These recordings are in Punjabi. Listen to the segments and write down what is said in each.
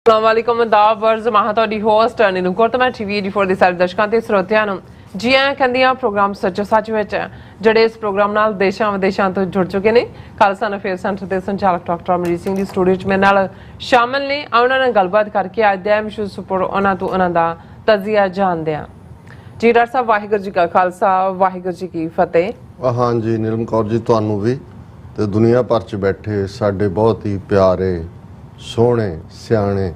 अस्सलामुअलैकुम आदाब वर्ज मां तुहाडी होस्ट नीलू कौर ते मैं टीवी 84 ਦੇ ਸਾਰੇ ਦਰਸ਼ਕਾਂ ਤੇ ਸਰੋਤਿਆਂ ਨੂੰ ਜੀ ਆਇਆਂ ਕਹਿੰਦੀਆਂ ਪ੍ਰੋਗਰਾਮ ਸੱਚੋ ਸੱਚ ਵਿੱਚ ਜਿਹੜੇ ਇਸ ਪ੍ਰੋਗਰਾਮ ਨਾਲ ਦੇਸ਼ਾਂ ਵਿਦੇਸ਼ਾਂ ਤੋਂ ਜੁੜ ਚੁੱਕੇ ਨੇ ਖਾਲਸਾ ਅਫੇਅਰ ਸੈਂਟਰ ਦੇ ਸੰਚਾਲਕ ਡਾਕਟਰ ਅਮਰੀਤ ਸਿੰਘ ਦੀ ਸਟੂਡੀਓ 'ਚ ਮੇਰੇ ਨਾਲ ਸ਼ਾਮਲ ਨੇ ਉਹਨਾਂ ਨਾਲ ਗੱਲਬਾਤ ਕਰਕੇ ਅੱਜ ਦੇ ਇਸ਼ੂ ਉੱਪਰ ਉਹਨਾਂ ਤੋਂ ਉਹਨਾਂ ਦਾ ਤਜਜ਼ੀਆ ਜਾਣਦੇ ਹਾਂ ਜੀ ਡਾਕਟਰ ਸਾਹਿਬ ਵਾਹਿਗੁਰੂ ਜੀ ਕਾ ਖਾਲਸਾ ਵਾਹਿਗੁਰੂ ਜੀ ਕੀ ਫਤਿਹ। हाँ जी नीलम कौर जी ਤੁਹਾਨੂੰ ਵੀ ਤੇ ਦੁਨੀਆ ਭਰ 'ਚ ਬੈਠੇ ਸਾਡੇ ਬਹੁਤ ਹੀ ਪਿਆਰੇ ਸੋਹਣੇ ਸਿਆਣੇ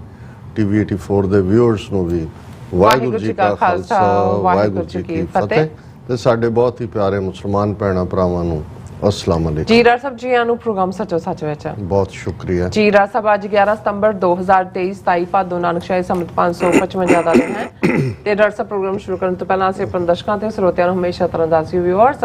ਟੀਵੀ 84 ਦੇ ਵਿਊਅਰਸ ਨੂੰ ਵੀ ਵਾਹਿਗੁਰੂ ਜੀ ਕਾ ਖਾਲਸਾ ਵਾਹਿਗੁਰੂ ਜੀ ਕੀ ਫਤਿਹ ਤੇ ਸਾਡੇ ਬਹੁਤ ਹੀ ਪਿਆਰੇ ਮੁਸਲਮਾਨ ਭੈਣਾਂ ਭਰਾਵਾਂ ਨੂੰ अस्सलाम वालेकुम जी डॉक्टर साहब जी आनू प्रोग्राम सचो सच विच बहुत शुक्रिया जी डॉक्टर साहब आज 11 सितंबर 2023 27 भादो नानकशाही संमत 555 ਦਾ ਦਿਨ ਹੈ ਤੇ ਡਾਕਟਰ ਸਾਹਿਬ ਪ੍ਰੋਗਰਾਮ ਸ਼ੁਰੂ ਕਰਨ ਤੋਂ ਪਹਿਲਾਂ ਅਸੀਂ ਆਪਣੇ ਦਰਸ਼ਕਾਂ ਤੇ ਸਰੋਤਿਆਂ ਨੂੰ ਹਮੇਸ਼ਾ ਤਰ੍ਹਾਂ ਦੱਸਿਓ ਵਿਊਅਰਸ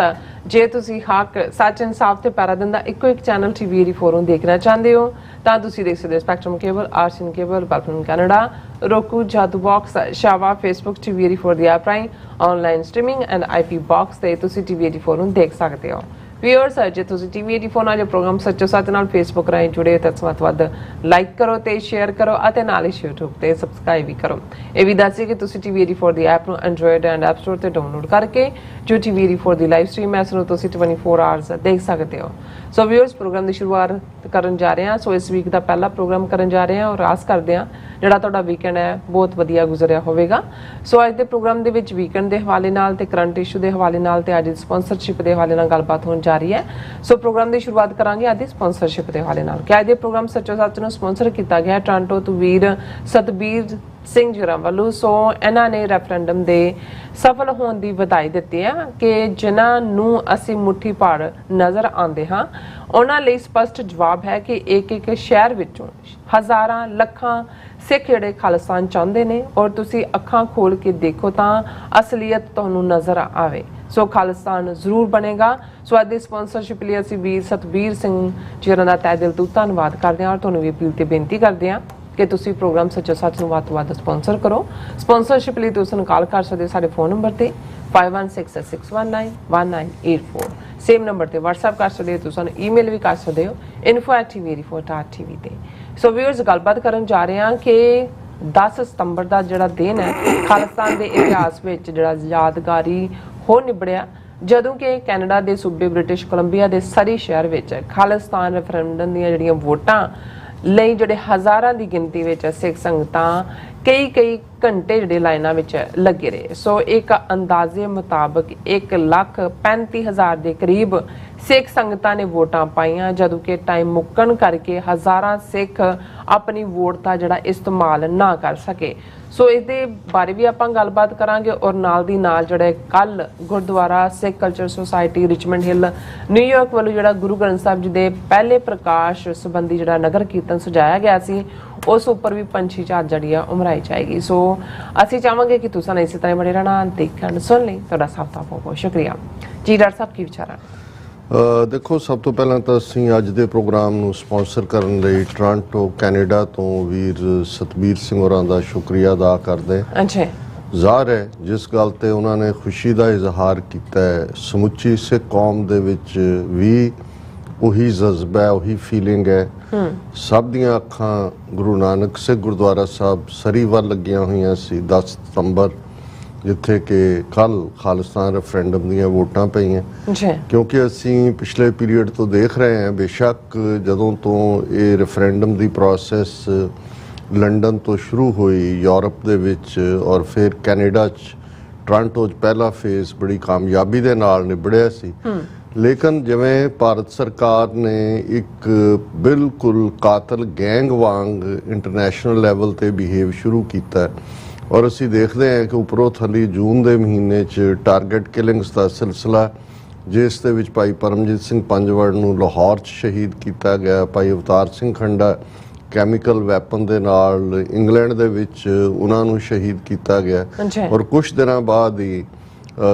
ਜੇ ਤੁਸੀਂ ਹੱਕ ਸੱਚ ਇਨਸਾਫ ਤੇ ਪੈਰਾ ਦਿੰਦਾ ਇੱਕੋ ਇੱਕ ਚੈਨਲ ਟੀਵੀ 84 ਨੂੰ ਦੇਖਣਾ ਚਾਹੁੰਦੇ ਹੋ ਤਾਂ ਤੁਸੀਂ ਦੇਖ ਸਕਦੇ ਹੋ ਸਪੈਕਟਰਮ ਕੇਬਲ ਆਰਸੀਐਨ ਕੇਬਲ ਪਲਪਨ ਕੈਨੇਡਾ roku ਜਾਦੂ ਬਾਕਸ ਸ਼ਾਵਾ ਫੇਸਬੁੱਕ ਟੀਵੀ 84 ਦੀ ਐਪ ਰਾਹੀਂ online streaming and IP box ਤੇ ਤੁਸੀਂ ਟੀਵੀ 84 ਨੂੰ ਦੇਖ ਸਕਦੇ ਹੋ। व्यूअर्स जे तुसीं TV 84 ਨਾਲ ਜੋ ਪ੍ਰੋਗਰਾਮ ਸੱਚੋ ਸੱਚ ਨਾਲ ਫੇਸਬੁੱਕ ਰਾਹੀਂ ਜੁੜੇ ਹੋ ਤਾਂ ਵੱਧ ਲਾਈਕ ਕਰੋ ਤੇ ਸ਼ੇਅਰ ਕਰੋ ਅਤੇ ਨਾਲ ਹੀ YouTube ਤੇ ਸਬਸਕ੍ਰਾਈਬ ਵੀ ਕਰੋ। ਇਹ ਵੀ ਦੱਸਿਓ ਕਿ ਤੁਸੀਂ TV 84 ਦੀ ਐਪ ਨੂੰ ਐਂਡਰੋਇਡ ਐਂਡ ਐਪ ਸਟੋਰ ਤੇ ਡਾਊਨਲੋਡ ਕਰਕੇ ਜੋ TV 84 ਦੀ ਲਾਈਵ ਸਟ੍ਰੀਮ ਹੈ ਉਸ ਨੂੰ ਤੁਸੀਂ 24 ਆਵਰਸ ਦੇਖ ਸਕਦੇ ਹੋ। ਸੋ व्यूअर्स ਪ੍ਰੋਗਰਾਮ ਦੀ ਸ਼ੁਰੂਆਤ ਕਰਨ ਜਾ ਰਹੇ ਹਾਂ। ਸੋ ਇਸ ਵੀਕ ਦਾ ਪਹਿਲਾ ਪ੍ਰੋਗਰਾਮ ਕਰਨ ਜਾ ਰਹੇ ਹਾਂ ਔਰ ਆਸ ਕਰਦੇ ਹਾਂ ਜਿਹੜਾ ਤੁਹਾਡਾ ਵੀਕਐਂਡ ਹੈ ਬਹੁਤ ਵਧੀਆ ਗੁਜ਼ਰਿਆ ਹੋਵੇਗਾ। ਸੋ ਅੱਜ ਦੇ ਪ੍ਰੋਗਰਾਮ ਦੇ ਵਿੱਚ ਵੀਕਐਂਡ ਦੇ ਹਵਾਲੇ ਨਾਲ ਤੇ ਕਰੰਟ ਇਸ਼ੂ ਦੇ ਹਵਾਲੇ ਨਾਲ ਤੇ ਅੱਜ ਸਪਾਂਸਰਸ਼ਿਪ ਦੇ ਹਵਾਲੇ ਨਾਲ ਗੱਲਬਾਤ ਹੋਣ ਜਾ ਰਹੀ ਹੈ। ਸੋ ਪ੍ਰੋਗਰਾਮ ਦੀ ਸ਼ੁਰੂਆਤ ਕਰਾਂਗੇ ਅੱਜ ਦੀ ਸਪਾਂਸਰਸ਼ਿਪ ਦੇ ਹਵਾਲੇ ਨਾਲ ਕਿ ਅੱਜ ਦੇ ਪ੍ਰੋਗਰਾਮ ਸੱਚੋ ਸੱਚ ਨੂੰ ਸਪਾਂਸਰ ਕੀਤਾ ਗਿਆ ਟੋਰਾਂਟੋ ਤੋਂ ਵੀਰ ਸਤਬੀਰ ਸਿੰਘ ਜਰਾ ਵੱਲੋਂ। ਸੋ ਇਹਨਾਂ ਨੇ ਰੈਫਰੈਂਡਮ ਦੇ ਸਫਲ ਹੋਣ ਦੀ ਵਧਾਈ ਦਿੱਤੀ ਹੈ ਕਿ ਜਿਨ੍ਹਾਂ ਨੂੰ ਅਸੀਂ ਮੁੱਠੀ ਭਰ ਨਜ਼ਰ ਆਉਂਦੇ ਹਾਂ ਉਹਨਾਂ ਲਈ ਸਪਸ਼ਟ ਜਵਾਬ ਹੈ ਕਿ ਇੱਕ ਇੱਕ ਸ਼ਹਿਰ ਵਿੱਚੋਂ ਹਜ਼ਾਰਾਂ ਲੱਖਾਂ ਸਿੱਖ ਜਿਹੜੇ ਖਾਲਿਸਤਾਨ ਚਾਹੁੰਦੇ ਨੇ ਔਰ ਤੁਸੀਂ ਅੱਖਾਂ ਖੋਲ ਕੇ ਦੇਖੋ ਤਾਂ ਅਸਲੀਅਤ ਤੁਹਾਨੂੰ ਨਜ਼ਰ ਆਵੇ। ਸੋ ਖਾਲਿਸਤਾਨ ਜ਼ਰੂਰ ਬਣੇਗਾ। ਸੋ ਅੱਜ ਦੀ ਸਪਾਂਸਰਸ਼ਿਪ ਲਈ ਅਸੀਂ ਵੀਰ ਸਤਬੀਰ ਸਿੰਘ ਜਿਹਨਾਂ ਦਾ ਤਹਿ ਦਿਲ ਤੋਂ ਧੰਨਵਾਦ ਕਰਦੇ ਹਾਂ ਔਰ ਤੁਹਾਨੂੰ ਵੀ ਅਪੀਲ ਤੇ ਬੇਨਤੀ ਕਰਦੇ ਹਾਂ ਕਿ ਤੁਸੀਂ ਪ੍ਰੋਗਰਾਮ ਸੱਚੋ ਸੱਚ ਨੂੰ ਵੱਧ ਤੋਂ ਵੱਧ ਸਪਾਂਸਰ ਕਰੋ। ਸਪਾਂਸਰਸ਼ਿਪ ਲਈ ਤੁਸੀਂ ਕਾਲ ਕਰ ਸਕਦੇ ਹੋ ਸਾਡੇ ਫੋਨ ਨੰਬਰ ਤੇ 5166191984 ਸੇਮ ਨੰਬਰ ਤੇ WhatsApp ਕਰ ਸਕਦੇ ਹੋ। ਤੁਸੀਂ ਸਾਨੂੰ ਈਮੇਲ ਵੀ ਕਰ ਸਕਦੇ ਹੋ info@tv84.tv ਤੇ। ਸੋ ਵੀਅਰਸ ਗੱਲਬਾਤ ਕਰਨ ਜਾ ਰਹੇ ਹਾਂ ਕਿ 10 ਸਤੰਬਰ ਦਾ ਜਿਹੜਾ ਦਿਨ ਹੈ ਖਾਲਿਸਤਾਨ ਦੇ ਇਤਿਹਾਸ ਵਿੱਚ ਜਿਹੜਾ ਯਾਦਗਾਰੀ ਹੋ ਨਿਬੜਿਆ ਜਦੋਂ ਕਿ ਕੈਨੇਡਾ ਦੇ ਸੂਬੇ ਬ੍ਰਿਟਿਸ਼ ਕੋਲੰਬੀਆ ਦੇ ਸਰੀ ਸ਼ਹਿਰ ਵਿੱਚ ਖਾਲਿਸਤਾਨ ਰੈਫਰੈਂਡਮ ਦੀਆਂ ਜਿਹੜੀਆਂ ਵੋਟਾਂ ਲਈ ਜਿਹੜੇ ਹਜ਼ਾਰਾਂ ਦੀ ਗਿਣਤੀ ਵਿੱਚ ਸਿੱਖ ਸੰਗਤਾਂ ਕਈ ਘੰਟੇ ਜਿਹੜੇ ਲਾਈਨਾਂ ਵਿੱਚ ਲੱਗੇ ਰਹੇ। ਸੋ ਇੱਕ ਅੰਦਾਜ਼ੇ ਮੁਤਾਬਕ 1,35,000 ਦੇ ਕਰੀਬ ਸਿੱਖ ਸੰਗਤਾਂ ਨੇ ਵੋਟਾਂ ਪਾਈਆਂ ਜਦੋਂ ਕਿ ਟਾਈਮ ਮੁੱਕਣ ਕਰਕੇ ਹਜ਼ਾਰਾਂ ਸਿੱਖ ਆਪਣੀ ਵੋਟ ਦਾ ਜਿਹੜਾ ਇਸਤੇਮਾਲ ਨਾ ਕਰ ਸਕੇ। ਸੋ ਇਸ ਦੇ ਬਾਰੇ ਵੀ ਆਪਾਂ ਗੱਲਬਾਤ ਕਰਾਂਗੇ ਔਰ ਨਾਲ ਦੀ ਨਾਲ ਜਿਹੜੇ ਕੱਲ Gurdwara Sikh culture society Richmond Hill ਨਿਊਯਾਰਕ ਵੱਲੋਂ ਜਿਹੜਾ ਗੁਰੂ ਗ੍ਰੰਥ ਸਾਹਿਬ ਜੀ ਦੇ ਪਹਿਲੇ ਪ੍ਰਕਾਸ਼ ਸੰਬੰਧੀ ਜਿਹੜਾ ਨਗਰ ਕੀਰਤਨ ਸਜਾਇਆ ਗਿਆ ਸੀ ਉਸ ਉੱਪਰ ਵੀ ਪੰਛੀ ਝਾਤ ਜਿਹੜੀ ਆ ਉਮਰਾਈ ਜਾਏਗੀ। ਸੋ ਅਸੀਂ ਚਾਹਾਂਗੇ ਕਿ ਤੁਸੀਂ ਇਸੇ ਤਰ੍ਹਾਂ ਬਣੇ ਰਹਿਣਾ ਦੇਖਣ ਸੁਣ ਲਈ ਤੁਹਾਡਾ ਸਭ ਦਾ ਬਹੁਤ ਬਹੁਤ ਸ਼ੁਕਰੀਆ ਜੀ। ਡਾਕਟਰ ਸਾਹਿਬ ਕੀ ਵਿਚਾਰ ਦੇਖੋ ਸਭ ਤੋਂ ਪਹਿਲਾਂ ਤਾਂ ਅਸੀਂ ਅੱਜ ਦੇ ਪ੍ਰੋਗਰਾਮ ਨੂੰ ਸਪਾਂਸਰ ਕਰਨ ਲਈ ਟੋਰਾਂਟੋ ਕੈਨੇਡਾ ਤੋਂ ਵੀਰ ਸਤਬੀਰ ਸਿੰਘ ਹੋਰਾਂ ਦਾ ਸ਼ੁਕਰੀਆ ਅਦਾ ਕਰਦੇ ਹਾਂ। ਅੱਛਾ ਜ਼ਾਹਰ ਹੈ ਜਿਸ ਗੱਲ ਤੇ ਉਹਨਾਂ ਨੇ ਖੁਸ਼ੀ ਦਾ ਇਜ਼ਹਾਰ ਕੀਤਾ ਹੈ ਸਮੁੱਚੀ ਸਿੱਖ ਕੌਮ ਦੇ ਵਿੱਚ ਵੀ ਉਹੀ ਜਜ਼ਬਾ ਹੈ ਉਹੀ ਫੀਲਿੰਗ ਹੈ। ਸਭ ਦੀਆਂ ਅੱਖਾਂ ਗੁਰੂ ਨਾਨਕ ਸਿੱਖ ਗੁਰਦੁਆਰਾ ਸਾਹਿਬ ਸਰੀ ਵੱਲ ਲੱਗੀਆਂ ਹੋਈਆਂ ਸੀ 10 ਸਤੰਬਰ ਜਿੱਥੇ ਕਿ ਕੱਲ ਖਾਲਿਸਤਾਨ ਰੈਫਰੈਂਡਮ ਦੀਆਂ ਵੋਟਾਂ ਪਈਆਂ ਕਿਉਂਕਿ ਅਸੀਂ ਪਿਛਲੇ ਪੀਰੀਅਡ ਤੋਂ ਦੇਖ ਰਹੇ ਹਾਂ ਬੇਸ਼ੱਕ ਜਦੋਂ ਤੋਂ ਇਹ ਰੈਫਰੈਂਡਮ ਦੀ ਪ੍ਰੋਸੈਸ ਲੰਡਨ ਤੋਂ ਸ਼ੁਰੂ ਹੋਈ ਯੂਰਪ ਦੇ ਵਿੱਚ ਔਰ ਫਿਰ ਕੈਨੇਡਾ 'ਚ ਟੋਰਾਂਟੋ 'ਚ ਪਹਿਲਾ ਫੇਜ਼ ਬੜੀ ਕਾਮਯਾਬੀ ਦੇ ਨਾਲ ਨਿਬੜਿਆ ਸੀ ਲੇਕਿਨ ਜਿਵੇਂ ਭਾਰਤ ਸਰਕਾਰ ਨੇ ਇੱਕ ਬਿਲਕੁਲ ਕਾਤਲ ਗੈਂਗ ਵਾਂਗ ਇੰਟਰਨੈਸ਼ਨਲ ਲੈਵਲ ਤੇ ਬਿਹੇਵ ਸ਼ੁਰੂ ਕੀਤਾ ਔਰ ਅਸੀਂ ਦੇਖਦੇ ਹਾਂ ਕਿ ਉੱਪਰੋਂ ਥੱਲੇ ਜੂਨ ਦੇ ਮਹੀਨੇ 'ਚ ਟਾਰਗੇਟ ਕਿਲਿੰਗਸ ਦਾ ਸਿਲਸਿਲਾ ਜਿਸ ਦੇ ਵਿੱਚ ਭਾਈ ਪਰਮਜੀਤ ਸਿੰਘ ਪੰਜਵੜ ਨੂੰ ਲਾਹੌਰ 'ਚ ਸ਼ਹੀਦ ਕੀਤਾ ਗਿਆ ਭਾਈ ਅਵਤਾਰ ਸਿੰਘ ਖੰਡਾ ਕੈਮੀਕਲ ਵੈਪਨ ਦੇ ਨਾਲ ਇੰਗਲੈਂਡ ਦੇ ਵਿੱਚ ਉਹਨਾਂ ਨੂੰ ਸ਼ਹੀਦ ਕੀਤਾ ਗਿਆ ਔਰ ਕੁਝ ਦਿਨਾਂ ਬਾਅਦ ਹੀ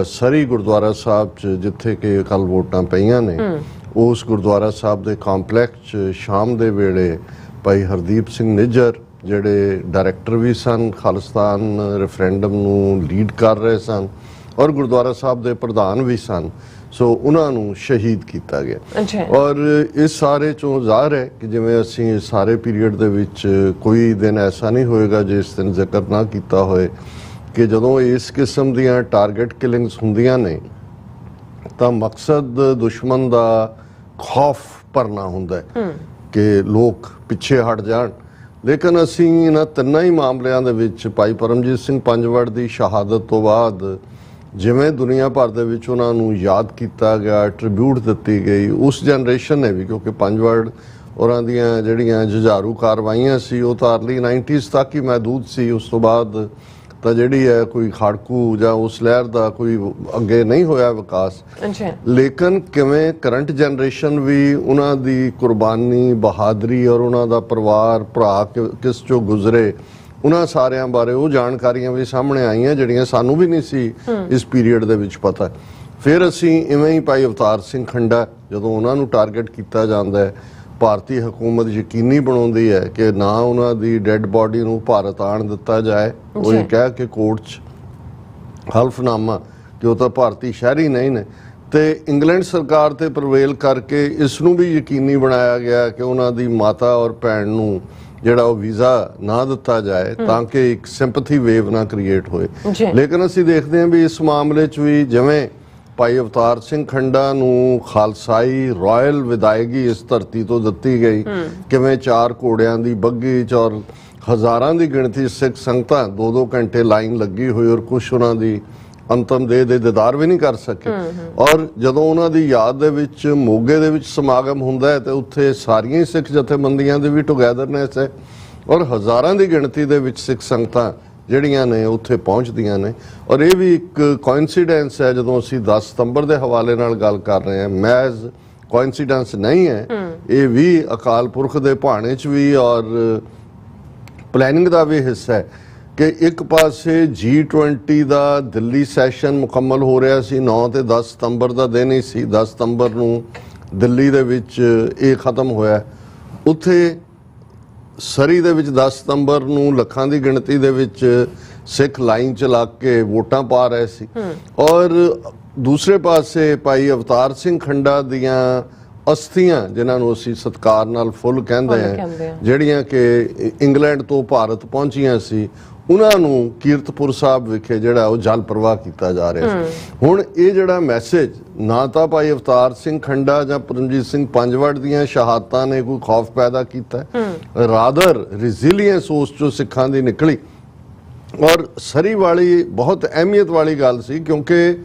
ਸਰੀ ਗੁਰਦੁਆਰਾ ਸਾਹਿਬ 'ਚ ਜਿੱਥੇ ਕਿ ਕੱਲ ਵੋਟਾਂ ਪਈਆਂ ਨੇ ਉਸ ਗੁਰਦੁਆਰਾ ਸਾਹਿਬ ਦੇ ਕੰਪਲੈਕਸ 'ਚ ਸ਼ਾਮ ਦੇ ਵੇਲੇ ਭਾਈ ਹਰਦੀਪ ਸਿੰਘ ਨਿੱਜਰ ਜਿਹੜੇ ਡਾਇਰੈਕਟਰ ਵੀ ਸਨ ਖਾਲਿਸਤਾਨ ਰੈਫਰੈਂਡਮ ਨੂੰ ਲੀਡ ਕਰ ਰਹੇ ਸਨ ਔਰ ਗੁਰਦੁਆਰਾ ਸਾਹਿਬ ਦੇ ਪ੍ਰਧਾਨ ਵੀ ਸਨ। ਸੋ ਉਹਨਾਂ ਨੂੰ ਸ਼ਹੀਦ ਕੀਤਾ ਗਿਆ। ਅੱਛਾ। ਔਰ ਇਸ ਸਾਰੇ ਚੋਂ ਜ਼ਾਹਰ ਹੈ ਕਿ ਜਿਵੇਂ ਅਸੀਂ ਇਸ ਸਾਰੇ ਪੀਰੀਅਡ ਦੇ ਵਿੱਚ ਕੋਈ ਦਿਨ ਐਸਾ ਨਹੀਂ ਹੋਏਗਾ ਜਿਸ ਦਿਨ ਜ਼ਿਕਰ ਨਾ ਕੀਤਾ ਹੋਏ ਕਿ ਜਦੋਂ ਇਸ ਕਿਸਮ ਦੀਆਂ ਟਾਰਗੇਟ ਕਿਲਿੰਗਸ ਹੁੰਦੀਆਂ ਨੇ ਤਾਂ ਮਕਸਦ ਦੁਸ਼ਮਣ ਦਾ ਖੌਫ ਭਰਨਾ ਹੁੰਦਾ ਹੈ ਕਿ ਲੋਕ ਪਿੱਛੇ ਹਟ ਜਾਣ। ਲੇਕਿਨ ਅਸੀਂ ਇਹਨਾਂ ਤਿੰਨਾਂ ਹੀ ਮਾਮਲਿਆਂ ਦੇ ਵਿੱਚ ਭਾਈ ਪਰਮਜੀਤ ਸਿੰਘ ਪੰਜਵੜ ਦੀ ਸ਼ਹਾਦਤ ਤੋਂ ਬਾਅਦ ਜਿਵੇਂ ਦੁਨੀਆ ਭਰ ਦੇ ਵਿੱਚ ਉਹਨਾਂ ਨੂੰ ਯਾਦ ਕੀਤਾ ਗਿਆ, ਟ੍ਰਿਬਿਊਟ ਦਿੱਤੀ ਗਈ, ਉਸ ਜਨਰੇਸ਼ਨ ਨੇ ਵੀ, ਕਿਉਂਕਿ ਪੰਜਵੜ ਉਹਨਾਂ ਦੀਆਂ ਜਿਹੜੀਆਂ ਜੁਝਾਰੂ ਕਾਰਵਾਈਆਂ ਸੀ ਉਹ ਤਾਂ ਅਰਲੀ 90s ਤੱਕ ਹੀ ਮਹਿਦੂਦ ਸੀ। ਉਸ ਤੋਂ ਬਾਅਦ ਤਾਂ ਜਿਹੜੀ ਹੈ ਕੋਈ ਖਾੜਕੂ ਜਾਂ ਉਸ ਲਹਿਰ ਦਾ ਕੋਈ ਅੱਗੇ ਨਹੀਂ ਹੋਇਆ ਵਿਕਾਸ। ਲੇਕਿਨ ਕਿਵੇਂ ਕਰੰਟ ਜਨਰੇਸ਼ਨ ਵੀ ਉਹਨਾਂ ਦੀ ਕੁਰਬਾਨੀ, ਬਹਾਦਰੀ ਔਰ ਉਹਨਾਂ ਦਾ ਪਰਿਵਾਰ, ਭਰਾ ਕਿਸ ਚੋਂ ਗੁਜ਼ਰੇ, ਉਹਨਾਂ ਸਾਰਿਆਂ ਬਾਰੇ ਉਹ ਜਾਣਕਾਰੀਆਂ ਵੀ ਸਾਹਮਣੇ ਆਈਆਂ ਜਿਹੜੀਆਂ ਸਾਨੂੰ ਵੀ ਨਹੀਂ ਸੀ ਇਸ ਪੀਰੀਅਡ ਦੇ ਵਿੱਚ ਪਤਾ। ਫਿਰ ਅਸੀਂ ਇਵੇਂ ਹੀ ਭਾਈ ਅਵਤਾਰ ਸਿੰਘ ਖੰਡਾ, ਜਦੋਂ ਉਹਨਾਂ ਨੂੰ ਟਾਰਗੇਟ ਕੀਤਾ ਜਾਂਦਾ ਹੈ, ਭਾਰਤੀ ਹਕੂਮਤ ਯਕੀਨੀ ਬਣਾਉਂਦੀ ਹੈ ਕਿ ਨਾ ਉਹਨਾਂ ਦੀ ਡੈੱਡ ਬਾਡੀ ਨੂੰ ਭਾਰਤ ਆਉਣ ਦਿੱਤਾ ਜਾਏ। ਉਹ ਇਹ ਕਹਿ ਕੇ ਕੋਰਟ 'ਚ ਹਲਫਨਾਮਾ ਕਿ ਉਹ ਤਾਂ ਭਾਰਤੀ ਸ਼ਹਿਰੀ ਨਹੀਂ ਨੇ, ਤੇ ਇੰਗਲੈਂਡ ਸਰਕਾਰ ਤੇ ਪ੍ਰਵੇਲ ਕਰਕੇ ਇਸ ਨੂੰ ਵੀ ਯਕੀਨੀ ਬਣਾਇਆ ਗਿਆ ਕਿ ਉਹਨਾਂ ਦੀ ਮਾਤਾ ਔਰ ਭੈਣ ਨੂੰ ਜਿਹੜਾ ਉਹ ਵੀਜ਼ਾ ਨਾ ਦਿੱਤਾ ਜਾਏ ਤਾਂ ਕਿ ਇੱਕ ਸਿੰਪੈਥੀ ਵੇਵ ਨਾ ਕ੍ਰੀਏਟ ਹੋਏ। ਲੇਕਿਨ ਅਸੀਂ ਦੇਖਦੇ ਹਾਂ ਵੀ ਇਸ ਮਾਮਲੇ 'ਚ ਵੀ ਜਿਵੇਂ ਭਾਈ ਅਵਤਾਰ ਸਿੰਘ ਖੰਡਾ ਨੂੰ ਖਾਲਸਾਈ ਰਾਇਲ ਵਿਦਾਇਗੀ ਇਸ ਧਰਤੀ ਤੋਂ ਦਿੱਤੀ ਗਈ, ਕਿਵੇਂ 4 ਘੋੜਿਆਂ ਦੀ ਬੱਗੀ 'ਚ ਔਰ ਹਜ਼ਾਰਾਂ ਦੀ ਗਿਣਤੀ ਸਿੱਖ ਸੰਗਤਾਂ 2-2 ਘੰਟੇ ਲਾਈਨ ਲੱਗੀ ਹੋਈ ਔਰ ਕੁਛ ਉਹਨਾਂ ਦੀ ਅੰਤਮ ਦੇਹ ਦੇ ਦੀਦਾਰ ਵੀ ਨਹੀਂ ਕਰ ਸਕੇ। ਔਰ ਜਦੋਂ ਉਹਨਾਂ ਦੀ ਯਾਦ ਦੇ ਵਿੱਚ ਮੋਗੇ ਦੇ ਵਿੱਚ ਸਮਾਗਮ ਹੁੰਦਾ ਹੈ ਤੇ ਉੱਥੇ ਸਾਰੀਆਂ ਹੀ ਸਿੱਖ ਜਥੇਬੰਦੀਆਂ ਦੇ ਵੀ ਟੁਗੈਦਰਨੈਸ ਹੈ ਔਰ ਹਜ਼ਾਰਾਂ ਦੀ ਗਿਣਤੀ ਦੇ ਵਿੱਚ ਸਿੱਖ ਸੰਗਤਾਂ ਜਿਹੜੀਆਂ ਨੇ ਉੱਥੇ ਪਹੁੰਚਦੀਆਂ ਨੇ। ਔਰ ਇਹ ਵੀ ਇੱਕ ਕੋਇਨਸੀਡੈਂਸ ਹੈ, ਜਦੋਂ ਅਸੀਂ 10 ਸਤੰਬਰ ਦੇ ਹਵਾਲੇ ਨਾਲ ਗੱਲ ਕਰ ਰਹੇ ਹਾਂ, ਮੈਜ਼ ਕੋਇਨਸੀਡੈਂਸ ਨਹੀਂ ਹੈ, ਇਹ ਵੀ ਅਕਾਲ ਪੁਰਖ ਦੇ ਭਾਣੇ 'ਚ ਵੀ ਔਰ ਪਲੈਨਿੰਗ ਦਾ ਵੀ ਹਿੱਸਾ ਹੈ ਕਿ ਇੱਕ ਪਾਸੇ G20 ਦਾ ਦਿੱਲੀ ਸੈਸ਼ਨ ਮੁਕੰਮਲ ਹੋ ਰਿਹਾ ਸੀ। 9 ਤੇ 10 ਸਤੰਬਰ ਦਾ ਦਿਨ ਹੀ ਸੀ। 10 ਸਤੰਬਰ ਨੂੰ ਦਿੱਲੀ ਦੇ ਵਿੱਚ ਇਹ ਖਤਮ ਹੋਇਆ। ਉੱਥੇ ਸਰੀ ਦੇ ਵਿੱਚ 10 ਸਤੰਬਰ ਨੂੰ ਲੱਖਾਂ ਦੀ ਗਿਣਤੀ ਦੇ ਵਿੱਚ ਸਿੱਖ ਲਾਈਨ 'ਚ ਲੱਗ ਕੇ ਵੋਟਾਂ ਪਾ ਰਹੇ ਸੀ। ਔਰ ਦੂਸਰੇ ਪਾਸੇ ਭਾਈ ਅਵਤਾਰ ਸਿੰਘ ਖੰਡਾ ਦੀਆਂ ਅਸਥੀਆਂ, ਜਿਨ੍ਹਾਂ ਨੂੰ ਅਸੀਂ ਸਤਿਕਾਰ ਨਾਲ ਫੁੱਲ ਕਹਿੰਦੇ ਹਾਂ, ਜਿਹੜੀਆਂ ਕਿ ਇੰਗਲੈਂਡ ਤੋਂ ਭਾਰਤ ਪਹੁੰਚੀਆਂ ਸੀ, ਉਹਨਾਂ ਨੂੰ ਕੀਰਤਪੁਰ ਸਾਹਿਬ ਵਿਖੇ ਜਿਹੜਾ ਉਹ ਜਲ ਪ੍ਰਵਾਹ ਕੀਤਾ ਜਾ ਰਿਹਾ ਸੀ। ਹੁਣ ਇਹ ਜਿਹੜਾ ਮੈਸੇਜ ਨਾ ਤਾਂ ਭਾਈ ਅਵਤਾਰ ਸਿੰਘ ਖੰਡਾ ਜਾਂ ਪਰਮਜੀਤ ਸਿੰਘ ਪੰਜਵੜ ਦੀਆਂ ਸ਼ਹਾਦਤਾਂ ਨੇ ਕੋਈ ਖੌਫ ਪੈਦਾ ਕੀਤਾ, ਰਾਦਰ ਰੈਜ਼ਿਲੀਅੰਸ ਉਸ ਚੋਂ ਸਿੱਖਾਂ ਦੀ ਨਿਕਲੀ। ਔਰ ਸਰੀ ਵਾਲੀ ਬਹੁਤ ਅਹਿਮੀਅਤ ਵਾਲੀ ਗੱਲ ਸੀ, ਕਿਉਂਕਿ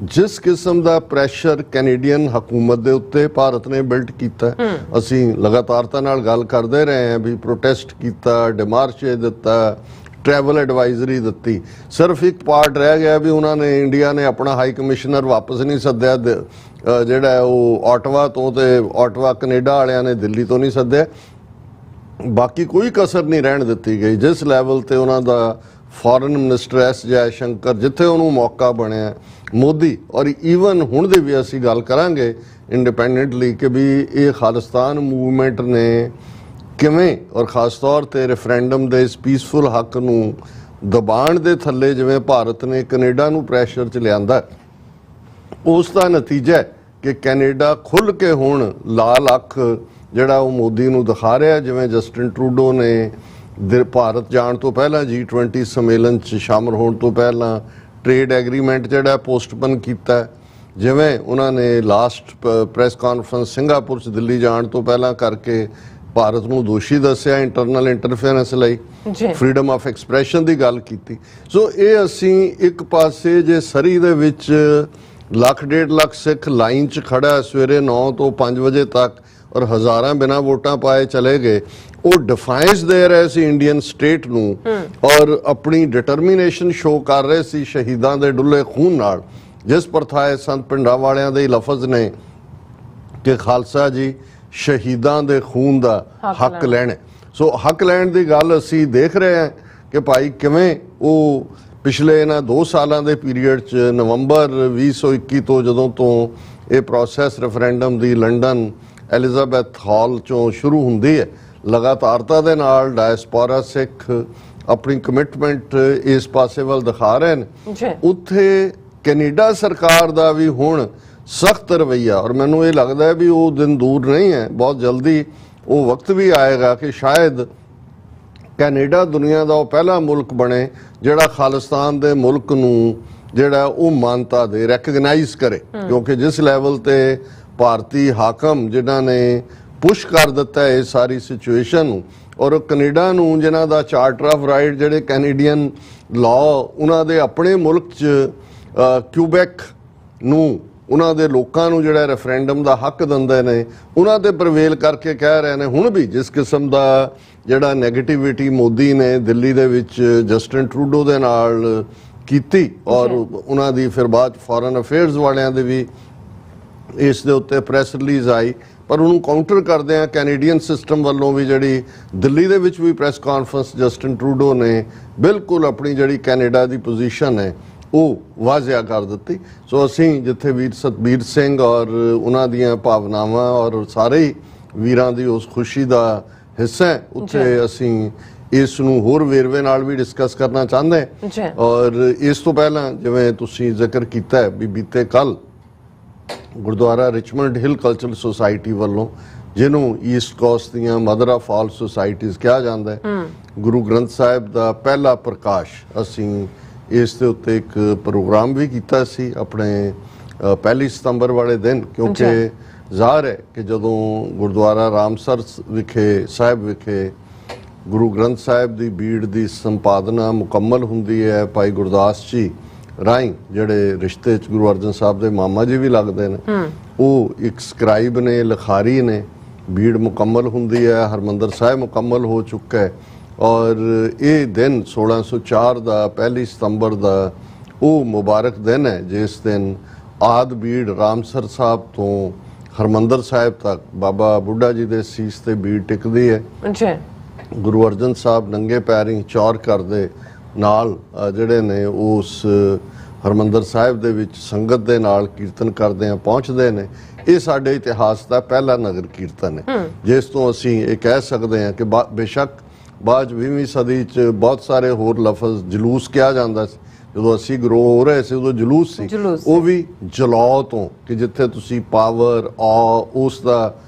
ਜਿਸ ਕਿਸਮ ਦਾ ਪ੍ਰੈਸ਼ਰ ਕੈਨੇਡੀਅਨ ਹਕੂਮਤ ਦੇ ਉੱਤੇ ਭਾਰਤ ਨੇ ਬਿਲਟ ਕੀਤਾ, ਅਸੀਂ ਲਗਾਤਾਰਤਾ ਨਾਲ ਗੱਲ ਕਰਦੇ ਰਹੇ ਹਾਂ ਵੀ ਪ੍ਰੋਟੈਸਟ ਕੀਤਾ, ਡਿਮਾਰਸ਼ੇ ਦਿੱਤਾ, ट्रैवल एडवाइजरी दी। सिर्फ एक पार्ट रह गया भी उन्होंने इंडिया ने अपना हाई कमिश्नर वापस नहीं सद्या, जोड़ा वो ऑटवा तो ऑटवा कनेडा वालियां ने दिल्ली तो नहीं सद्या। बाकी कोई कसर नहीं रहन दी गई। जिस लैवल ते उन्हों का फॉरन मिनिस्टर एस जयशंकर जिथे उन्होंने मौका बनया, मोदी और ईवन हुण दे भी असीं गल करांगे इंडिपेंडेंटली कि भी ये खालिस्तान मूवमेंट ने किवें और खास तौर पर रेफरेंडम के इस पीसफुल हक नूं दबाण दे थल्ले जिवें भारत ने कनेडा नूं प्रैशर च लिआंदा, उसका नतीजा है कि कैनेडा खुल के हुण लाल अख जिहड़ा वो मोदी नूं दिखा रहा। जिवें जस्टिन ट्रूडो ने भारत जाण तो पहला G20 सम्मेलन च शामिल होण तो पहला ट्रेड एग्रीमेंट जिहड़ा पोस्टपोन कीता, जिवें उन्होंने लास्ट प्रैस कॉन्फ्रेंस सिंगापुर च दिल्ली जाण तो पहला करके भारत नूं दोषी दस्या इंटरनल इंटरफेरेंस लई, फ्रीडम ऑफ एक्सप्रैशन की गल की। सो ये असीं एक पासे जे सरी दे विच 1.5 लाख सिख लाइन च खड़ा सवेरे 9 तो 5 बजे तक और हज़ारां बिना वोटां पाए चले गए, वो डिफाइंस दे रहे सी इंडियन स्टेट नूं और अपनी डिटरमिनेशन शो कर रहे सी शहीदां दे डुल्ले खून नाल। जिस प्रथाए संत पिंडां वालियां दे लफज ने कि खालसा जी शहीदां दे खून दा हक लैणे। सो हक लैण दी गल असीं देख रहे हैं कि भाई किवें वो पिछले इन्हां 2 सालां दे पीरीयड च नवंबर 2021 तो जदों तो ये प्रोसैस रेफरेंडम दी लंडन एलिजाबैथ हॉल चों शुरू हुंदी है, लगातारता दे नाल डायस्पोरा सिख अपनी कमिटमेंट इस पासे वल दिखा रहे हैं। उत्थे कैनेडा सरकार दा भी हुण सख्त रवैया, और मैनू ये लगता है भी वो दिन दूर नहीं है, बहुत जल्दी वो वक्त भी आएगा कि शायद कैनेडा दुनिया का वो पहला मुल्क बने जिहड़ा खालिस्तान दे मुल्क नूं जिहड़ा वो मानता दे, रैकगनाइज करे। क्योंकि जिस लैवल ते भारती हाकम जिन्हां ने पुश कर दिता है इस सारी सिचुएशन नूं, और कनेडा नूं जिन्हां दा चार्टर ऑफ राइट जिहड़े कैनेडियन लॉ उन्हां दे अपने मुल्क च क्यूबैक नूं उन्हां दे लोकां नूं जिहड़ा रेफरेंडम दा हक दिंदे ने, उन्हां ते प्रवेल करके कह रहे ने हुण भी जिस किस्म दा जिहड़ा नैगेटिविटी मोदी ने दिल्ली दे विच जस्टिन ट्रूडो दे नाल कीती, और उन्हां दी फिर बाद फॉरेन अफेयर्स वालियां दे भी इस दे उत्ते प्रैस रिलीज आई, पर उन्होंने काउंटर करते हैं कैनेडियन सिस्टम वालों भी जी दिल्ली दे विच भी प्रैस कॉन्फ्रेंस जस्टिन ट्रूडो ने बिल्कुल अपनी जी कैनेडा की पोजीशन है वो वाजिया कर दी। सो असी जिथे वीर सतबीर सिंह और उन्हां दियां भावनावां और सारे ही वीरां दी उस खुशी का हिस्सा है, उत्थे असी इस नूं होर वेरवे नाल भी डिस्कस करना चाहते हैं। और इस तो पहला जिवें तुसीं जिक्र कीता है भी बीते कल Gurdwara Richmond Hill cultural society वालों जिन्हों ईस्ट कोस्ट दियां मदर ऑफ ऑल सोसाइटीज़ कहा जाता है, गुरु ग्रंथ साहिब का पहला प्रकाश असी इस दे उत्ते एक प्रोग्राम भी कीता सी अपने 1 सितंबर वाले दिन, क्योंकि ज़ाहिर है कि जदों गुरुद्वारा रामसर विखे साहिब विखे गुरु ग्रंथ साहिब की बीड़ की संपादना मुकम्मल हुंदी है भाई गुरदास जी राई जिहड़े रिश्ते च गुरु अर्जन साहब के मामा जी भी लगते हैं, वो एक स्क्राइब ने लिखारी ने, भीड़ मुकम्मल हुंदी है, हरमंदर साहिब मुकम्मल हो चुका है, और ये दिन 1604 का 1 सितंबर का वो मुबारक दिन है जिस दिन आद भीड़ रामसर साहब तो हरमंदर साहिब तक बाबा बुढ़ा जी के सीस ते भीड़ टिकदी है। गुरु अर्जन साहब नंगे पैरी चौर करते नाल जिहड़े ने उस हरमंदर साहिब दे विच संगत दे नाल कीर्तन करदे आ पहुँचते हैं। ये साडे इतिहास का पहला नगर कीर्तन है जिस तो असी ये कह सकते हैं कि बेशक बाद 20वीं सदी च बहुत सारे होर लफज जलूस कहा जाता सी, जो असी ग्रो हो रहे थे उदों जलूस सी, वो भी जलाओ तो कि जिथे तुसी पावर उसका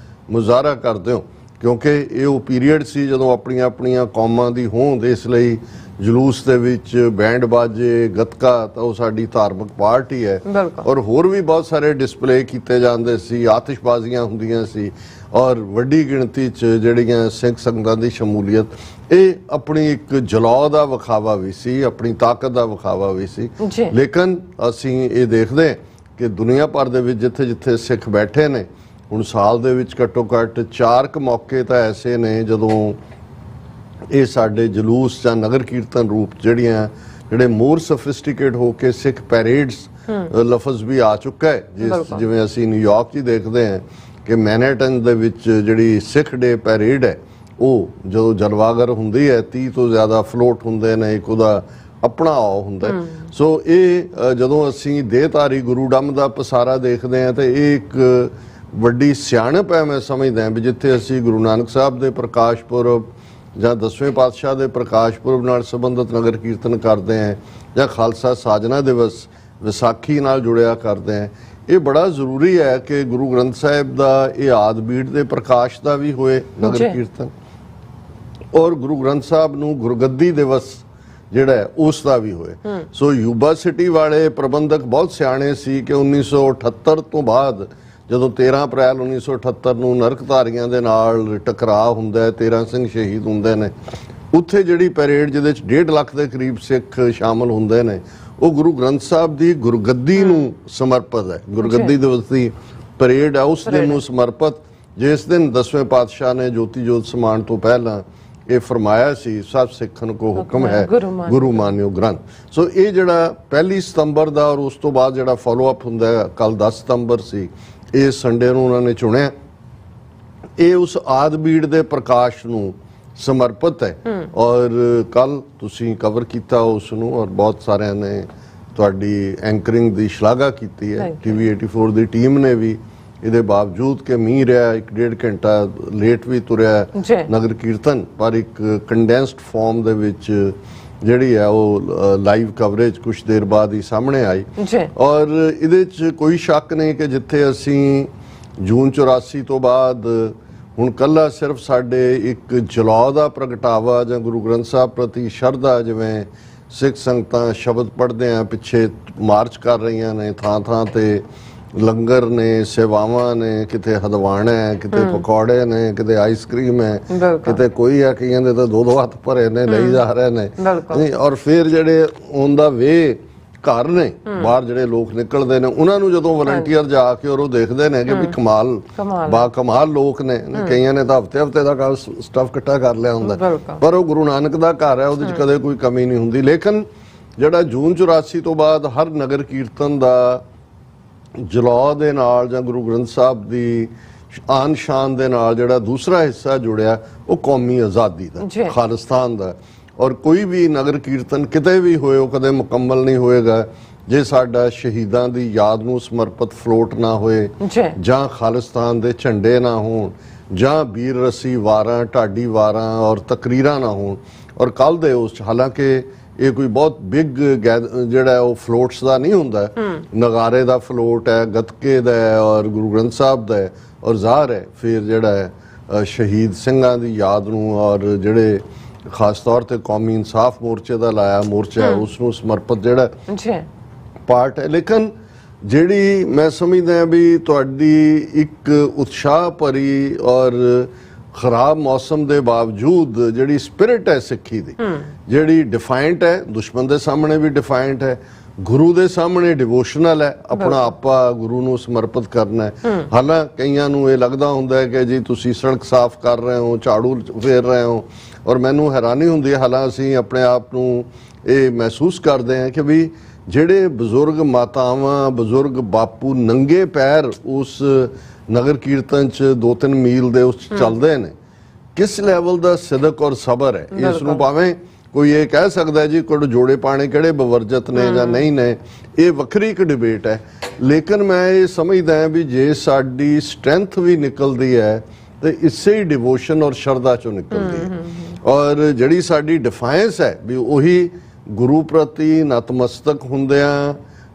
मुजाहरा करते हो, क्योंकि ये वो पीरीयड सी जदों अपनियां अपनियां कौमां दी होंद, इसलिए जलूस दे विच बैंड बाजे गतका तो साडी धार्मिक पार्ट ही है, और होर भी बहुत सारे डिस्पले कीते जांदे सी, आतिशबाजियां हुंदियां सी, और वड्डी गिणती च जिहड़ियां सिख संगतां दी शमूलीयत, ये अपनी एक जलाओ दा विखावा भी सी, अपनी ताकत दा विखावा भी सी। लेकिन असी ये देखदे कि दुनिया भर दे विच जिथे जिथे सिख बैठे ने हुण साल दे विच घट्टो घट्ट 4 मौके तां ऐसे ने जदों ये साडे जलूस या नगर कीर्तन रूप जिहड़े मोर सोफिस्टिकेट होके सिख पैरेड्स लफज भी आ चुका है, जिवें असी न्यूयॉर्क ही देखते हैं कि मैनहट्टन दे विच जिहड़ी सिख डे पैरेड है वो जो जलवागर हुंदी है 30 तो ज़्यादा फ्लोट हुंदे ने, एक उहदा अपना आओ हुंदा है। सो ये जदों असी देहधारी गुरुडम दा पसारा देखते हैं तो एक वड्डी सियाणप है, मैं समझदा भी जिथे असी गुरु नानक साहब दे प्रकाश पुरब ਜਾਂ 10वें पातशाह के प्रकाश पुरब नाल संबंधित नगर कीर्तन करते हैं या खालसा साजना दिवस विसाखी नाल जुड़िया करते हैं, ये बड़ा जरूरी है कि गुरु ग्रंथ साहिब का ये आद बीड़ के प्रकाश का भी होए नगर कीर्तन, और गुरु ग्रंथ साहब नूं गुरगद्दी दिवस जिहड़ा है उसका भी होए। सो यूबा सिटी वाले प्रबंधक बहुत सियाणे सी कि 1978 तो बाद ਜਦੋਂ 13 ਅਪ੍ਰੈਲ 1978 ਨੂੰ ਨਰਕਧਾਰੀਆਂ ਦੇ ਨਾਲ ਟਕਰਾਅ ਹੁੰਦਾ ਹੈ, 13 ਸਿੰਘ ਸ਼ਹੀਦ ਹੁੰਦੇ ਨੇ, ਉੱਥੇ ਜਿਹੜੀ ਪੈਰੇਡ ਜਿਹਦੇ ਚ 1.5 ਲੱਖ ਦੇ ਕਰੀਬ ਸਿੱਖ ਸ਼ਾਮਲ ਹੁੰਦੇ ਨੇ, ਉਹ ਗੁਰੂ ਗ੍ਰੰਥ ਸਾਹਿਬ ਦੀ ਗੁਰਗੱਦੀ ਨੂੰ ਸਮਰਪਿਤ ਹੈ। ਗੁਰਗੱਦੀ ਦਿਵਸ ਦੀ ਪੈਰੇਡ ਹੈ ਉਸ ਦਿਨ ਨੂੰ ਸਮਰਪਿਤ, ਜਿਸ ਦਿਨ 10ਵੇਂ ਪਾਤਸ਼ਾਹ ਨੇ ਜੋਤੀ ਜੋਤ ਸਮਾਨ ਤੋਂ ਪਹਿਲਾਂ ਇਹ ਫਰਮਾਇਆ ਸੀ ਸਭ ਸਿੱਖਣ ਕੋ ਹੁਕਮ ਹੈ ਗੁਰੂ ਮਾਨਿਓ ਗ੍ਰੰਥ। ਸੋ ਇਹ ਜਿਹੜਾ 1 ਸਤੰਬਰ ਦਾ ਔਰ ਉਸ ਤੋਂ ਬਾਅਦ ਜਿਹੜਾ ਫੋਲੋ ਅਪ ਹੁੰਦਾ ਹੈ ਕੱਲ 10 ਸਤੰਬਰ ਸੀ, इस संडे ਨੂੰ ਉਹਨਾਂ ਨੇ ਚੁਣਿਆ, ਇਹ ਉਸ ਆਦ ਬੀੜ ਦੇ ਪ੍ਰਕਾਸ਼ ਨੂੰ ਸਮਰਪਿਤ ਹੈ। ਔਰ ਕੱਲ ਤੁਸੀਂ ਕਵਰ ਕੀਤਾ ਉਸ ਨੂੰ ਔਰ ਬਹੁਤ ਸਾਰਿਆਂ ਨੇ ਤੁਹਾਡੀ ਐਂਕਰਿੰਗ ਦੀ ਸ਼ਲਾਘਾ ਕੀਤੀ ਹੈ। ਟੀਵੀ 84 ਦੀ ਟੀਮ ਨੇ ਵੀ ਇਹਦੇ ਬਾਵਜੂਦ ਕਿ ਮੀਂਹ ਰਿਹਾ 1.5 ਘੰਟਾ ਲੇਟ ਵੀ ਤੁਰਿਆ ਨਗਰ ਕੀਰਤਨ, ਪਰ ਇੱਕ ਕੰਡੈਂਸਡ ਫਾਰਮ ਦੇ ਵਿੱਚ ਜਿਹੜੀ ਹੈ ਉਹ ਲਾਈਵ ਕਵਰੇਜ ਕੁਝ ਦੇਰ ਬਾਅਦ ਹੀ ਸਾਹਮਣੇ ਆਈ ਜੀ। ਔਰ ਇਹਦੇ 'ਚ ਕੋਈ ਸ਼ੱਕ ਨਹੀਂ ਕਿ ਜਿੱਥੇ ਅਸੀਂ ਜੂਨ 84 ਤੋਂ ਬਾਅਦ ਹੁਣ ਕੱਲਾ ਸਿਰਫ ਸਾਡੇ ਇੱਕ ਜਲਾਅ ਦਾ ਪ੍ਰਗਟਾਵਾ ਜਾਂ ਗੁਰੂ ਗ੍ਰੰਥ ਸਾਹਿਬ ਪ੍ਰਤੀ ਸ਼ਰਧਾ, ਜਿਵੇਂ ਸਿੱਖ ਸੰਗਤਾਂ ਸ਼ਬਦ ਪੜ੍ਹਦੇ ਆ, ਪਿੱਛੇ ਮਾਰਚ ਕਰ ਰਹੀਆਂ ਨੇ, ਥਾਂ ਥਾਂ ਤੇ ਲੰਗਰ ਨੇ, ਸੇਵਾਵਾਂ ਨੇ, ਕਿਤੇ ਹਦਵਾਣਾ ਹੈ, ਕਿਤੇ ਪਕੌੜੇ ਨੇ, ਕਿਤੇ ਆਈਸਕ੍ਰੀਮ ਹੈ, ਕਿਤੇ ਕੋਈ ਆ, ਕਈਆਂ ਦੇ ਤਾਂ 2-2 ਹੱਥ ਭਰੇ ਨੇ, ਲਈ ਜਾ ਰਹੇ ਨੇ। ਔਰ ਫਿਰ ਜਿਹੜੇ ਔਨ ਦਾ ਵੇ ਘਰ ਨੇ ਬਾਹਰ ਜਿਹੜੇ ਲੋਕ ਨਿਕਲਦੇ ਨੇ, ਉਹਨਾਂ ਨੂੰ ਜਦੋਂ ਵਲੰਟੀਅਰ ਜਾ ਕੇ ਔਰ ਉਹ ਦੇਖਦੇ ਨੇ ਕਿ ਵੀ ਕਮਾਲ ਬਾ ਕਮਾਲ ਲੋਕ ਨੇ, ਕਈਆਂ ਨੇ ਤਾਂ ਹਫਤੇ ਦਾ ਸਟਫ ਇਕੱਠਾ ਕਰ ਲਿਆ ਹੁੰਦਾ, ਪਰ ਉਹ ਗੁਰੂ ਨਾਨਕ ਦਾ ਘਰ ਹੈ, ਉਹਦੇ 'ਚ ਕਦੇ ਕੋਈ ਕਮੀ ਨਹੀਂ ਹੁੰਦੀ। ਲੇਕਿਨ ਜਿਹੜਾ ਜੂਨ 84 ਤੋਂ ਬਾਅਦ ਹਰ ਨਗਰ ਕੀਰਤਨ ਦਾ ਜਲਾਅ ਦੇ ਨਾਲ ਜਾਂ ਗੁਰੂ ਗ੍ਰੰਥ ਸਾਹਿਬ ਦੀ ਆਨ ਸ਼ਾਨ ਦੇ ਨਾਲ ਜਿਹੜਾ ਦੂਸਰਾ ਹਿੱਸਾ ਜੁੜਿਆ, ਉਹ ਕੌਮੀ ਆਜ਼ਾਦੀ ਦਾ, ਖਾਲਿਸਤਾਨ ਦਾ। ਔਰ ਕੋਈ ਵੀ ਨਗਰ ਕੀਰਤਨ ਕਿਤੇ ਵੀ ਹੋਏ ਉਹ ਕਦੇ ਮੁਕੰਮਲ ਨਹੀਂ ਹੋਏਗਾ ਜੇ ਸਾਡਾ ਸ਼ਹੀਦਾਂ ਦੀ ਯਾਦ ਨੂੰ ਸਮਰਪਿਤ ਫਲੋਟ ਨਾ ਹੋਏ, ਜਾਂ ਖਾਲਿਸਤਾਨ ਦੇ ਝੰਡੇ ਨਾ ਹੋਣ, ਜਾਂ ਵੀਰ ਰਸੀ ਵਾਰਾਂ, ਢਾਡੀ ਵਾਰਾਂ ਔਰ ਤਕਰੀਰਾਂ ਨਾ ਹੋਣ। ਔਰ ਕੱਲ ਦੇ ਉਸ ਹਾਲਾਂਕਿ ਇਹ ਕੋਈ ਬਹੁਤ ਬਿਗ ਜਿਹੜਾ ਉਹ ਫਲੋਟਸ ਦਾ ਨਹੀਂ ਹੁੰਦਾ, ਨਗਾਰੇ ਦਾ ਫਲੋਟ ਹੈ, ਗੱਤਕੇ ਦਾ ਹੈ ਔਰ ਗੁਰੂ ਗ੍ਰੰਥ ਸਾਹਿਬ ਦਾ ਹੈ, ਔਰ ਜ਼ਾਹਰ ਹੈ ਫਿਰ ਜਿਹੜਾ ਹੈ ਸ਼ਹੀਦ ਸਿੰਘਾਂ ਦੀ ਯਾਦ ਨੂੰ ਔਰ ਜਿਹੜੇ ਖਾਸ ਤੌਰ ਤੇ ਕੌਮੀ ਇਨਸਾਫ ਮੋਰਚੇ ਦਾ ਲਾਇਆ ਮੋਰਚਾ ਹੈ ਉਸ ਨੂੰ ਸਮਰਪਿਤ ਜਿਹੜਾ ਪਾਰਟ ਹੈ। ਲੇਕਿਨ ਜਿਹੜੀ ਮੈਂ ਸਮਝਦਾ ਵੀ ਤੁਹਾਡੀ ਇੱਕ ਉਤਸ਼ਾਹ ਭਰੀ ਔਰ ਖਰਾਬ ਮੌਸਮ ਦੇ ਬਾਵਜੂਦ ਜਿਹੜੀ ਸਪਿਰਿਟ ਹੈ ਸਿੱਖੀ ਦੀ, ਜਿਹੜੀ ਡਿਫਾਇੰਟ ਹੈ, ਦੁਸ਼ਮਣ ਦੇ ਸਾਹਮਣੇ ਵੀ ਡਿਫਾਇੰਟ ਹੈ, ਗੁਰੂ ਦੇ ਸਾਹਮਣੇ ਡਿਵੋਸ਼ਨਲ ਹੈ, ਆਪਣਾ ਆਪਾ ਗੁਰੂ ਨੂੰ ਸਮਰਪਿਤ ਕਰਨਾ ਹੈ। ਹਾਲਾਂ ਕਈਆਂ ਨੂੰ ਇਹ ਲੱਗਦਾ ਹੁੰਦਾ ਹੈ ਕਿ ਜੀ ਤੁਸੀਂ ਸੜਕ ਸਾਫ਼ ਕਰ ਰਹੇ ਹੋ, ਝਾੜੂ ਫੇਰ ਰਹੇ ਹੋ, ਔਰ ਮੈਨੂੰ ਹੈਰਾਨੀ ਹੁੰਦੀ ਹੈ, ਹਾਲਾਂ ਅਸੀਂ ਆਪਣੇ ਆਪ ਨੂੰ ਇਹ ਮਹਿਸੂਸ ਕਰਦੇ ਹਾਂ ਕਿ ਵੀ ਜਿਹੜੇ ਬਜ਼ੁਰਗ ਮਾਤਾਵਾਂ, ਬਜ਼ੁਰਗ ਬਾਪੂ ਨੰਗੇ ਪੈਰ ਉਸ ਨਗਰ ਕੀਰਤਨ 'ਚ 2-3 ਮੀਲ ਦੇ ਉਸ ਚੱਲਦੇ ਨੇ, ਕਿਸ ਲੈਵਲ ਦਾ ਸਿਦਕ ਔਰ ਸਬਰ ਹੈ। ਇਸ ਨੂੰ ਭਾਵੇਂ ਕੋਈ ਇਹ ਕਹਿ ਸਕਦਾ ਜੀ ਕੋਈ ਜੋੜੇ ਪਾਣੇ ਕਿਹੜੇ ਬਵਰਜਤ ਨੇ ਜਾਂ ਨਹੀਂ ਨੇ, ਇਹ ਵੱਖਰੀ ਇੱਕ ਡਿਬੇਟ ਹੈ। ਲੇਕਿਨ ਮੈਂ ਇਹ ਸਮਝਦਾ ਹਾਂ ਵੀ ਜੇ ਸਾਡੀ ਸਟਰੈਂਥ ਵੀ ਨਿਕਲਦੀ ਹੈ ਤੇ ਇਸੇ ਹੀ ਡਿਵੋਸ਼ਨ ਔਰ ਸ਼ਰਧਾ ਚੋਂ ਨਿਕਲਦੀ ਹੈ। ਔਰ ਜਿਹੜੀ ਸਾਡੀ ਡਿਫਾਇੰਸ ਹੈ ਵੀ ਉਹੀ ਗੁਰੂ ਪ੍ਰਤੀ ਨਤਮਸਤਕ ਹੁੰਦਿਆਂ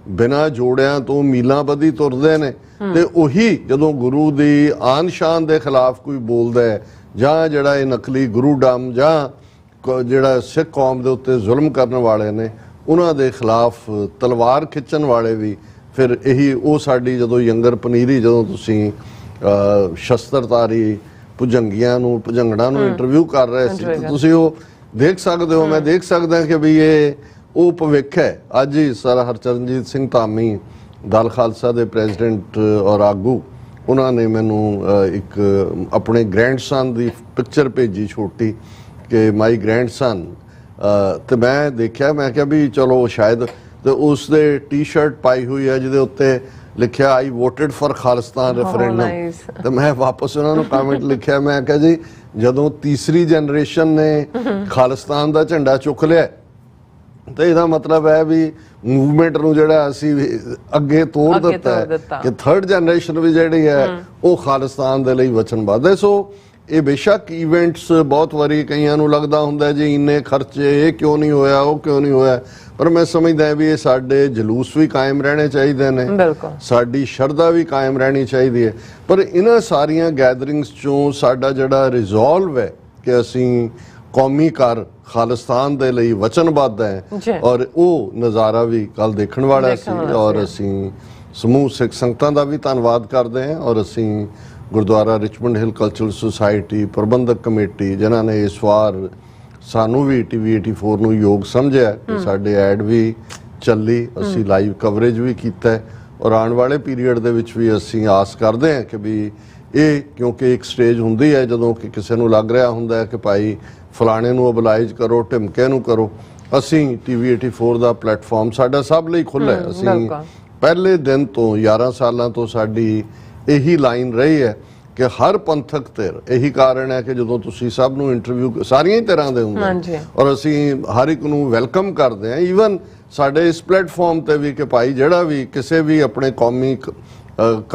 ਬਿਨਾਂ ਜੋੜਿਆਂ ਤੋਂ ਮੀਲਾਂ ਬੱਧੀ ਤੁਰਦੇ ਨੇ, ਤੇ ਉਹੀ ਜਦੋਂ ਗੁਰੂ ਦੀ ਆਨ ਸ਼ਾਨ ਦੇ ਖਿਲਾਫ ਕੋਈ ਬੋਲਦਾ ਹੈ, ਜਾਂ ਜਿਹੜਾ ਇਹ ਨਕਲੀ ਗੁਰੂ ਡਮ ਜਾਂ ਜਿਹੜਾ ਸਿੱਖ ਕੌਮ ਦੇ ਉੱਤੇ ਜ਼ੁਲਮ ਕਰਨ ਵਾਲੇ ਨੇ ਉਹਨਾਂ ਦੇ ਖਿਲਾਫ ਤਲਵਾਰ ਖਿੱਚਣ ਵਾਲੇ ਵੀ, ਫਿਰ ਇਹੀ ਉਹ ਸਾਡੀ ਜਦੋਂ ਯੰਗਰ ਪਨੀਰੀ, ਜਦੋਂ ਤੁਸੀਂ ਸ਼ਸਤਰਧਾਰੀ ਭੁਜੰਗੀਆਂ ਨੂੰ ਭੁਜੰਗੜਾਂ ਨੂੰ ਇੰਟਰਵਿਊ ਕਰ ਰਹੇ ਸੀ, ਤੁਸੀਂ ਉਹ ਦੇਖ ਸਕਦੇ ਹੋ। ਮੈਂ ਦੇਖ ਸਕਦਾ ਕਿ ਵੀ ਇਹ ਉਹ ਭਵਿੱਖ ਹੈ। ਅੱਜ ਹੀ ਸਰ ਹਰਚਰਨਜੀਤ ਸਿੰਘ ਧਾਮੀ ਦਲ ਖਾਲਸਾ ਦੇ ਪ੍ਰੈਜ਼ੀਡੈਂਟ ਔਰ ਆਗੂ, ਉਹਨਾਂ ਨੇ ਮੈਨੂੰ ਇੱਕ ਆਪਣੇ ਗ੍ਰੈਂਡਸਨ ਦੀ ਪਿਕਚਰ ਭੇਜੀ ਛੋਟੀ ਕਿ ਮਾਈ ਗ੍ਰੈਂਡਸਨ, ਤੇ ਮੈਂ ਦੇਖਿਆ, ਮੈਂ ਕਿਹਾ ਵੀ ਚਲੋ ਸ਼ਾਇਦ, ਤੇ ਉਸ ਦੇ ਟੀ-ਸ਼ਰਟ ਪਾਈ ਹੋਈ ਹੈ ਜਿਹਦੇ ਉੱਤੇ ਲਿਖਿਆ ਆਈ ਵੋਟਡ ਫॉर ਖਾਲਿਸਤਾਨ ਰੈਫਰੈਂਡਮ। ਤੇ ਮੈਂ ਵਾਪਸ ਉਹਨਾਂ ਨੂੰ ਕਮੈਂਟ ਲਿਖਿਆ, ਮੈਂ ਕਿਹਾ ਜੀ ਜਦੋਂ ਤੀਸਰੀ ਜਨਰੇਸ਼ਨ ਨੇ ਖਾਲਿਸਤਾਨ ਦਾ ਝੰਡਾ ਚੁੱਕ ਲਿਆ ਤੇ ਇਹਦਾ ਮਤਲਬ ਹੈ ਵੀ ਮੂਵਮੈਂਟ ਨੂੰ ਜਿਹੜਾ ਅਸੀਂ ਅੱਗੇ ਤੋੜ ਦਿੱਤਾ ਹੈ ਕਿ ਥਰਡ ਜਨਰੇਸ਼ਨ ਵੀ ਜਿਹੜੀ ਹੈ ਉਹ ਖਾਲਿਸਤਾਨ ਦੇ ਲਈ ਵਚਨਬੱਧ ਹੈ। ਸੋ ਇਹ ਬੇਸ਼ੱਕ ਇਵੈਂਟਸ ਬਹੁਤ ਵਾਰੀ ਕਈਆਂ ਨੂੰ ਲੱਗਦਾ ਹੁੰਦਾ ਜੀ ਇੰਨੇ ਖਰਚੇ, ਇਹ ਕਿਉਂ ਨਹੀਂ ਹੋਇਆ, ਉਹ ਕਿਉਂ ਨਹੀਂ ਹੋਇਆ, ਪਰ ਮੈਂ ਸਮਝਦਾ ਵੀ ਇਹ ਸਾਡੇ ਜਲੂਸ ਵੀ ਕਾਇਮ ਰਹਿਣੇ ਚਾਹੀਦੇ ਨੇ, ਸਾਡੀ ਸ਼ਰਧਾ ਵੀ ਕਾਇਮ ਰਹਿਣੀ ਚਾਹੀਦੀ ਹੈ। ਪਰ ਇਹਨਾਂ ਸਾਰੀਆਂ ਗੈਦਰਿੰਗਸ ਚੋਂ ਸਾਡਾ ਜਿਹੜਾ ਰਿਜ਼ੋਲਵ ਹੈ ਕਿ ਅਸੀਂ ਕੌਮੀ ਘਰ ਖਾਲਿਸਤਾਨ ਦੇ ਲਈ ਵਚਨਬੱਧ ਹੈ, ਔਰ ਉਹ ਨਜ਼ਾਰਾ ਵੀ ਕੱਲ ਦੇਖਣ ਵਾਲਾ ਸੀ। ਔਰ ਅਸੀਂ ਸਮੂਹ ਸਿੱਖ ਸੰਗਤਾਂ ਦਾ ਵੀ ਧੰਨਵਾਦ ਕਰਦੇ ਹਾਂ, ਔਰ ਅਸੀਂ Gurdwara Richmond Hill cultural society ਪ੍ਰਬੰਧਕ ਕਮੇਟੀ ਜਿਨ੍ਹਾਂ ਨੇ ਇਸ ਵਾਰ ਸਾਨੂੰ ਵੀ TV 84 ਨੂੰ ਯੋਗ ਸਮਝਿਆ ਕਿ ਸਾਡੇ ਐਡ ਵੀ ਚੱਲੀ, ਅਸੀਂ ਲਾਈਵ ਕਵਰੇਜ ਵੀ ਕੀਤਾ, ਔਰ ਆਉਣ ਵਾਲੇ ਪੀਰੀਅਡ ਦੇ ਵਿੱਚ ਵੀ ਅਸੀਂ ਆਸ ਕਰਦੇ ਹਾਂ ਕਿ ਵੀ ਇਹ, ਕਿਉਂਕਿ ਇੱਕ ਸਟੇਜ ਹੁੰਦੀ ਹੈ ਜਦੋਂ ਕਿ ਕਿਸੇ ਨੂੰ ਲੱਗ ਰਿਹਾ ਹੁੰਦਾ ਹੈ ਕਿ ਭਾਈ ਫਲਾਣੇ ਨੂੰ ਓਬਲਾਈਜ਼ ਕਰੋ, ਢਿਮਕੇ ਨੂੰ ਕਰੋ, ਅਸੀਂ TV 84 ਦਾ ਪਲੇਟਫਾਰਮ ਸਾਡਾ ਸਭ ਲਈ ਖੁੱਲ੍ਹਾ ਹੈ। ਅਸੀਂ ਪਹਿਲੇ ਦਿਨ ਤੋਂ 11 ਸਾਲਾਂ ਤੋਂ ਸਾਡੀ ਇਹੀ ਲਾਈਨ ਰਹੀ ਹੈ ਕਿ ਹਰ ਪੰਥਕ ਧਿਰ, ਇਹੀ ਕਾਰਨ ਹੈ ਕਿ ਜਦੋਂ ਤੁਸੀਂ ਸਭ ਨੂੰ ਇੰਟਰਵਿਊ ਸਾਰੀਆਂ ਹੀ ਤਰ੍ਹਾਂ ਦੇ ਹੁੰਦੇ ਔਰ ਅਸੀਂ ਹਰ ਇੱਕ ਨੂੰ ਵੈਲਕਮ ਕਰਦੇ ਹਾਂ। ਈਵਨ ਸਾਡੇ ਇਸ ਪਲੇਟਫਾਰਮ ਤੇ ਵੀ ਕਿ ਭਾਈ ਜਿਹੜਾ ਵੀ ਕਿਸੇ ਵੀ ਆਪਣੇ ਕੌਮੀ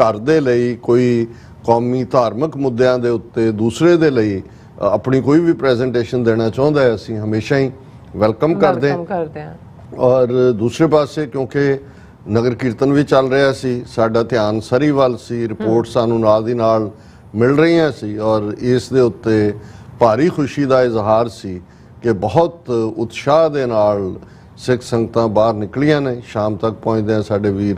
ਘਰ ਦੇ ਲਈ, ਕੋਈ ਕੌਮੀ ਧਾਰਮਿਕ ਮੁੱਦਿਆਂ ਦੇ ਉੱਤੇ ਦੂਸਰੇ ਦੇ ਲਈ ਆਪਣੀ ਕੋਈ ਵੀ ਪ੍ਰੈਜੈਂਟੇਸ਼ਨ ਦੇਣਾ ਚਾਹੁੰਦਾ ਹੈ, ਅਸੀਂ ਹਮੇਸ਼ਾ ਹੀ ਵੈਲਕਮ ਕਰਦੇ ਹਾਂ। ਔਰ ਦੂਸਰੇ ਪਾਸੇ ਕਿਉਂਕਿ ਨਗਰ ਕੀਰਤਨ ਵੀ ਚੱਲ ਰਿਹਾ ਸੀ, ਸਾਡਾ ਧਿਆਨ ਸਰੀ ਵੱਲ ਸੀ, ਰਿਪੋਰਟ ਸਾਨੂੰ ਨਾਲ ਦੀ ਨਾਲ ਮਿਲ ਰਹੀਆਂ ਸੀ ਔਰ ਇਸ ਦੇ ਉੱਤੇ ਭਾਰੀ ਖੁਸ਼ੀ ਦਾ ਇਜ਼ਹਾਰ ਸੀ ਕਿ ਬਹੁਤ ਉਤਸ਼ਾਹ ਦੇ ਨਾਲ ਸਿੱਖ ਸੰਗਤਾਂ ਬਾਹਰ ਨਿਕਲੀਆਂ ਨੇ। ਸ਼ਾਮ ਤੱਕ ਪਹੁੰਚਦੇ ਆ ਸਾਡੇ ਵੀਰ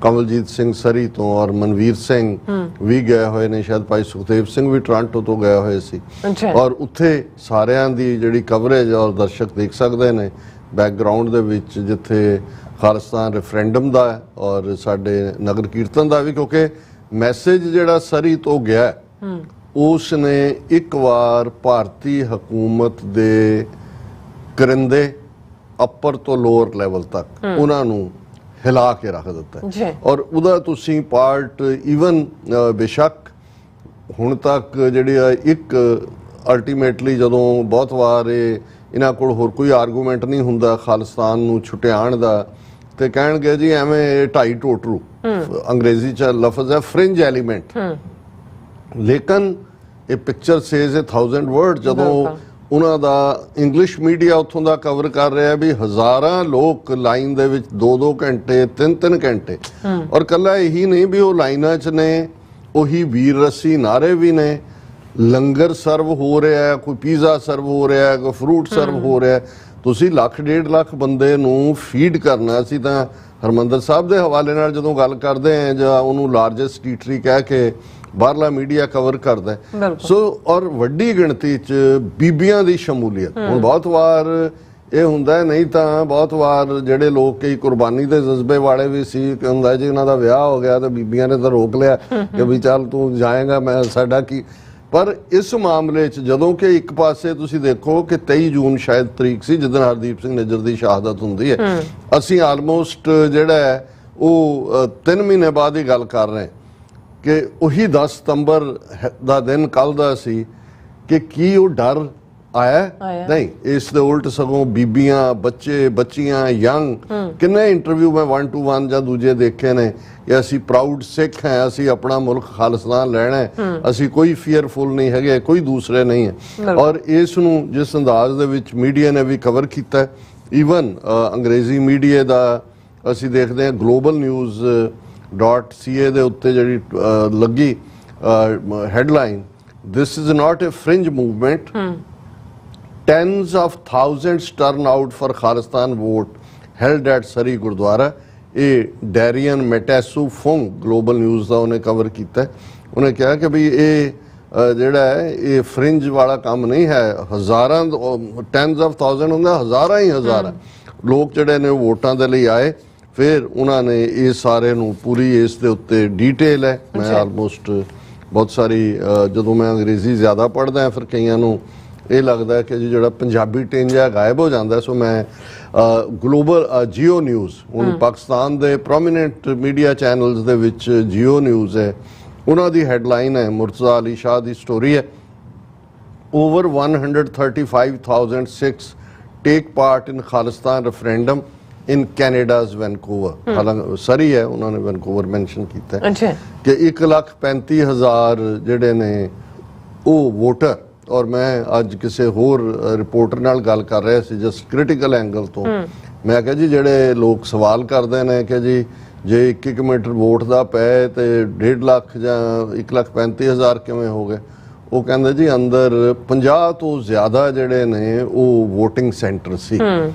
ਕਮਲਜੀਤ ਸਿੰਘ ਸਰੀ ਤੋਂ ਔਰ ਮਨਵੀਰ ਸਿੰਘ ਵੀ ਗਏ ਹੋਏ ਨੇ, ਸ਼ਾਇਦ ਭਾਈ ਸੁਖਦੇਵ ਸਿੰਘ ਵੀ ਟੋਰਾਂਟੋ ਤੋਂ ਗਏ ਹੋਏ ਸੀ ਔਰ ਉੱਥੇ ਸਾਰਿਆਂ ਦੀ ਜਿਹੜੀ ਕਵਰੇਜ ਔਰ ਦਰਸ਼ਕ ਦੇਖ ਸਕਦੇ ਨੇ ਬੈਕਗ੍ਰਾਉਂਡ ਦੇ ਵਿੱਚ, ਜਿੱਥੇ ਖਾਲਿਸਤਾਨ ਰੈਫਰੈਂਡਮ ਦਾ ਹੈ ਔਰ ਸਾਡੇ ਨਗਰ ਕੀਰਤਨ ਦਾ ਵੀ, ਕਿਉਂਕਿ ਮੈਸੇਜ ਜਿਹੜਾ ਸਰੀ ਤੋਂ ਗਿਆ ਉਸ ਨੇ ਇੱਕ ਵਾਰ ਭਾਰਤੀ ਹਕੂਮਤ ਦੇ ਕਰਿੰਦੇ ਅੱਪਰ ਤੋਂ ਲੋਅਰ ਲੈਵਲ ਤੱਕ ਉਹਨਾਂ ਨੂੰ ਹਿਲਾ ਕੇ ਰੱਖ ਦਿੱਤਾ ਔਰ ਉਹਦਾ ਤੁਸੀਂ ਪਾਰਟ ਈਵਨ ਬੇਸ਼ੱਕ ਹੁਣ ਤੱਕ ਜਿਹੜੀ ਇੱਕ ਅਲਟੀਮੇਟਲੀ ਜਦੋਂ ਬਹੁਤ ਵਾਰ ਇਹਨਾਂ ਕੋਲ ਹੋਰ ਕੋਈ ਆਰਗੂਮੈਂਟ ਨਹੀਂ ਹੁੰਦਾ ਖਾਲਿਸਤਾਨ ਨੂੰ ਛੁਟਿਆਉਣ ਦਾ, ਤੇ ਕਹਿਣਗੇ ਜੀ ਐਵੇਂ ਢਾਈ ਟੋਟਰੂ, ਅੰਗਰੇਜ਼ੀ ਚ ਲਫ਼ਜ਼ ਹੈ ਫ੍ਰਿੰਜ ਐਲੀਮੈਂਟ, ਲੇਕਿਨ ਇਹ ਪਿਕਚਰ ਸੇਜ਼ 1000 ਵਰਡ। ਜਦੋਂ ਉਹਨਾਂ ਦਾ ਇੰਗਲਿਸ਼ ਮੀਡੀਆ ਉੱਥੋਂ ਦਾ ਕਵਰ ਕਰ ਰਿਹਾ ਵੀ ਹਜ਼ਾਰਾਂ ਲੋਕ ਲਾਈਨ ਦੇ ਵਿੱਚ 2-2 ਘੰਟੇ 3-3 ਘੰਟੇ, ਔਰ ਕੱਲਾ ਇਹੀ ਨਹੀਂ ਵੀ ਉਹ ਲਾਈਨਾਂ 'ਚ ਨੇ, ਉਹੀ ਵੀਰ ਰੱਸੀ ਨਾਰੇ ਵੀ ਨੇ, ਲੰਗਰ ਸਰਵ ਹੋ ਰਿਹਾ, ਕੋਈ ਪੀਜ਼ਾ ਸਰਵ ਹੋ ਰਿਹਾ, ਕੋਈ ਫਰੂਟ ਸਰਵ ਹੋ ਰਿਹਾ। ਤੁਸੀਂ 1.5 ਲੱਖ ਬੰਦੇ ਨੂੰ ਫੀਡ ਕਰਨਾ ਸੀ ਤਾਂ ਹਰਮੰਦਰ ਸਾਹਿਬ ਦੇ ਹਵਾਲੇ ਨਾਲ ਜਦੋਂ ਗੱਲ ਕਰਦੇ ਆ ਜਾਂ ਉਹਨੂੰ ਲਾਰਜੈਸਟ ਈਟਰੀ ਕਹਿ ਕੇ ਬਾਹਰਲਾ ਮੀਡੀਆ ਕਵਰ ਕਰਦਾ ਸੋ ਔਰ ਵੱਡੀ ਗਿਣਤੀ 'ਚ ਬੀਬੀਆਂ ਦੀ ਸ਼ਮੂਲੀਅਤ। ਹੁਣ ਬਹੁਤ ਵਾਰ ਇਹ ਹੁੰਦਾ, ਨਹੀਂ ਤਾਂ ਬਹੁਤ ਵਾਰ ਜਿਹੜੇ ਲੋਕ ਕਈ ਕੁਰਬਾਨੀ ਦੇ ਜਜ਼ਬੇ ਵਾਲੇ ਵੀ ਸੀ ਕਿ ਹੁੰਦਾ ਜੀ ਉਹਨਾਂ ਦਾ ਵਿਆਹ ਹੋ ਗਿਆ ਤੇ ਬੀਬੀਆਂ ਨੇ ਤਾਂ ਰੋਕ ਲਿਆ ਕਿ ਵੀ ਚੱਲ ਤੂੰ ਜਾਏਗਾ ਮੈਂ ਸਾਡਾ ਕੀ। ਪਰ ਇਸ ਮਾਮਲੇ 'ਚ ਜਦੋਂ ਕਿ ਇੱਕ ਪਾਸੇ ਤੁਸੀਂ ਦੇਖੋ ਕਿ 23 ਜੂਨ ਸ਼ਾਇਦ ਤਰੀਕ ਸੀ ਜਿਸ ਦਿਨ ਹਰਦੀਪ ਸਿੰਘ ਨਿੱਜਰ ਦੀ ਸ਼ਹਾਦਤ ਹੁੰਦੀ ਹੈ, ਅਸੀਂ ਆਲਮੋਸਟ ਜਿਹੜਾ ਹੈ ਉਹ 3 ਮਹੀਨੇ ਬਾਅਦ ਹੀ ਗੱਲ ਕਰ ਰਹੇ ਕਿ ਉਹੀ 10 ਸਤੰਬਰ ਦਾ ਦਿਨ ਕੱਲ ਦਾ ਸੀ ਕਿ ਕੀ ਉਹ ਡਰ ਆਇਆ? ਨਹੀਂ, ਇਸ ਦੇ ਉਲਟ ਸਗੋਂ ਬੀਬੀਆਂ, ਬੱਚੇ, ਬੱਚੀਆਂ, ਯੰਗ, ਕਿੰਨੇ ਇੰਟਰਵਿਊ ਮੈਂ 1 to 1 ਜਾਂ ਦੂਜੇ ਦੇਖੇ ਨੇ ਕਿ ਅਸੀਂ ਪ੍ਰਾਊਡ ਸਿੱਖ ਹੈ, ਅਸੀਂ ਆਪਣਾ ਮੁਲਕ ਖਾਲਿਸਤਾਨ ਲੈਣਾ ਹੈ, ਅਸੀਂ ਕੋਈ ਫੀਅਰਫੁਲ ਨਹੀਂ ਹੈਗੇ, ਕੋਈ ਦੂਸਰੇ ਨਹੀਂ ਹੈ। ਔਰ ਇਸ ਨੂੰ ਜਿਸ ਅੰਦਾਜ਼ ਦੇ ਵਿੱਚ ਮੀਡੀਆ ਨੇ ਵੀ ਕਵਰ ਕੀਤਾ, ਈਵਨ ਅੰਗਰੇਜ਼ੀ ਮੀਡੀਆ ਦਾ ਅਸੀਂ ਦੇਖਦੇ ਹਾਂ global.news.ca ਦੇ ਉੱਤੇ ਜਿਹੜੀ ਲੱਗੀ headline, this is not a fringe movement, tens of thousands turn out for Khalistan vote held at Sari Gurdwara। ਇਹ ਡੈਰੀਅਨ ਮੈਟੈਸੂ ਫੋਂਗ ਗਲੋਬਲ ਨਿਊਜ਼ ਦਾ ਉਹਨੇ ਕਵਰ ਕੀਤਾ। ਉਹਨੇ ਕਿਹਾ ਕਿ ਵੀ ਇਹ ਜਿਹੜਾ ਹੈ ਇਹ ਫ੍ਰਿੰਜ ਵਾਲਾ ਕੰਮ ਨਹੀਂ ਹੈ, ਹਜ਼ਾਰਾਂ ਟੈਨਸ ਆਫ ਥਾਊਜ਼ੈਂਡ ਹੁੰਦਾ, ਹਜ਼ਾਰਾਂ ਹੀ ਹਜ਼ਾਰਾਂ ਲੋਕ ਜਿਹੜੇ ਨੇ ਵੋਟਾਂ ਦੇ ਲਈ ਆਏ। ਫਿਰ ਉਹਨਾਂ ਨੇ ਇਸ ਸਾਰੇ ਨੂੰ ਪੂਰੀ ਇਸ ਦੇ ਉੱਤੇ ਡੀਟੇਲ ਹੈ, ਮੈਂ ਆਲਮੋਸਟ ਬਹੁਤ ਸਾਰੀ ਜਦੋਂ ਮੈਂ ਅੰਗਰੇਜ਼ੀ ਜ਼ਿਆਦਾ ਪੜ੍ਹਦਾ ਫਿਰ ਕਈਆਂ ਨੂੰ ਇਹ ਲੱਗਦਾ ਕਿ ਜੀ ਜਿਹੜਾ ਪੰਜਾਬੀ ਟਿੰਜਾ ਗਾਇਬ ਹੋ ਜਾਂਦਾ। ਸੋ ਮੈਂ ਗਲੋਬਲ ਜੀਓ ਨਿਊਜ਼, ਹੁਣ ਪਾਕਿਸਤਾਨ ਦੇ ਪ੍ਰੋਮੀਨੈਂਟ ਮੀਡੀਆ ਚੈਨਲਸ ਦੇ ਵਿੱਚ ਜੀਓ ਨਿਊਜ਼ ਹੈ, ਉਹਨਾਂ ਦੀ ਹੈਡਲਾਈਨ ਹੈ, ਮੁਰਤਜ਼ਾ ਅਲੀ ਸ਼ਾਹ ਦੀ ਸਟੋਰੀ ਹੈ, over 135,000 Sikhs take part in Khalistan referendum in Canada's Vancouver. ਹਾਲਾਂਕਿ ਸਰੀ ਹੈ, ਉਹਨਾਂ ਨੇ ਵੈਨਕੂਵਰ ਮੈਂਸ਼ਨ ਕੀਤਾ ਕਿ 1,35,000 ਜਿਹੜੇ ਨੇ ਉਹ ਵੋਟਰ। ਔਰ ਮੈਂ ਅੱਜ ਕਿਸੇ ਹੋਰ ਰਿਪੋਰਟਰ ਨਾਲ ਗੱਲ ਕਰ ਰਿਹਾ ਸੀ ਜਸਟ ਕ੍ਰਿਟੀਕਲ ਐਂਗਲ ਤੋਂ, ਮੈਂ ਕਿਹਾ ਜੀ ਜਿਹੜੇ ਲੋਕ ਸਵਾਲ ਕਰਦੇ ਨੇ ਕਿ ਜੀ ਜੇ 1 ਮੀਟਰ ਵੋਟ ਦਾ ਪਏ ਤੇ 1.5 ਲੱਖ ਜਾਂ 1,35,000 ਕਿਵੇਂ ਹੋ ਗਏ? ਉਹ ਕਹਿੰਦੇ ਜੀ ਅੰਦਰ 50 ਤੋਂ ਜ਼ਿਆਦਾ ਜਿਹੜੇ ਨੇ ਉਹ ਵੋਟਿੰਗ ਸੈਂਟਰ ਸੀ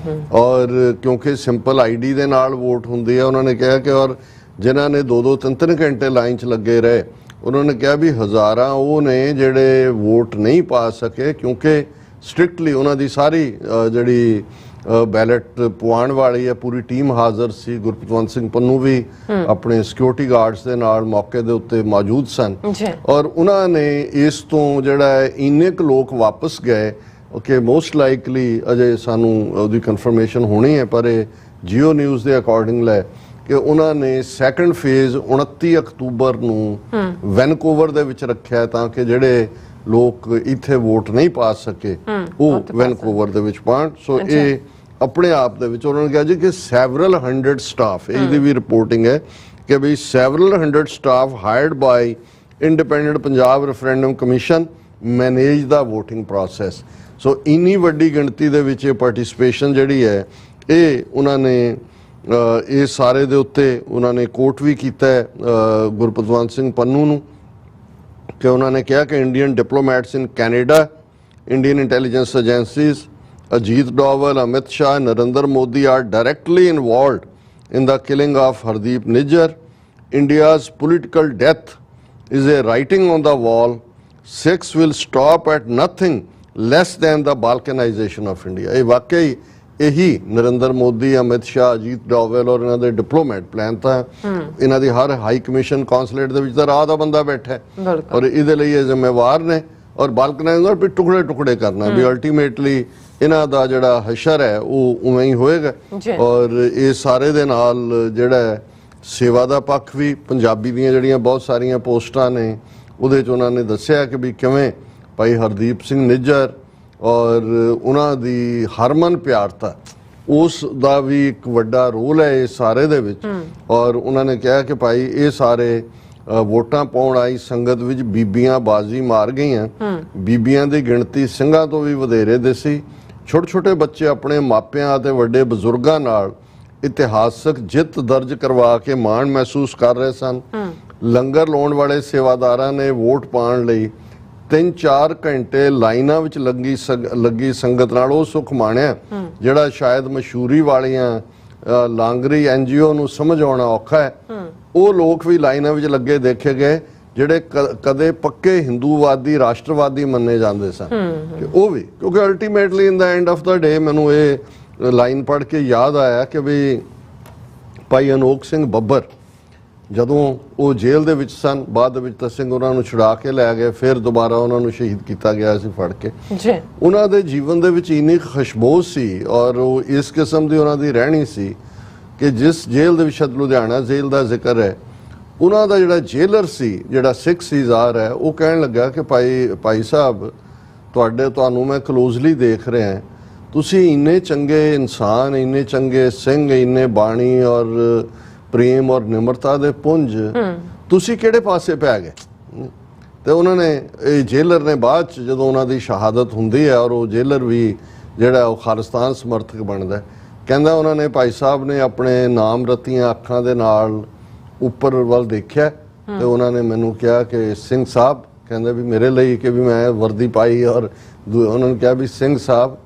ਔਰ ਕਿਉਂਕਿ ਸਿੰਪਲ ਆਈਡੀ ਦੇ ਨਾਲ ਵੋਟ ਹੁੰਦੀ ਹੈ, ਉਹਨਾਂ ਨੇ ਕਿਹਾ ਕਿ ਔਰ ਜਿਨ੍ਹਾਂ ਨੇ 2-2 3-3 ਘੰਟੇ ਲਾਈਨ 'ਚ ਲੱਗੇ ਰਹੇ, ਉਹਨਾਂ ਨੇ ਕਿਹਾ ਵੀ ਹਜ਼ਾਰਾਂ ਉਹ ਨੇ ਜਿਹੜੇ ਵੋਟ ਨਹੀਂ ਪਾ ਸਕੇ ਕਿਉਂਕਿ ਸਟ੍ਰਿਕਟਲੀ ਉਹਨਾਂ ਦੀ ਸਾਰੀ ਜਿਹੜੀ ਬੈਲਟ ਪਵਾਉਣ ਵਾਲੀ ਹੈ ਪੂਰੀ ਟੀਮ ਹਾਜ਼ਰ ਸੀ। ਗੁਰਪਤਵੰਤ ਸਿੰਘ ਪੰਨੂ ਵੀ ਆਪਣੇ ਸਿਕਿਉਰਿਟੀ ਗਾਰਡਸ ਦੇ ਨਾਲ ਮੌਕੇ ਦੇ ਉੱਤੇ ਮੌਜੂਦ ਸਨ ਔਰ ਉਹਨਾਂ ਨੇ ਇਸ ਤੋਂ ਜਿਹੜਾ ਇੰਨੇ ਕੁ ਲੋਕ ਵਾਪਸ ਗਏ ਕਿ ਮੋਸਟ ਲਾਈਕਲੀ ਅਜੇ ਸਾਨੂੰ ਉਹਦੀ ਕਨਫਰਮੇਸ਼ਨ ਹੋਣੀ ਹੈ, ਪਰ ਇਹ ਜੀਓ ਨਿਊਜ਼ ਦੇ ਅਕੋਰਡਿੰਗ ਹੈ ਕਿ ਉਹਨਾਂ ਨੇ ਸੈਕੰਡ ਫੇਜ਼ 29 ਅਕਤੂਬਰ ਨੂੰ ਵੈਨਕੂਵਰ ਦੇ ਵਿੱਚ ਰੱਖਿਆ ਤਾਂ ਕਿ ਜਿਹੜੇ ਲੋਕ ਇੱਥੇ ਵੋਟ ਨਹੀਂ ਪਾ ਸਕੇ ਉਹ ਵੈਨਕੂਵਰ ਦੇ ਵਿੱਚ ਪਾਣ। ਸੋ ਇਹ ਆਪਣੇ ਆਪ ਦੇ ਵਿੱਚ ਉਹਨਾਂ ਨੇ ਕਿਹਾ ਜੀ ਕਿ ਸੈਵਰਲ 100 ਸਟਾਫ, ਇਹਦੀ ਵੀ ਰਿਪੋਰਟਿੰਗ ਹੈ ਕਿ ਵੀ several 100 staff hired by independent Punjab referendum commission manage the voting process. So ਇੰਨੀ ਵੱਡੀ ਗਿਣਤੀ ਦੇ ਵਿੱਚ ਇਹ ਪਾਰਟਿਸਿਪੇਸ਼ਨ ਜਿਹੜੀ ਹੈ ਇਹ ਉਹਨਾਂ ਨੇ ਇਹ ਸਾਰੇ ਦੇ ਉੱਤੇ ਉਹਨਾਂ ਨੇ ਕੋਟ ਵੀ ਕੀਤਾ ਹੈ ਗੁਰਪਤਵੰਤ ਸਿੰਘ ਪੰਨੂ ਨੂੰ ਕਿ ਉਹਨਾਂ ਨੇ ਕਿਹਾ ਕਿ Indian diplomats in Canada, Indian intelligence agencies, Ajit Doval, Amit Shah, Narendra Modi are directly involved in the killing of Hardeep Nijjar. India's political death is a writing on the wall. Sikhs will stop at nothing less than the balkanization of India. ਇਹ ਵਾਕਈ ਇਹੀ ਨਰਿੰਦਰ ਮੋਦੀ, ਅਮਿਤ ਸ਼ਾਹ, ਅਜੀਤ ਡੋਵਲ ਔਰ ਇਹਨਾਂ ਦੇ ਡਿਪਲੋਮੈਟ ਪਲਾਨ ਤਾਂ ਇਹਨਾਂ ਦੀ ਹਰ ਹਾਈ ਕਮਿਸ਼ਨ ਕੌਂਸਲੇਟ ਦੇ ਵਿੱਚ ਤਾਂ ਰਾਹ ਦਾ ਬੰਦਾ ਬੈਠਾ ਹੈ ਔਰ ਇਹਦੇ ਲਈ ਇਹ ਜ਼ਿੰਮੇਵਾਰ ਨੇ ਔਰ ਬਾਲਕਨਾਈਜ਼ ਔਰ ਟੁਕੜੇ ਟੁਕੜੇ ਕਰਨਾ ਵੀ ਅਲਟੀਮੇਟਲੀ ਇਹਨਾਂ ਦਾ ਜਿਹੜਾ ਹਸ਼ਰ ਹੈ ਉਹ ਉਵੇਂ ਹੀ ਹੋਏਗਾ ਔਰ ਇਹ ਸਾਰੇ ਦੇ ਨਾਲ ਜਿਹੜਾ ਸੇਵਾ ਦਾ ਪੱਖ ਵੀ ਪੰਜਾਬੀ ਦੀਆਂ ਜਿਹੜੀਆਂ ਬਹੁਤ ਸਾਰੀਆਂ ਪੋਸਟਾਂ ਨੇ ਉਹਦੇ 'ਚ ਉਹਨਾਂ ਨੇ ਦੱਸਿਆ ਕਿ ਵੀ ਕਿਵੇਂ ਭਾਈ ਹਰਦੀਪ ਸਿੰਘ ਨਿੱਜਰ ਔਰ ਉਹਨਾਂ ਦੀ ਹਰਮਨ ਪਿਆਰਤਾ ਉਸ ਦਾ ਵੀ ਇੱਕ ਵੱਡਾ ਰੋਲ ਹੈ ਇਸ ਸਾਰੇ ਦੇ ਵਿੱਚ ਔਰ ਉਹਨਾਂ ਨੇ ਕਿਹਾ ਕਿ ਭਾਈ ਇਹ ਸਾਰੇ ਵੋਟਾਂ ਪਾਉਣ ਆਈ ਸੰਗਤ ਵਿੱਚ ਬੀਬੀਆਂ ਬਾਜ਼ੀ ਮਾਰ ਗਈਆਂ, ਬੀਬੀਆਂ ਦੀ ਗਿਣਤੀ ਸਿੰਘਾਂ ਤੋਂ ਵੀ ਵਧੇਰੇ ਦਿਸੀ। ਛੋਟੇ ਛੋਟੇ ਬੱਚੇ ਆਪਣੇ ਮਾਪਿਆਂ ਅਤੇ ਵੱਡੇ ਬਜ਼ੁਰਗਾਂ ਨਾਲ ਇਤਿਹਾਸਕ ਜਿੱਤ ਦਰਜ ਕਰਵਾ ਕੇ ਮਾਣ ਮਹਿਸੂਸ ਕਰ ਰਹੇ ਸਨ। ਲੰਗਰ ਲਾਉਣ ਵਾਲੇ ਸੇਵਾਦਾਰਾਂ ਨੇ ਵੋਟ ਪਾਉਣ ਲਈ 3-4 ਘੰਟੇ ਲਾਈਨਾਂ ਵਿੱਚ ਲੱਗੀ ਸੰਗਤ ਨਾਲ ਉਹ ਸੁੱਖ ਮਾਣਿਆ ਜਿਹੜਾ ਸ਼ਾਇਦ ਮਸ਼ਹੂਰੀ ਵਾਲੀਆਂ ਲਾਂਗਰੀ NGO ਨੂੰ ਸਮਝ ਆਉਣਾ ਔਖਾ ਹੈ। ਉਹ ਲੋਕ ਵੀ ਲਾਈਨਾਂ ਵਿੱਚ ਲੱਗੇ ਦੇਖੇ ਗਏ ਜਿਹੜੇ ਕਦੇ ਪੱਕੇ ਹਿੰਦੂਵਾਦੀ ਰਾਸ਼ਟਰਵਾਦੀ ਮੰਨੇ ਜਾਂਦੇ ਸਨ ਕਿ ਉਹ ਵੀ, ਕਿਉਂਕਿ ultimately in the end of the day ਮੈਨੂੰ ਇਹ ਲਾਈਨ ਪੜ੍ਹ ਕੇ ਯਾਦ ਆਇਆ ਕਿ ਵੀ ਭਾਈ ਅਨੋਖ ਸਿੰਘ ਬੱਬਰ ਜਦੋਂ ਉਹ ਜੇਲ੍ਹ ਦੇ ਵਿੱਚ ਸਨ, ਬਾਅਦ ਦੇ ਵਿੱਚ ਤਾਂ ਸਿੰਘ ਉਹਨਾਂ ਨੂੰ ਛੁਡਾ ਕੇ ਲੈ ਗਏ, ਫਿਰ ਦੁਬਾਰਾ ਉਹਨਾਂ ਨੂੰ ਸ਼ਹੀਦ ਕੀਤਾ ਗਿਆ ਸੀ ਫੜ ਕੇ। ਉਹਨਾਂ ਦੇ ਜੀਵਨ ਦੇ ਵਿੱਚ ਇੰਨੀ ਖੁਸ਼ਬੋਸ਼ ਸੀ ਔਰ ਉਹ ਇਸ ਕਿਸਮ ਦੀ ਉਹਨਾਂ ਦੀ ਰਹਿਣੀ ਸੀ ਕਿ ਜਿਸ ਜੇਲ੍ਹ ਦੇ ਵਿੱਚ ਲੁਧਿਆਣਾ ਜੇਲ੍ਹ ਦਾ ਜ਼ਿਕਰ ਹੈ, ਉਹਨਾਂ ਦਾ ਜਿਹੜਾ ਜੇਲਰ ਸੀ, ਜਿਹੜਾ ਸਿੱਖ ਸੀਜ਼ਾਰ ਹੈ, ਉਹ ਕਹਿਣ ਲੱਗਾ ਕਿ ਭਾਈ ਸਾਹਿਬ ਤੁਹਾਨੂੰ ਮੈਂ ਕਲੋਜ਼ਲੀ ਦੇਖ ਰਿਹਾ, ਤੁਸੀਂ ਇੰਨੇ ਚੰਗੇ ਇਨਸਾਨ, ਇੰਨੇ ਚੰਗੇ ਸਿੰਘ, ਇੰਨੇ ਬਾਣੀ ਔਰ ਪ੍ਰੇਮ ਔਰ ਨਿਮਰਤਾ ਦੇ ਪੁੰਜ, ਤੁਸੀਂ ਕਿਹੜੇ ਪਾਸੇ ਪੈ ਗਏ? ਤੇ ਉਹਨਾਂ ਨੇ ਇਹ ਜੇਲਰ ਨੇ ਬਾਅਦ ਚ ਜਦੋਂ ਉਹਨਾਂ ਦੀ ਸ਼ਹਾਦਤ ਹੁੰਦੀ ਹੈ ਔਰ ਉਹ ਜੇਲਰ ਵੀ ਜਿਹੜਾ ਉਹ ਖਾਲਿਸਤਾਨ ਸਮਰਥਕ ਬਣਦਾ, ਕਹਿੰਦਾ ਉਹਨਾਂ ਨੇ ਭਾਈ ਸਾਹਿਬ ਨੇ ਆਪਣੇ ਨਾਮ ਰਤੀਆਂ ਅੱਖਾਂ ਦੇ ਨਾਲ ਉੱਪਰ ਵੱਲ ਦੇਖਿਆ ਤੇ ਉਹਨਾਂ ਨੇ ਮੈਨੂੰ ਕਿਹਾ ਕਿ ਸਿੰਘ ਸਾਹਿਬ, ਕਹਿੰਦੇ ਵੀ ਮੇਰੇ ਲਈ ਕਿ ਵੀ ਮੈਂ ਵਰਦੀ ਪਾਈ ਔਰ ਉਹਨਾਂ ਨੂੰ ਕਿਹਾ ਵੀ ਸਿੰਘ ਸਾਹਿਬ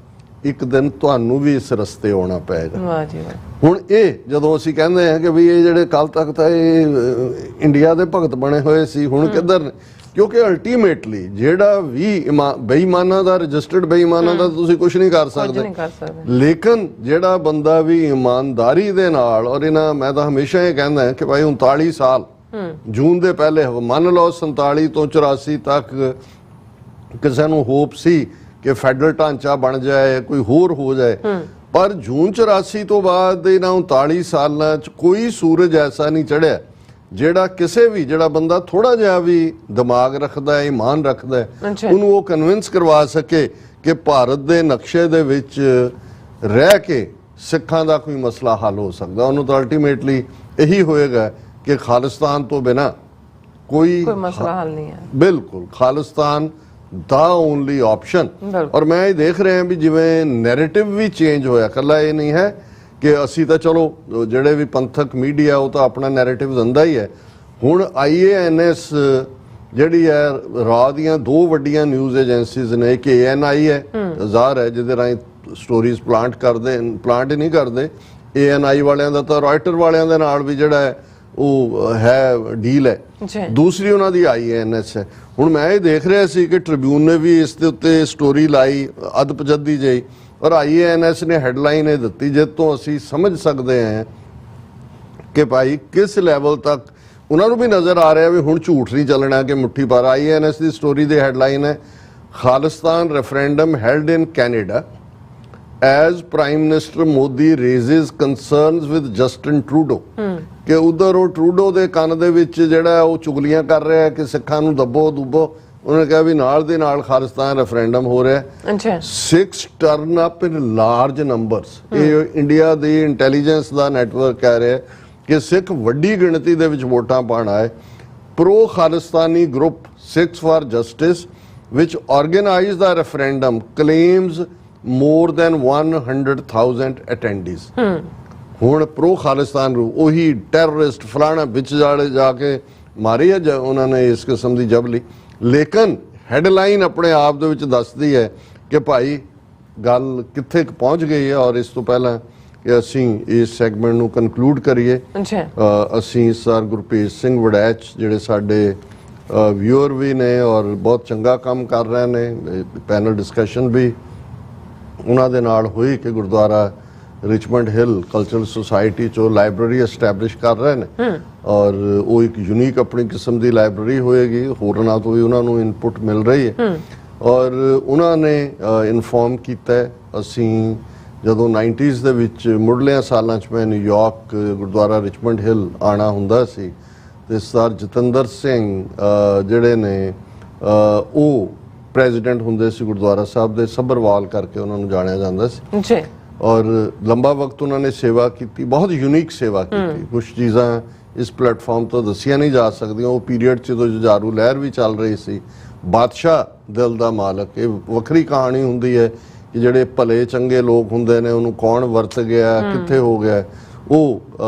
ਇੱਕ ਦਿਨ ਤੁਹਾਨੂੰ ਵੀ ਇਸ ਰਸਤੇ ਆਉਣਾ ਪਏਗਾ। ਵਾਹ ਜੀ ਵਾਹ। ਹੁਣ ਇਹ ਜਦੋਂ ਅਸੀਂ ਕਹਿੰਦੇ ਹਾਂ ਕਿ ਵੀ ਇਹ ਜਿਹੜੇ ਕੱਲ ਤੱਕ ਤਾਂ ਇਹ ਇੰਡੀਆ ਦੇ ਭਗਤ ਬਣੇ ਹੋਏ ਸੀ, ਹੁਣ ਕਿੱਧਰ ਨੇ? ਕਿਉਂਕਿ ਅਲਟੀਮੇਟਲੀ ਜਿਹੜਾ ਵੀ ਬੇਈਮਾਨਾਂ ਦਾ, ਰਜਿਸਟਰਡ ਬੇਈਮਾਨਾਂ ਦਾ ਤੁਸੀਂ ਕੁਝ ਨਹੀਂ ਕਰ ਸਕਦੇ, ਲੇਕਿਨ ਜਿਹੜਾ ਬੰਦਾ ਵੀ ਇਮਾਨਦਾਰੀ ਦੇ ਨਾਲ ਔਰ ਇਹਨਾਂ, ਮੈਂ ਤਾਂ ਹਮੇਸ਼ਾ ਇਹ ਕਹਿੰਦਾ ਹਾਂ ਕਿ ਭਾਈ 39 ਸਾਲ ਜੂਨ ਦੇ ਪਹਿਲੇ, ਮੰਨ ਲਓ 47 ਤੋਂ 84 ਤੱਕ ਕਿਸੇ ਨੂੰ ਹੋਪ ਸੀ ਕਿ ਫੈਡਰਲ ਢਾਂਚਾ ਬਣ ਜਾਏ, ਕੋਈ ਹੋਰ ਹੋ ਜਾਏ, ਪਰ ਜੂਨ 84 ਤੋਂ ਬਾਅਦ ਇਹਨਾਂ 39 ਸਾਲਾਂ 'ਚ ਕੋਈ ਸੂਰਜ ਐਸਾ ਨਹੀਂ ਚੜਿਆ ਜਿਹੜਾ ਕਿਸੇ ਵੀ, ਜਿਹੜਾ ਬੰਦਾ ਥੋੜਾ ਜਿਹਾ ਵੀ ਦਿਮਾਗ ਰੱਖਦਾ ਹੈ, ਈਮਾਨ ਰੱਖਦਾ ਹੈ, ਉਹਨੂੰ ਉਹ ਕਨਵਿੰਸ ਕਰਵਾ ਸਕੇ ਕਿ ਭਾਰਤ ਦੇ ਨਕਸ਼ੇ ਦੇ ਵਿੱਚ ਰਹਿ ਕੇ ਸਿੱਖਾਂ ਦਾ ਕੋਈ ਮਸਲਾ ਹੱਲ ਹੋ ਸਕਦਾ। ਉਹਨੂੰ ਤਾਂ ਅਲਟੀਮੇਟਲੀ ਇਹੀ ਹੋਏਗਾ ਕਿ ਖਾਲਿਸਤਾਨ ਤੋਂ ਬਿਨਾਂ ਕੋਈ ਮਸਲਾ ਹੱਲ ਨਹੀਂ ਹੈ। ਬਿਲਕੁਲ, ਖਾਲਿਸਤਾਨ ਦਾ ਓਨਲੀ ਆਪਸ਼ਨ। ਔਰ ਮੈਂ ਇਹ ਦੇਖ ਰਿਹਾ ਵੀ ਜਿਵੇਂ ਨੈਰੇਟਿਵ ਵੀ ਚੇਂਜ ਹੋਇਆ, ਕੱਲਾ ਇਹ ਨਹੀਂ ਹੈ ਕਿ ਅਸੀਂ ਤਾਂ ਚਲੋ ਜਿਹੜੇ ਵੀ ਪੰਥਕ ਮੀਡੀਆ ਉਹ ਤਾਂ ਆਪਣਾ ਨੈਰੇਟਿਵ ਦਿੰਦਾ ਹੀ ਹੈ। ਹੁਣ IANS ਜਿਹੜੀ ਹੈ, ਰਾਹ ਦੀਆਂ 2 ਵੱਡੀਆਂ ਨਿਊਜ਼ ਏਜੰਸੀਜ਼ ਨੇ, ਇੱਕ ANI ਹੈ, ਜ਼ਾਹਰ ਹੈ ਜਿਹਦੇ ਰਾਹੀਂ ਸਟੋਰੀਜ਼ ਪਲਾਂਟ ਹੀ ਨਹੀਂ ਕਰਦੇ, ANI ਵਾਲਿਆਂ ਦਾ ਤਾਂ ਰਾਇਟਰ ਵਾਲਿਆਂ ਦੇ ਨਾਲ ਵੀ ਜਿਹੜਾ ਹੈ ਉਹ ਹੈ ਡੀਲ ਹੈ, ਦੂਸਰੀ ਉਹਨਾਂ ਦੀ IANS ਹੈ। ਹੁਣ ਮੈਂ ਇਹ ਦੇਖ ਰਿਹਾ ਸੀ ਕਿ ਟ੍ਰਿਬਿਊਨ ਨੇ ਵੀ ਇਸ ਦੇ ਉੱਤੇ ਸਟੋਰੀ ਲਾਈ ਅਦਪਜਦੀ ਜਿਹੀ, ਔਰ IANS ਨੇ ਹੈਡਲਾਈਨ ਇਹ ਦਿੱਤੀ ਜਿਸ ਤੋਂ ਅਸੀਂ ਸਮਝ ਸਕਦੇ ਹਾਂ ਕਿ ਭਾਈ ਕਿਸ ਲੈਵਲ ਤੱਕ ਉਹਨਾਂ ਨੂੰ ਵੀ ਨਜ਼ਰ ਆ ਰਿਹਾ ਵੀ ਹੁਣ ਝੂਠ ਨਹੀਂ ਚੱਲਣਾ ਕਿ ਮੁੱਠੀ ਭਰ। IANS ਦੀ ਸਟੋਰੀ ਦੀ ਹੈਡਲਾਈਨ ਹੈ, Khalistan referendum held in Canada as prime minister Modi raises concerns with Justin Trudeau, ਕਿ ਉਧਰ ਉਹ ਟਰੂਡੋ ਦੇ ਕੰਨ ਦੇ ਵਿੱਚ ਜਿਹੜਾ ਉਹ ਚੁਗਲੀਆਂ ਕਰ ਰਿਹਾ ਕਿ ਸਿੱਖਾਂ ਨੂੰ ਦੱਬੋ ਦੁੱਬੋ। ਉਹਨਾਂ ਨੇ ਕਿਹਾ ਵੀ ਨਾਲ ਦੇ ਨਾਲ ਖਾਲਿਸਤਾਨ ਰੈਫਰੈਂਡਮ ਹੋ ਰਿਹਾ। 6 ਟਰਨ ਅਪ ਇਨ ਲਾਰਜ ਨੰਬਰਸ। ਇਹ ਇੰਡੀਆ ਦੀ ਇੰਟੈਲੀਜੈਂਸ ਦਾ ਨੈਟਵਰਕ ਕਹਿ ਰਿਹਾ ਕਿ ਸਿੱਖ ਵੱਡੀ ਗਿਣਤੀ ਦੇ ਵਿੱਚ ਵੋਟਾਂ ਪਾਉਣ ਆਏ। Pro Khalistani group Sikhs for Justice which organized the referendum claims more than 100,000 attendees. ਹੁਣ ਪ੍ਰੋ ਖਾਲਿਸਤਾਨ ਰੂ ਉਹੀ ਟੈਰਰਿਸਟ ਫਲਾਣਾ ਵਿੱਚ ਜਾ ਕੇ ਮਾਰੀ ਹੈ ਉਹਨਾਂ ਨੇ ਇਸ ਕਿਸਮ ਦੀ ਜਬਲੀ, ਲੇਕਿਨ ਹੈਡਲਾਈਨ ਆਪਣੇ ਆਪ ਦੇ ਵਿੱਚ ਦੱਸਦੀ ਹੈ ਕਿ ਭਾਈ ਗੱਲ ਕਿੱਥੇ ਪਹੁੰਚ ਗਈ ਹੈ। ਔਰ ਇਸ ਤੋਂ ਪਹਿਲਾਂ ਕਿ ਅਸੀਂ ਇਸ ਸੈਗਮੈਂਟ ਨੂੰ ਕਨਕਲੂਡ ਕਰੀਏ, ਅਸੀਂ ਸਰ ਗੁਰਪ੍ਰੀਤ ਸਿੰਘ ਵੜੈਚ ਜਿਹੜੇ ਸਾਡੇ ਵਿਊਅਰ ਵੀ ਨੇ ਔਰ ਬਹੁਤ ਚੰਗਾ ਕੰਮ ਕਰ ਰਹੇ ਨੇ, ਪੈਨਲ ਡਿਸਕਸ਼ਨ ਵੀ ਉਹਨਾਂ ਦੇ ਨਾਲ ਹੋਈ ਕਿ Gurdwara Richmond Hill cultural society 'ਚੋਂ ਲਾਇਬ੍ਰੇਰੀ ਐਸਟੈਬਲਿਸ਼ ਕਰ ਰਹੇ ਨੇ ਔਰ ਉਹ ਇੱਕ ਯੂਨੀਕ ਆਪਣੀ ਕਿਸਮ ਦੀ ਲਾਇਬ੍ਰੇਰੀ ਹੋਏਗੀ, ਹੋਰਨਾਂ ਤੋਂ ਵੀ ਉਹਨਾਂ ਨੂੰ ਇਨਪੁਟ ਮਿਲ ਰਹੀ ਹੈ। ਔਰ ਉਹਨਾਂ ਨੇ ਇਨਫੋਰਮ ਕੀਤਾ ਅਸੀਂ ਜਦੋਂ 90s ਦੇ ਵਿੱਚ ਮੁੱਢਲਿਆਂ ਸਾਲਾਂ 'ਚ ਮੈਂ ਨਿਊਯਾਰਕ ਗੁਰਦੁਆਰਾ ਰਿਚਮੰਡ ਹਿੱਲ ਆਉਣਾ ਹੁੰਦਾ ਸੀ ਤੇ ਸਰ ਜਤਿੰਦਰ ਸਿੰਘ ਜਿਹੜੇ ਨੇ ਉਹ ਪ੍ਰੈਜ਼ੀਡੈਂਟ ਹੁੰਦੇ ਸੀ ਗੁਰਦੁਆਰਾ ਸਾਹਿਬ ਦੇ, ਸੱਭਰਵਾਲ ਕਰਕੇ ਉਹਨਾਂ ਨੂੰ ਜਾਣਿਆ ਜਾਂਦਾ ਸੀ ਜੀ। ਔਰ ਲੰਬਾ ਵਕਤ ਉਹਨਾਂ ਨੇ ਸੇਵਾ ਕੀਤੀ, ਬਹੁਤ ਯੂਨੀਕ ਸੇਵਾ ਕੀਤੀ। ਕੁਝ ਚੀਜ਼ਾਂ ਇਸ ਪਲੇਟਫਾਰਮ ਤੋਂ ਦੱਸੀਆਂ ਨਹੀਂ ਜਾ ਸਕਦੀਆਂ। ਉਹ ਪੀਰੀਅਡ 'ਚ ਜਦੋਂ ਜੁਝਾਰੂ ਲਹਿਰ ਵੀ ਚੱਲ ਰਹੀ ਸੀ, ਬਾਦਸ਼ਾਹ ਦਿਲ ਦਾ ਮਾਲਕ, ਇਹ ਵੱਖਰੀ ਕਹਾਣੀ ਹੁੰਦੀ ਹੈ ਕਿ ਜਿਹੜੇ ਭਲੇ ਚੰਗੇ ਲੋਕ ਹੁੰਦੇ ਨੇ ਉਹਨੂੰ ਕੌਣ ਵਰਤ ਗਿਆ, ਕਿੱਥੇ ਹੋ ਗਿਆ। ਉਹ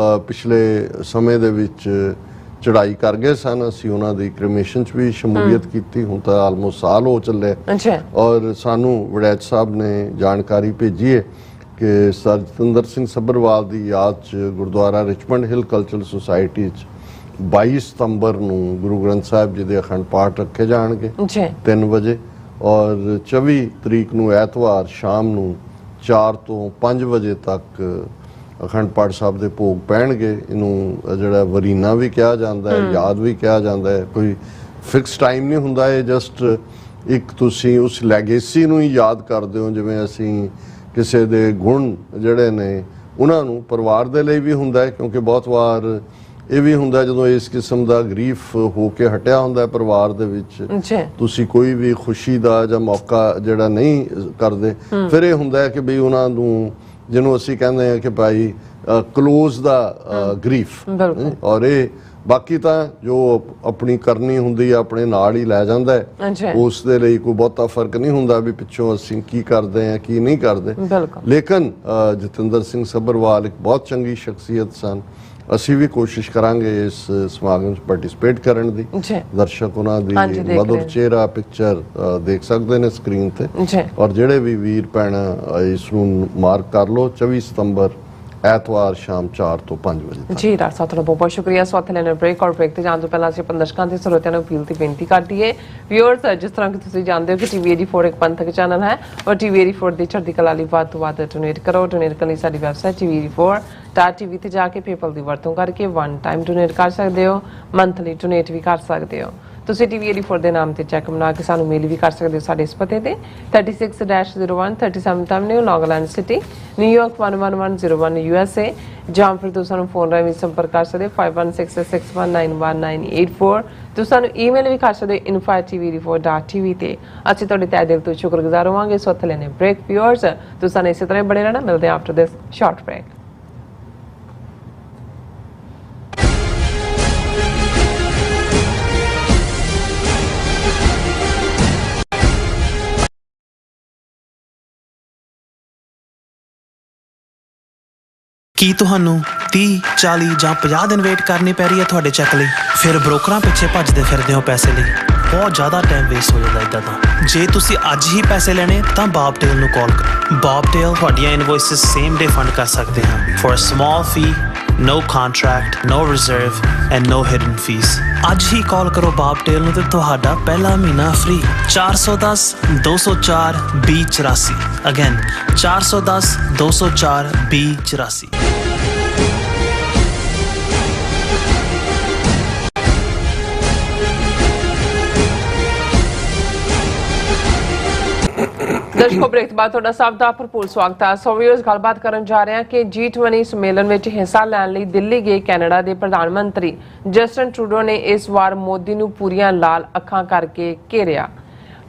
ਪਿਛਲੇ ਸਮੇਂ ਦੇ ਵਿੱਚ ਚੜਾਈ ਕਰ ਗਏ ਸਨ। ਅਸੀਂ ਉਹਨਾਂ ਦੀ ਕ੍ਰਿਮੇਸ਼ਨ 'ਚ ਵੀ ਸ਼ਮੂਲੀਅਤ ਕੀਤੀ, ਹੁਣ ਤਾਂ ਆਲਮੋਸਟ ਸਾਲ ਹੋ ਚੱਲੇ। ਔਰ ਸਾਨੂੰ ਵੜੈਚ ਸਾਹਿਬ ਨੇ ਜਾਣਕਾਰੀ ਭੇਜੀ ਹੈ ਕਿ ਸਰ ਜਤਿੰਦਰ ਸਿੰਘ ਸੱਭਰਵਾਲ ਦੀ ਯਾਦ 'ਚ Gurdwara Richmond Hill cultural society 'ਚ 22 ਸਤੰਬਰ ਨੂੰ ਗੁਰੂ ਗ੍ਰੰਥ ਸਾਹਿਬ ਜੀ ਦੇ ਅਖੰਡ ਪਾਠ ਰੱਖੇ ਜਾਣਗੇ 3 ਵਜੇ ਔਰ 24 ਤਰੀਕ ਨੂੰ ਐਤਵਾਰ ਸ਼ਾਮ ਨੂੰ 4 ਤੋਂ 5 ਵਜੇ ਤੱਕ ਅਖੰਡ ਪਾਠ ਸਾਹਿਬ ਦੇ ਭੋਗ ਪੈਣਗੇ। ਇਹਨੂੰ ਜਿਹੜਾ ਵਰੀਨਾ ਵੀ ਕਿਹਾ ਜਾਂਦਾ ਹੈ, ਯਾਦ ਵੀ ਕਿਹਾ ਜਾਂਦਾ ਹੈ, ਕੋਈ ਫਿਕਸ ਟਾਈਮ ਨਹੀਂ ਹੁੰਦਾ। ਇਹ ਜਸਟ ਇੱਕ ਤੁਸੀਂ ਉਸ ਲੈਗੇਸੀ ਨੂੰ ਹੀ ਯਾਦ ਕਰਦੇ ਹੋ, ਜਿਵੇਂ ਅਸੀਂ ਕਿਸੇ ਦੇ ਗੁਣ ਜਿਹੜੇ ਨੇ ਉਹਨਾਂ ਨੂੰ ਪਰਿਵਾਰ ਦੇ ਲਈ ਵੀ ਹੁੰਦਾ ਹੈ, ਕਿਉਂਕਿ ਬਹੁਤ ਵਾਰ ਇਹ ਵੀ ਹੁੰਦਾ ਜਦੋਂ ਇਸ ਕਿਸਮ ਦਾ ਗਰੀਫ ਹੋ ਕੇ ਹਟਿਆ ਹੁੰਦਾ ਪਰਿਵਾਰ ਦੇ ਵਿੱਚ, ਤੁਸੀਂ ਕੋਈ ਵੀ ਖੁਸ਼ੀ ਦਾ ਜਾਂ ਮੌਕਾ ਜਿਹੜਾ ਨਹੀਂ ਕਰਦੇ, ਫਿਰ ਇਹ ਹੁੰਦਾ ਹੈ ਕਿ ਬਈ ਉਹਨਾਂ ਨੂੰ ਜਿਹਨੂੰ ਅਸੀਂ ਕਹਿੰਦੇ ਹਾਂ ਕਿ ਭਾਈ ਕਲੋਜ਼ ਦਾ ਗਰੀਫ। ਔਰ ਇਹ ਬਾਕੀ ਤਾਂ ਜੋ ਆਪਣੀ ਕਰਨੀ ਹੁੰਦੀ ਹੈ ਆਪਣੇ ਨਾਲ ਹੀ ਲੈ ਜਾਂਦਾ ਹੈ, ਉਸ ਦੇ ਲਈ ਕੋਈ ਬਹੁਤਾ ਫਰਕ ਨਹੀਂ ਹੁੰਦਾ ਵੀ ਪਿੱਛੋਂ ਅਸੀਂ ਕੀ ਕਰਦੇ ਹਾਂ ਕੀ ਨਹੀਂ ਕਰਦੇ। ਲੇਕਿਨ ਜਤਿੰਦਰ ਸਿੰਘ ਸੱਭਰਵਾਲ ਇੱਕ ਬਹੁਤ ਚੰਗੀ ਸ਼ਖਸੀਅਤ ਸਨ। ਅਸੀਂ ਵੀ ਕੋਸ਼ਿਸ਼ ਕਰਾਂਗੇ ਇਸ ਸਮਾਗਮ 'ਚ ਪਾਰਟਿਸਿਪੇਟ ਕਰਨ ਦੀ। ਦਰਸ਼ਕ ਉਹਨਾਂ ਦੀ ਮਧੁਰ ਚਿਹਰਾ ਪਿਕਚਰ ਦੇਖ ਸਕਦੇ ਨੇ ਸਕਰੀਨ ਤੇ। ਔਰ ਜਿਹੜੇ ਵੀ ਵੀਰ ਭੈਣਾਂ ਇਸ ਨੂੰ ਮਾਰਕ ਕਰ ਲਓ, 24 ਸਤੰਬਰ ਐਤਵਾਰ ਸ਼ਾਮ 4 ਤੋਂ 5 ਵਜੇ ਜੀ। ਡਾਕਟਰ ਸਾਹਿਬ ਤੁਹਾਡਾ ਬਹੁਤ ਬਹੁਤ ਸ਼ੁਕਰੀਆ। ਸੋ ਇੱਥੇ ਲੈਣੇ ਬ੍ਰੇਕ ਔਰ ਬ੍ਰੇਕ ਤੇ ਜਾਣ ਤੋਂ ਪਹਿਲਾਂ ਅਸੀਂ ਦਰਸ਼ਕਾਂ ਤੇ ਸਰੋਤਿਆਂ ਨੂੰ ਅਪੀਲ ਤੇ ਬੇਨਤੀ ਕਰਦੀ ਹੈ ਵਿਊਅਰਸ, ਜਿਸ ਤਰ੍ਹਾਂ ਕਿ ਤੁਸੀਂ ਜਾਣਦੇ ਹੋ ਕਿ ਟੀਵੀ 84 ਇੱਕ ਪੰਥਕ ਚੈਨਲ ਹੈ ਔਰ ਟੀਵੀ 84 ਦੀ ਚੜ੍ਹਦੀ ਕਲਾ ਲਈ ਵੱਧ ਤੋਂ ਵੱਧ ਡੋਨੇਟ ਕਰੋ। ਡੋਨੇਟ ਕਰਨ ਲਈ ਸਾਡੀ ਵੈਬਸਾਈਟ tv84.tv ਤੇ ਜਾ ਕੇ ਪੇਪਲ ਦੀ ਵਰਤੋਂ ਕਰਕੇ 1 ਟਾਈਮ ਡੋਨੇਟ ਕਰ ਸਕਦੇ ਹੋ, ਮੰਥਲੀ ਡੋਨੇਟ ਵੀ ਕਰ ਸਕਦੇ ਹੋ। ਤੁਸੀਂ ਟੀਵੀ 84 ਦੇ ਨਾਮ ਤੇ ਚੈੱਕ ਬਣਾ ਕੇ ਸਾਨੂੰ ਮੇਲ ਵੀ ਕਰ ਸਕਦੇ ਹੋ ਸਾਡੇ ਇਸ ਪਤੇ ਤੇ 36-01 37th Avenue, Long Island City, New York 11101 USA, ਜਾਂ ਫਿਰ ਤੁਸੀਂ ਸਾਨੂੰ ਫੋਨ ਰਾਹੀਂ ਸੰਪਰਕ ਕਰ ਸਕਦੇ ਹੋ 5166619184। ਤੁਸੀਂ ਸਾਨੂੰ ਈਮੇਲ ਵੀ ਕਰ ਸਕਦੇ ਹੋ info@tv84.tv ਤੇ। ਅਸੀਂ ਤੁਹਾਡੇ ਤਹਿ ਦਿਲ ਤੋਂ ਸ਼ੁਕਰਗੁਜ਼ਾਰ ਹੋਵਾਂਗੇ। ਸੋ ਇੱਥੇ ਲੈਣੇ ਬ੍ਰੇਕ ਵਿਊਅਰਸ, ਤੁਸੀਂ ਸਾਨੂੰ ਇਸੇ ਤਰ੍ਹਾਂ ਬਣੇ ਰਹਿਣਾ। ਮਿਲਦੇ ਹਾਂ ਆਫਟਰ ਦਿਸ ਸ਼ਾਰਟ ਬ੍ਰੇਕ। ਕੀ ਤੁਹਾਨੂੰ 30, 40 ਜਾਂ 50 ਦਿਨ ਵੇਟ ਕਰਨੀ ਪੈ ਰਹੀ ਹੈ ਤੁਹਾਡੇ ਚੈੱਕ ਲਈ? ਫਿਰ ਬ੍ਰੋਕਰਾਂ ਪਿੱਛੇ ਭੱਜਦੇ ਫਿਰਦੇ ਹੋ ਪੈਸੇ ਲਈ, ਬਹੁਤ ਜ਼ਿਆਦਾ ਟਾਈਮ ਵੇਸਟ ਹੋ ਜਾਂਦਾ ਇੱਦਾਂ ਤਾਂ। ਜੇ ਤੁਸੀਂ ਅੱਜ ਹੀ ਪੈਸੇ ਲੈਣੇ ਤਾਂ ਬਾਬ ਟੇਲ ਨੂੰ ਕਾਲ ਕਰੋ। ਬਾਬ ਟੇਲ ਤੁਹਾਡੀਆਂ ਇਨਵੋਇਸਿਸ ਸੇਮ ਡੇ ਫੰਡ ਕਰ ਸਕਦੇ ਹਨ for a small fee, no contract, no reserve and no hidden fees। ਅੱਜ ਹੀ ਕਾਲ ਕਰੋ ਬਾਬ ਟੇਲ ਨੂੰ ਤੇ ਤੁਹਾਡਾ ਪਹਿਲਾ ਮਹੀਨਾ ਫ੍ਰੀ। 410 204 2084। ਅਗੇਨ 410 204 2084। ਦਰਸ਼ਕੋ ਬ੍ਰੇਕ ਤੋਂ ਬਾਅਦ ਤੁਹਾਡਾ ਸਭ ਦਾ ਭਰਪੂਰ ਸਵਾਗਤ ਹੈ। ਸੋ ਵੀਅਰਸ, ਗੱਲਬਾਤ ਕਰਨ ਜਾ ਰਹੇ ਹਾਂ ਕਿ G20 ਸੰਮੇਲਨ ਵਿੱਚ ਹਿੱਸਾ ਲੈਣ ਲਈ ਦਿੱਲੀ ਗਏ ਕੈਨੇਡਾ ਦੇ ਪ੍ਰਧਾਨ ਮੰਤਰੀ ਜਸਟਿਨ ਟਰੂਡੋ ਨੇ ਇਸ ਵਾਰ ਮੋਦੀ ਨੂੰ ਪੂਰੀਆਂ ਲਾਲ ਅੱਖਾਂ ਕਰਕੇ ਘੇਰਿਆ।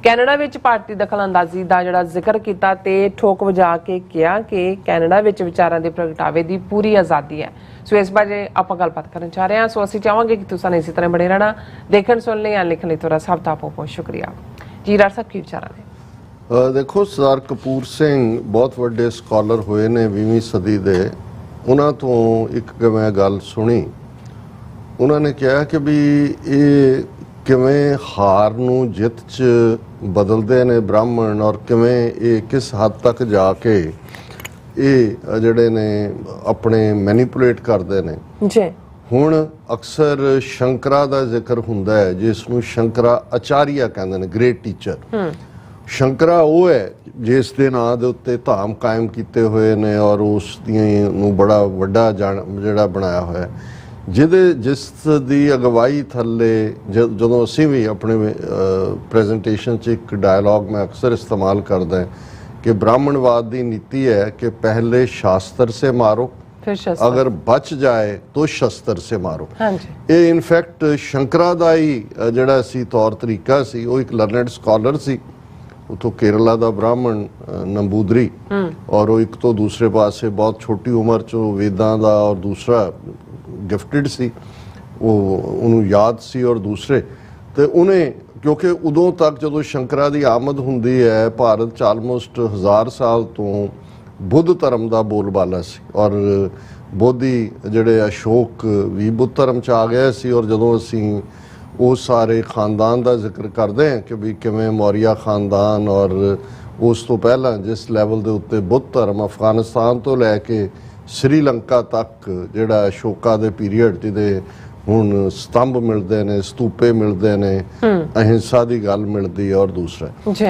ਕੈਨੇਡਾ ਵਿੱਚ ਭਾਰਤੀ ਦਖਲਅੰਦਾਜ਼ੀ ਦਾ ਜਿਹੜਾ ਜ਼ਿਕਰ ਕੀਤਾ ਤੇ ਠੋਕ ਵਜਾ ਕੇ ਕਿਹਾ ਕਿ ਕੈਨੇਡਾ ਵਿੱਚ ਵਿਚਾਰਾਂ ਦੇ ਪ੍ਰਗਟਾਵੇ ਦੀ ਪੂਰੀ ਆਜ਼ਾਦੀ ਹੈ। ਸੋ ਇਸ ਬਾਰੇ ਆਪਾਂ ਗੱਲਬਾਤ ਕਰਨ ਜਾ ਰਹੇ ਹਾਂ। ਸੋ ਅਸੀਂ ਚਾਹਾਂਗੇ ਕਿ ਤੁਸੀਂ ਇਸੇ ਤਰ੍ਹਾਂ ਬਣੇ ਰਹਿਣਾ। ਦੇਖਣ ਸੁਣਨ ਲਈ ਜਾਂ ਲਿਖਣ ਲਈ ਤੁਹਾਡਾ ਸਭ ਦਾ ਬਹੁਤ ਬਹੁਤ ਸ਼ੁਕਰੀਆ। ਜੀ ਡਾਕਟਰ ਸਾਹਿਬ ਕੀ ਵਿਚਾਰਾਂ ਨੇ? ਦੇਖੋ, ਸਰਦਾਰ ਕਪੂਰ ਸਿੰਘ ਬਹੁਤ ਵੱਡੇ ਸਕਾਲਰ ਹੋਏ ਨੇ 20ਵੀਂ ਸਦੀ ਦੇ। ਉਹਨਾਂ ਤੋਂ ਇੱਕ ਮੈਂ ਗੱਲ ਸੁਣੀ, ਉਹਨਾਂ ਨੇ ਕਿਹਾ ਕਿ ਵੀ ਇਹ ਕਿਵੇਂ ਹਾਰ ਨੂੰ ਜਿੱਤ 'ਚ ਬਦਲਦੇ ਨੇ ਬ੍ਰਾਹਮਣ, ਔਰ ਕਿਵੇਂ ਇਹ ਕਿਸ ਹੱਦ ਤੱਕ ਜਾ ਕੇ ਇਹ ਜਿਹੜੇ ਨੇ ਆਪਣੇ ਮੈਨੀਪੂਲੇਟ ਕਰਦੇ ਨੇ। ਜੀ ਹੁਣ ਅਕਸਰ ਸ਼ੰਕਰਾ ਦਾ ਜ਼ਿਕਰ ਹੁੰਦਾ ਹੈ, ਜਿਸ ਨੂੰ ਸ਼ੰਕਰਾ ਆਚਾਰੀਆ ਕਹਿੰਦੇ ਨੇ, ਗ੍ਰੇਟ ਟੀਚਰ। ਸ਼ੰਕਰਾ ਉਹ ਹੈ ਜਿਸ ਦੇ ਨਾਂ ਦੇ ਉੱਤੇ ਧਾਮ ਕਾਇਮ ਕੀਤੇ ਹੋਏ ਨੇ, ਔਰ ਉਸ ਦੀਆਂ ਨੂੰ ਬੜਾ ਵੱਡਾ ਜਿਹੜਾ ਬਣਾਇਆ ਹੋਇਆ, ਜਿਸ ਦੀ ਅਗਵਾਈ ਥੱਲੇ ਜਦੋਂ ਅਸੀਂ ਵੀ ਆਪਣੇ ਪ੍ਰੈਜੈਂਟੇਸ਼ਨ 'ਚ ਇੱਕ ਡਾਇਲੌਗ ਮੈਂ ਅਕਸਰ ਇਸਤੇਮਾਲ ਕਰਦਾ ਹੈ कि ब्राह्मणवाद की नीति है कि पहले शास्त्र से मारो, फिर शस्त्र, अगर बच जाए तो शस्त्र से मारो। हाँ जी। ये इनफैक्ट शंकरा दा ही जिहड़ा सी तौर तरीका सी, वो एक लर्नड स्कॉलर सी, उतो केरला दा ब्राह्मण नंबूदरी, और वो एक तो दूसरे पासे बहुत छोटी उम्र चो वेदां दा, और दूसरा गिफ्टेड सी, वो उन्होंने याद सी, और दूसरे तो उन्हें क्योंकि उदों तक जो शंकरा की आमद होंदी है, भारत च आलमोस्ट 1000 साल तो बुद्ध धर्म का बोलबाला सी, और बोधी जिहड़े अशोक भी बुद्ध धर्म च आ गए सी। और जदों असीं वो सारे खानदान का जिक्र करते हैं कि भी किवें मौर्या खानदान, और उस तो पहला जिस लैवल के उत्ते बुद्ध धर्म अफगानिस्तान तो लैके श्रीलंका तक जिहड़ा अशोका दे पीरीयड जिहदे ਹੁਣ ਸਤੰਭ ਮਿਲਦੇ ਨੇ, ਸਤੂਪੇ ਮਿਲਦੇ ਨੇ, ਅਹਿੰਸਾ ਦੀ ਗੱਲ ਮਿਲਦੀ ਹੈ। ਔਰ ਦੂਸਰਾ ਜੀ,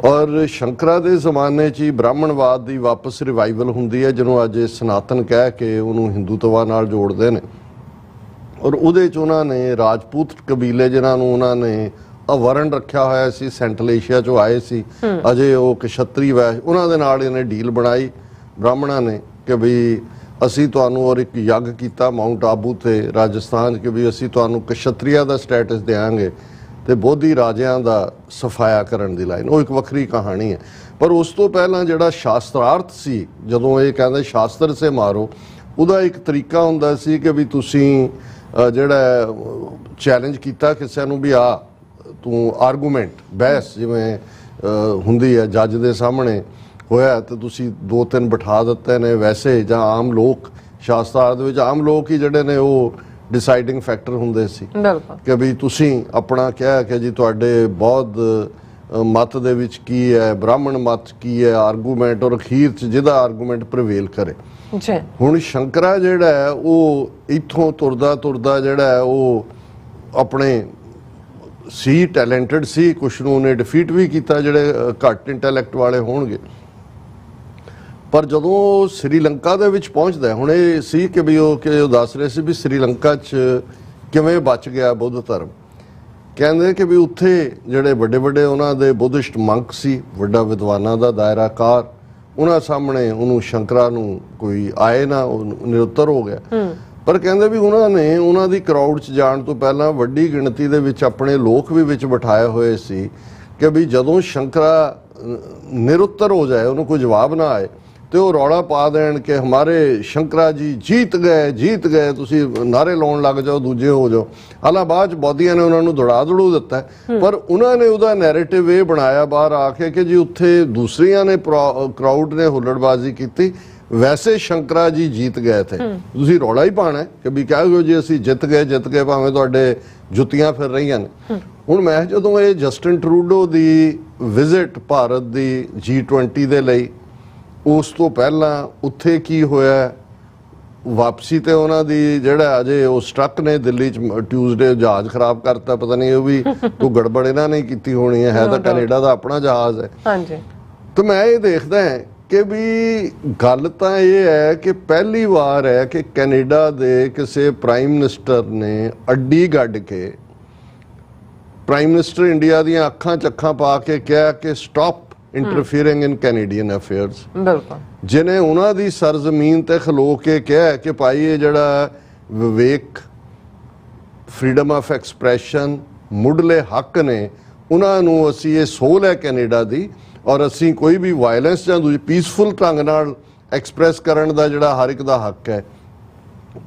ਔਰ ਸ਼ੰਕਰਾ ਦੇ ਜ਼ਮਾਨੇ 'ਚ ਹੀ ਬ੍ਰਾਹਮਣਵਾਦ ਦੀ ਵਾਪਸ ਰਿਵਾਈਵਲ ਹੁੰਦੀ ਹੈ, ਜਿਹਨੂੰ ਅੱਜ ਸਨਾਤਨ ਕਹਿ ਕੇ ਉਹਨੂੰ ਹਿੰਦੂਤਵਾ ਨਾਲ ਜੋੜਦੇ ਨੇ। ਔਰ ਉਹਦੇ 'ਚ ਉਹਨਾਂ ਨੇ ਰਾਜਪੂਤ ਕਬੀਲੇ ਜਿਨ੍ਹਾਂ ਨੂੰ ਉਹਨਾਂ ਨੇ ਅਵਰਨ ਰੱਖਿਆ ਹੋਇਆ ਸੀ, ਸੈਂਟਰਲ ਏਸ਼ੀਆ 'ਚੋਂ ਆਏ ਸੀ, ਅਜੇ ਉਹ ਕਸ਼ਤਰੀ ਵੈਸ਼, ਉਹਨਾਂ ਦੇ ਨਾਲ ਇਹਨੇ ਡੀਲ ਬਣਾਈ ਬ੍ਰਾਹਮਣਾਂ ਨੇ ਕਿ ਵੀ ਅਸੀਂ ਤੁਹਾਨੂੰ, ਔਰ ਇੱਕ ਯੱਗ ਕੀਤਾ ਮਾਊਂਟ ਆਬੂ ਤੇ ਰਾਜਸਥਾਨ, ਕਿ ਵੀ ਅਸੀਂ ਤੁਹਾਨੂੰ ਕਸ਼ਤਰੀਆ ਦਾ ਸਟੇਟਸ ਦੇਵਾਂਗੇ ਤੇ ਬੋਧੀ ਰਾਜਿਆਂ ਦਾ ਸਫਾਇਆ ਕਰਨ ਦੀ ਲਾਈਨ। ਉਹ ਇੱਕ ਵੱਖਰੀ ਕਹਾਣੀ ਹੈ। ਪਰ ਉਸ ਤੋਂ ਪਹਿਲਾਂ ਜਿਹੜਾ ਸ਼ਾਸਤਰਾਰਥ ਸੀ, ਜਦੋਂ ਇਹ ਕਹਿੰਦੇ ਸ਼ਾਸਤਰ ਸੇ ਮਾਰੋ, ਉਹਦਾ ਇੱਕ ਤਰੀਕਾ ਹੁੰਦਾ ਸੀ ਕਿ ਵੀ ਤੁਸੀਂ ਜਿਹੜਾ ਚੈਲੰਜ ਕੀਤਾ ਕਿਸੇ ਨੂੰ ਵੀ ਆ ਤੂੰ ਆਰਗੂਮੈਂਟ, ਬਹਿਸ ਜਿਵੇਂ ਹੁੰਦੀ ਹੈ ਜੱਜ ਦੇ ਸਾਹਮਣੇ ਹੋਇਆ, तो तुसी 2-3 बिठा दिते ने। वैसे जां आम लोग शास्त्रार्थ दे विच आम लोग ही जिहड़े ने वो डिसाइडिंग फैक्टर हुंदे सी कि भी तुसी अपना क्या कि जी तुहाडे बौद्ध मत दे विच की है, ब्राह्मण मत की है, आर्गूमेंट, और अखीर च जिहदा आर्गूमेंट प्रिवेल करे। हुण शंकरा जिहड़ा है वो इत्थों तुरदा तुरदा जिहड़ा है वो अपने सी टैलेंटेड सी, कुछ नूं उहने डिफीट भी कीता जिहड़े घੱਟ इंटैलैक्ट वाले होणगे। पर जदों श्रीलंका दे विच पहुंचदा, हुण ये सी कि भी वो दस रहे सी भी श्रीलंका च किवें बच गया बुद्ध धर्म। कहंदे कि भी उत्थे जिहड़े वड्डे वड्डे उन्हां दे बुद्धिस्ट मंक सी, वड्डा विद्वानां दा दायराकार, उन्हां सामणे उहनूं शंकरा नूं कोई आए ना, निरुत्तर हो गया। पर कहंदे भी उन्हां ने उन्हां दी क्राउड च जाण तो पहलां वड्डी गिणती दे विच अपने लोक भी विच बिठाए होए सी कि भी जदों शंकरा निरुत्तर हो जाए, उहनूं कोई जवाब ना आए, तो वो रौला पा देन कि हमारे शंकरा जी जीत गए, तुसी नारे लाउण लग जाओ, दूजे हो जाओ। हालां बाद बौद्धियां ने उन्होंने दड़ू दिता, पर उन्होंने उहदा नैरेटिव ये बनाया बाहर आके कि जी उत्थे दूसरियां ने क्राउड ने हुल्लड़बाजी की, वैसे शंकरा जी जीत गए थे, तुसी रौला ही पाना कि भी कह गए जी असीं जित गए, भावें तुहाडे जुत्तियां फिर रहीआं ने। हुण मैं जदों ये जस्टिन ट्रूडो दी विजिट भारत दी G20 दे लई, उस तो पहला उत्थे की होया वापसी ते उन्हां दी जिहड़ा अजे वो स्ट्रक ने दिल्ली च ट्यूसडे जहाज खराब करता, पता नहीं वो भी कोई गड़बड़ इन्हां ने कीती होनी है तो कैनेडा दा अपना जहाज है। हाँ जी। तो मैं ये देखदा है कि भी गल तां ये है कि पहली बार है कि कैनेडा दे किसी प्राइम मिनिस्टर ने अड्डी गड्ड के, प्राइम मिनिस्टर इंडिया दी अखां च अखां पा के कहा कि stop interfering in Canadian affairs, जिन्हें उन्हां दी सरजमीन ते खलो के कहा कि भाई ये जिहड़ा विवेक, फ्रीडम ऑफ एक्सप्रैशन, मुढ़ले हक ने, उन्हां नूं असीं ये सोल है कैनेडा दी, और असीं कोई भी वायलेंस जां दूजी पीसफुल ढंग नाल एक्सप्रैस करन दा जिहड़ा हर एक दा हक है।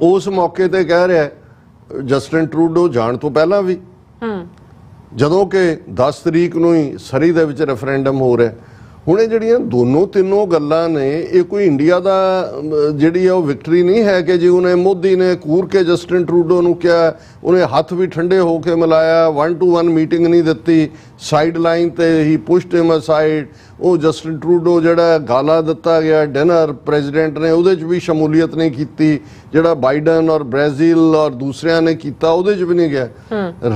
उस मौके ते कह रहा है जस्टिन ट्रूडो जाण तो पहला भी ਜਦੋਂ ਕਿ 10 ਤਰੀਕ ਨੂੰ ਹੀ ਸਰੀ ਦੇ ਵਿੱਚ ਰੈਫਰੈਂਡਮ ਹੋ ਰਿਹਾ। ਹੁਣ ਇਹ ਜਿਹੜੀਆਂ ਦੋਨੋਂ ਤਿੰਨੋਂ ਗੱਲਾਂ ਨੇ, ਇਹ ਕੋਈ ਇੰਡੀਆ ਦਾ ਜਿਹੜੀ ਆ ਉਹ ਵਿਕਟਰੀ ਨਹੀਂ ਹੈ ਕਿ ਜੀ ਉਹਨੇ ਮੋਦੀ ਨੇ ਕੂਰ ਕੇ ਜਸਟਿਨ ਟਰੂਡੋ ਨੂੰ ਕਿਹਾ, ਉਹਨੇ ਹੱਥ ਵੀ ਠੰਡੇ ਹੋ ਕੇ ਮਿਲਾਇਆ, 1-to-1 ਮੀਟਿੰਗ ਨਹੀਂ ਦਿੱਤੀ, ਸਾਈਡ ਲਾਈਨ ਤੇ ਹੀ ਪੁਸ਼ਡ ਹਿਮ ਅਸਾਈਡ। ਉਹ ਜਸਟਿਨ ਟਰੂਡੋ ਜਿਹੜਾ ਗਾਲਾ ਦਿੱਤਾ ਗਿਆ ਡਿਨਰ ਪ੍ਰੈਜ਼ੀਡੈਂਟ ਨੇ, ਉਹਦੇ 'ਚ ਵੀ ਸ਼ਮੂਲੀਅਤ ਨਹੀਂ ਕੀਤੀ। ਜਿਹੜਾ ਬਾਈਡਨ ਔਰ ਬ੍ਰਾਜ਼ੀਲ ਔਰ ਦੂਸਰਿਆਂ ਨੇ ਕੀਤਾ ਉਹਦੇ 'ਚ ਵੀ ਨਹੀਂ ਗਿਆ।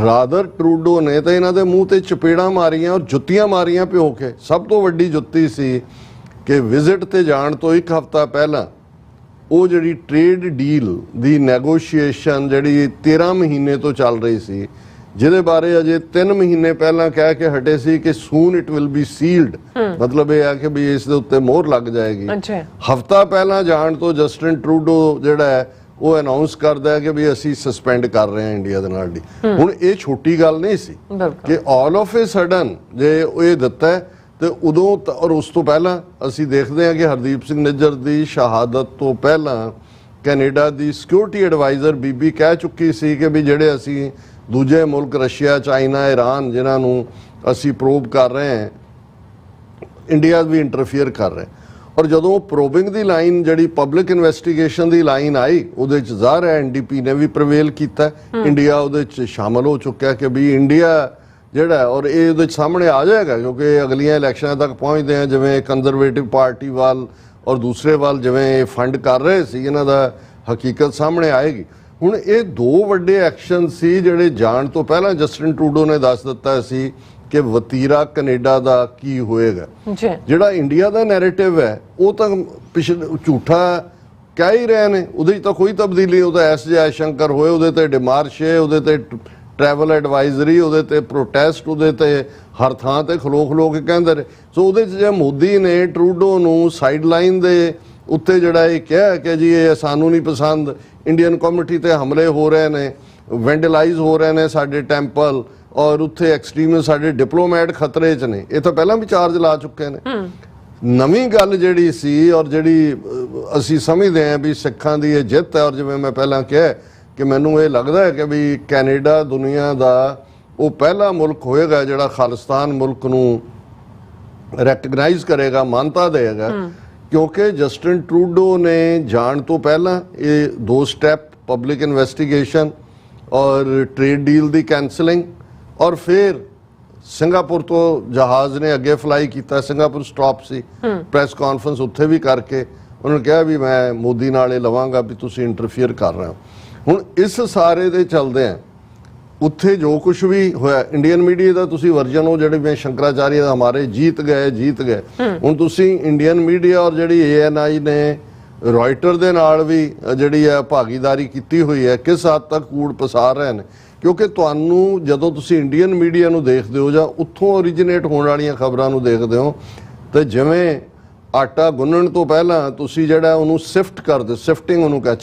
ਰਾਦਰ ਟਰੂਡੋ ਨੇ ਤਾਂ ਇਹਨਾਂ ਦੇ ਮੂੰਹ ਤੇ ਚਪੇੜਾਂ ਮਾਰੀਆਂ ਔਰ ਜੁੱਤੀਆਂ ਮਾਰੀਆਂ ਪਿਓ ਕੇ। ਸਭ ਤੋਂ ਵੱਡੀ ਜੁੱਤੀ ਸੀ ਕਿ ਵਿਜ਼ਿਟ ਤੇ ਜਾਣ ਤੋਂ ਇੱਕ ਹਫ਼ਤਾ ਪਹਿਲਾਂ ਉਹ ਜਿਹੜੀ ਟ੍ਰੇਡ ਡੀਲ ਦੀ ਨੈਗੋਸ਼ੀਏਸ਼ਨ ਜਿਹੜੀ 13 ਮਹੀਨੇ ਤੋਂ ਚੱਲ ਰਹੀ ਸੀ, ਜਿਹਦੇ ਬਾਰੇ ਅਜੇ 3 ਮਹੀਨੇ ਪਹਿਲਾਂ ਕਹਿ ਕੇ ਹਟੇ ਸੀ ਕਿ ਸੂਨ ਇਟ ਵਿਲ ਬੀ ਸੀਲਡ, ਮਤਲਬ ਇਹ ਆ ਕਿ ਵੀ ਇਸ ਦੇ ਉੱਤੇ ਮੋਹਰ ਲੱਗ ਜਾਏਗੀ। ਹਫ਼ਤਾ ਪਹਿਲਾਂ ਜਾਣ ਤੋਂ ਜਸਟਿਨ ਟਰੂਡੋ ਜਿਹੜਾ ਹੈ ਉਹ ਅਨਾਉਂਸ ਕਰਦਾ ਹੈ ਕਿ ਵੀ ਅਸੀਂ ਸਸਪੈਂਡ ਕਰ ਰਹੇ ਹਾਂ ਇੰਡੀਆ ਦੇ ਨਾਲ ਦੀ। ਹੁਣ ਇਹ ਛੋਟੀ ਗੱਲ ਨਹੀਂ ਸੀ ਕਿ ਆਲ ਆਫ ਏ ਸਡਨ ਜੇ ਇਹ ਦਿੱਤਾ ਹੈ ਤੇ ਉਦੋਂ ਔਰ ਉਸ ਤੋਂ ਪਹਿਲਾਂ ਅਸੀਂ ਦੇਖਦੇ ਹਾਂ ਕਿ ਹਰਦੀਪ ਸਿੰਘ ਨਿੱਜਰ ਦੀ ਸ਼ਹਾਦਤ ਤੋਂ ਪਹਿਲਾਂ ਕੈਨੇਡਾ ਦੀ ਸਿਕਿਉਰਿਟੀ ਐਡਵਾਈਜ਼ਰ ਬੀਬੀ ਕਹਿ ਚੁੱਕੀ ਸੀ ਕਿ ਵੀ ਜਿਹੜੇ ਅਸੀਂ ਦੂਜੇ ਮੁਲਕ ਰਸ਼ੀਆ, ਚਾਈਨਾ, ਈਰਾਨ ਜਿਨ੍ਹਾਂ ਨੂੰ ਅਸੀਂ ਪ੍ਰੋਬ ਕਰ ਰਹੇ ਹਾਂ, ਇੰਡੀਆ ਵੀ ਇੰਟਰਫੀਅਰ ਕਰ ਰਿਹਾ। ਔਰ ਜਦੋਂ ਪ੍ਰੋਬਿੰਗ ਦੀ ਲਾਈਨ ਜਿਹੜੀ ਪਬਲਿਕ ਇਨਵੈਸਟੀਗੇਸ਼ਨ ਦੀ ਲਾਈਨ ਆਈ, ਉਹਦੇ 'ਚ ਜ਼ਾਹਰ ਹੈ NDP ਨੇ ਵੀ ਪ੍ਰਵੇਲ ਕੀਤਾ, ਇੰਡੀਆ ਉਹਦੇ 'ਚ ਸ਼ਾਮਲ ਹੋ ਚੁੱਕਿਆ ਕਿ ਵੀ ਇੰਡੀਆ ਜਿਹੜਾ ਔਰ ਇਹ ਉਹਦੇ 'ਚ ਸਾਹਮਣੇ ਆ ਜਾਏਗਾ ਕਿਉਂਕਿ ਅਗਲੀਆਂ ਇਲੈਕਸ਼ਨਾਂ ਤੱਕ ਪਹੁੰਚਦੇ ਆ, ਜਿਵੇਂ ਕੰਜ਼ਰਵੇਟਿਵ ਪਾਰਟੀ ਵੱਲ ਔਰ ਦੂਸਰੇ ਵੱਲ ਜਿਵੇਂ ਇਹ ਫੰਡ ਕਰ ਰਹੇ ਸੀ, ਇਹਨਾਂ ਦਾ ਹਕੀਕਤ ਸਾਹਮਣੇ ਆਏਗੀ। ਹੁਣ ਇਹ ਦੋ ਵੱਡੇ ਐਕਸ਼ਨ ਸੀ ਜਿਹੜੇ ਜਾਣ ਤੋਂ ਪਹਿਲਾਂ ਜਸਟਿਨ ਟਰੂਡੋ ਨੇ ਦੱਸ ਦਿੱਤਾ ਸੀ ਕਿ ਵਤੀਰਾ ਕੈਨੇਡਾ ਦਾ ਕੀ ਹੋਏਗਾ। ਜਿਹੜਾ ਇੰਡੀਆ ਦਾ ਨੈਰੇਟਿਵ ਹੈ ਉਹ ਤਾਂ ਪਿਛਲੇ ਝੂਠਾ ਕਹਿ ਹੀ ਰਹੇ ਨੇ, ਉਹਦੇ 'ਚ ਤਾਂ ਕੋਈ ਤਬਦੀਲੀ। ਉਹ ਤਾਂ ਐਸ ਜੈ ਸ਼ੰਕਰ ਹੋਏ, ਉਹਦੇ ਤੇ ਡਿਮਾਰਸ਼ੇ, ਉਹਦੇ ਤੇ ਟਰੈਵਲ ਐਡਵਾਈਜ਼ਰੀ, ਉਹਦੇ ਤੇ ਪ੍ਰੋਟੈਸਟ, ਉਹਦੇ ਤੇ ਹਰ ਥਾਂ ਤੇ ਖਲੋ ਕੇ ਕਹਿੰਦੇ ਨੇ। ਸੋ ਉਹਦੇ 'ਚ ਜੇ ਮੋਦੀ ਨੇ ਟਰੂਡੋ ਨੂੰ ਸਾਈਡ ਲਾਈਨ ਦੇ ਉੱਤੇ ਜਿਹੜਾ ਇਹ ਕਿਹਾ ਕਿ ਜੀ ਇਹ ਸਾਨੂੰ ਨਹੀਂ ਪਸੰਦ, ਇੰਡੀਅਨ ਕਮਿਊਨਿਟੀ ਤੇ ਹਮਲੇ ਹੋ ਰਹੇ ਨੇ, ਵੈਂਡਲਾਈਜ਼ ਹੋ ਰਹੇ ਨੇ ਸਾਡੇ ਟੈਂਪਲ, ਔਰ ਉੱਥੇ ਐਕਸਟ੍ਰੀਮਿਸਟ ਸਾਡੇ ਡਿਪਲੋਮੈਟ ਖਤਰੇ 'ਚ ਨੇ, ਇਹ ਤਾਂ ਪਹਿਲਾਂ ਵੀ ਚਾਰਜ ਲਾ ਚੁੱਕੇ ਨੇ। ਨਵੀਂ ਗੱਲ ਜਿਹੜੀ ਸੀ ਔਰ ਜਿਹੜੀ ਅਸੀਂ ਸਮਝਦੇ ਹਾਂ ਵੀ ਸਿੱਖਾਂ ਦੀ ਇਹ ਜਿੱਤ ਹੈ, ਔਰ ਜਿਵੇਂ ਮੈਂ ਪਹਿਲਾਂ ਕਿਹਾ ਕਿ ਮੈਨੂੰ ਇਹ ਲੱਗਦਾ ਹੈ ਕਿ ਵੀ ਕੈਨੇਡਾ ਦੁਨੀਆ ਦਾ ਉਹ ਪਹਿਲਾ ਮੁਲਕ ਹੋਏਗਾ ਜਿਹੜਾ ਖਾਲਿਸਤਾਨ ਮੁਲਕ ਨੂੰ ਰੈਕਗਨਾਈਜ਼ ਕਰੇਗਾ, ਮਾਨਤਾ ਦੇਗਾ, ਕਿਉਂਕਿ ਜਸਟਿਨ ਟਰੂਡੋ ਨੇ ਜਾਣ ਤੋਂ ਪਹਿਲਾਂ ਇਹ 2 ਸਟੈਪ ਪਬਲਿਕ ਇਨਵੈਸਟੀਗੇਸ਼ਨ ਔਰ ਟ੍ਰੇਡ ਡੀਲ ਦੀ ਕੈਂਸਲਿੰਗ, ਔਰ ਫਿਰ ਸਿੰਗਾਪੁਰ ਤੋਂ ਜਹਾਜ਼ ਨੇ ਅੱਗੇ ਫਲਾਈ ਕੀਤਾ, ਸਿੰਗਾਪੁਰ ਸਟਾਪ ਸੀ, ਪ੍ਰੈਸ ਕਾਨਫਰੰਸ ਉੱਥੇ ਵੀ ਕਰਕੇ ਉਹਨਾਂ ਨੇ ਕਿਹਾ ਵੀ ਮੈਂ ਮੋਦੀ ਨਾਲ ਇਹ ਲਵਾਂਗਾ ਵੀ ਤੁਸੀਂ ਇੰਟਰਫੀਅਰ ਕਰ ਰਹੇ ਹੋ। ਹੁਣ ਇਸ ਸਾਰੇ ਦੇ ਚੱਲਦੇ ਆ ਉੱਥੇ ਜੋ ਕੁਝ ਵੀ ਹੋਇਆ, ਇੰਡੀਅਨ ਮੀਡੀਆ ਦਾ ਤੁਸੀਂ ਵਰਜਨ ਉਹ ਜਿਹੜੇ ਸ਼ੰਕਰਾਚਾਰੀਆ ਦਾ ਹਮਾਰੇ ਜੀਤ ਗਏ। ਹੁਣ ਤੁਸੀਂ ਇੰਡੀਅਨ ਮੀਡੀਆ ਔਰ ਜਿਹੜੀ ANI ਨੇ ਰॉयटर ਦੇ ਨਾਲ ਵੀ ਜਿਹੜੀ ਹੈ ਭਾਗੀਦਾਰੀ ਕੀਤੀ ਹੋਈ ਹੈ, ਕਿਸ ਹੱਦ ਤੱਕ ਕੂੜ ਪਸਾਰ ਰਹੇ ਨੇ। ਕਿਉਂਕਿ ਤੁਹਾਨੂੰ ਜਦੋਂ ਤੁਸੀਂ ਇੰਡੀਅਨ ਮੀਡੀਆ ਨੂੰ ਦੇਖਦੇ ਹੋ ਜਾਂ ਉੱਥੋਂ ਓਰੀਜੀਨੇਟ ਹੋਣ ਵਾਲੀਆਂ ਖਬਰਾਂ ਨੂੰ ਦੇਖਦੇ ਹੋ, ਤੇ ਜਿਵੇਂ ਆਟਾ ਗੁੰਨਣ ਤੋਂ ਪਹਿਲਾਂ ਤੁਸੀਂ ਜਿਹੜਾ ਉਹਨੂੰ ਸਿਫਟ ਕਰਦੇ, ਸਿਫਟਿੰਗ ਉਹਨੂੰ ਕਹੇ,